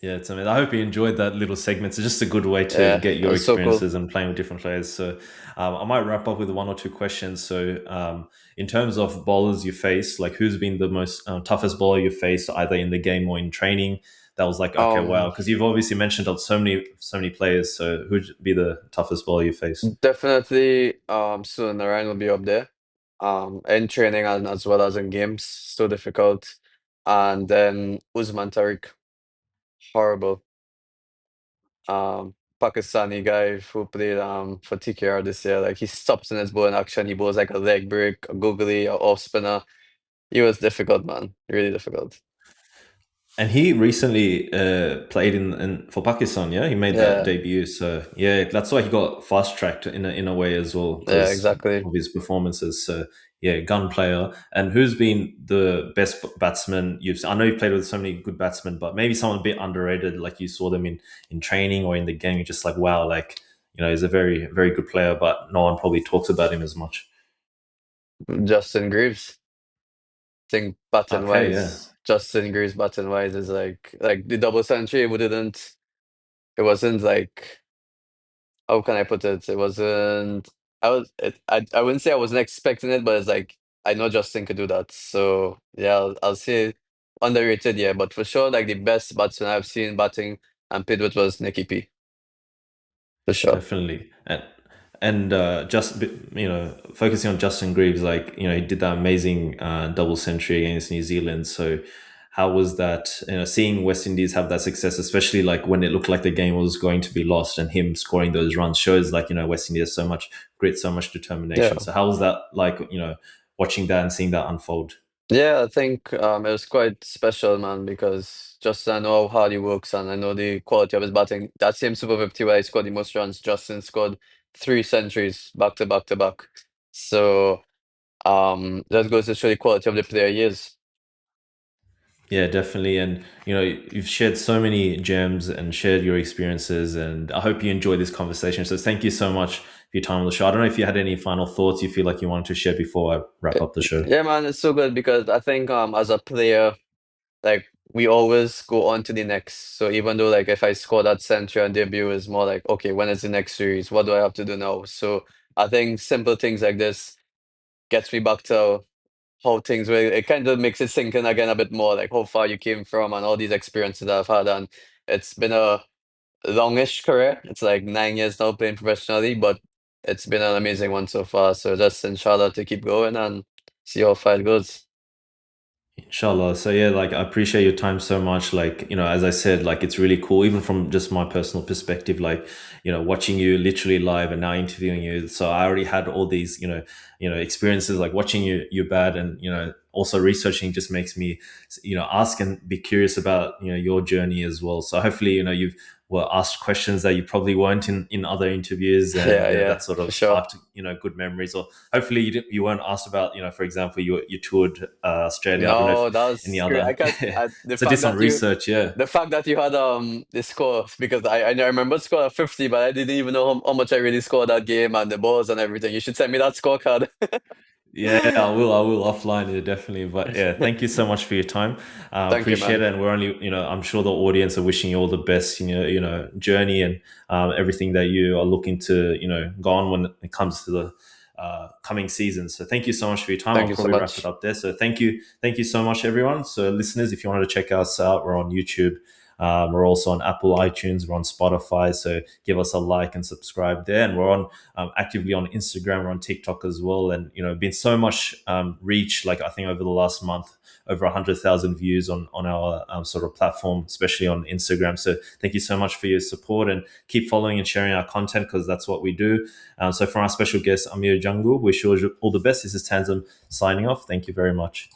yeah, it's amazing. I hope you enjoyed that little segment. It's just a good way to Yeah, get it your was so cool. experiences and playing with different players. So I might wrap up with one or two questions. So in terms of bowlers you face, like who's been the most toughest bowler you faced, either in the game or in training? That was like, okay, wow, Um, because you've obviously mentioned so many players. So who'd be the toughest bowler you faced? Definitely soon Narayan will be up there. In training and as well as in games. So difficult. And then Usman Tariq, horrible. Pakistani guy who played for TKR this year. Like he stops in his bowling action. He bowls like a leg break, a googly, a off spinner. He was difficult, man. Really difficult. And he recently played for Pakistan. Yeah, he made that Yeah, debut. So yeah, that's why he got fast tracked in a way as well yeah, because exactly. of his performances. So yeah, gun player. And who's been the best batsman you've? I know you've played with so many good batsmen, but maybe someone a bit underrated, like you saw them in training or in the game. You're just like, wow, like he's a very very good player, but no one probably talks about him as much. Justin Greaves. Think batting Okay, yeah. wise, Justin Greaves batting wise is like the double century. It wasn't like how can I put it? It wasn't. I wouldn't say I wasn't expecting it, but it's like I know Justin could do that. So yeah, I'll say underrated. Yeah, but for sure, like the best batsman I've seen batting and played with was Nicky P. For sure. Definitely. And just focusing on Justin Greaves, like he did that amazing double century against New Zealand. So how was that? Seeing West Indies have that success, especially like when it looked like the game was going to be lost, and him scoring those runs shows like West Indies has so much grit, so much determination. Yeah. So how was that like? Watching that and seeing that unfold. Yeah, I think it was quite special, man, because just I know how hard he works and I know the quality of his batting. That same Super 50 where he scored the most runs, Justin scored 3 centuries back to back to back. So that goes to show the quality of the player he is. Yeah, definitely. And you've shared so many gems and shared your experiences, and I hope you enjoy this conversation. So thank you so much for your time on the show. I don't know if you had any final thoughts you feel like you wanted to share before I wrap up the show. Yeah, man, it's so good because I think as a player, like we always go on to the next. So even though like if I score that century on debut, is more like okay, when is the next series? What do I have to do now? So I think simple things like this gets me back to how things were. It kind of makes it sink in again a bit more, like how far you came from and all these experiences that I've had. And it's been a longish career. It's like 9 years now playing professionally, but it's been an amazing one so far. So just inshallah to keep going and see how far it goes. Inshallah. So yeah, like I appreciate your time so much. Like, as I said, like it's really cool, even from just my personal perspective, like, watching you literally live and now interviewing you. So I already had all these, experiences like watching you bat and, also researching just makes me, ask and be curious about, your journey as well. So hopefully, you've were asked questions that you probably weren't in other interviews and, Yeah, yeah, that sort for of sure. sparked, good memories. Or hopefully you weren't asked about, for example, you toured Australia. I don't know if No, that any was great. other. The So did fact some that you research, yeah. the fact that you had the score because I remember score of 50, but I didn't even know how much I really scored that game and the balls and everything. You should send me that scorecard. Yeah, I will offline it definitely. But yeah, thank you so much for your time. Thank you, Appreciate man. it. And we're only, I'm sure the audience are wishing you all the best in your, journey and everything that you are looking to, go on when it comes to the coming seasons. So thank you so much for your time. Thank I'll you so probably wrap it much. up there. So thank you so much, everyone. So listeners, if you wanted to check us out, we're on YouTube. We're also on Apple iTunes. We're on Spotify. So give us a like and subscribe there. And we're on actively on Instagram. We're on TikTok as well. And been so much reach. Like I think over the last month, over 100,000 views on our sort of platform, especially on Instagram. So thank you so much for your support and keep following and sharing our content because that's what we do. So from our special guest Amir Jangoo, wish you all the best. This is Tanzam signing off. Thank you very much.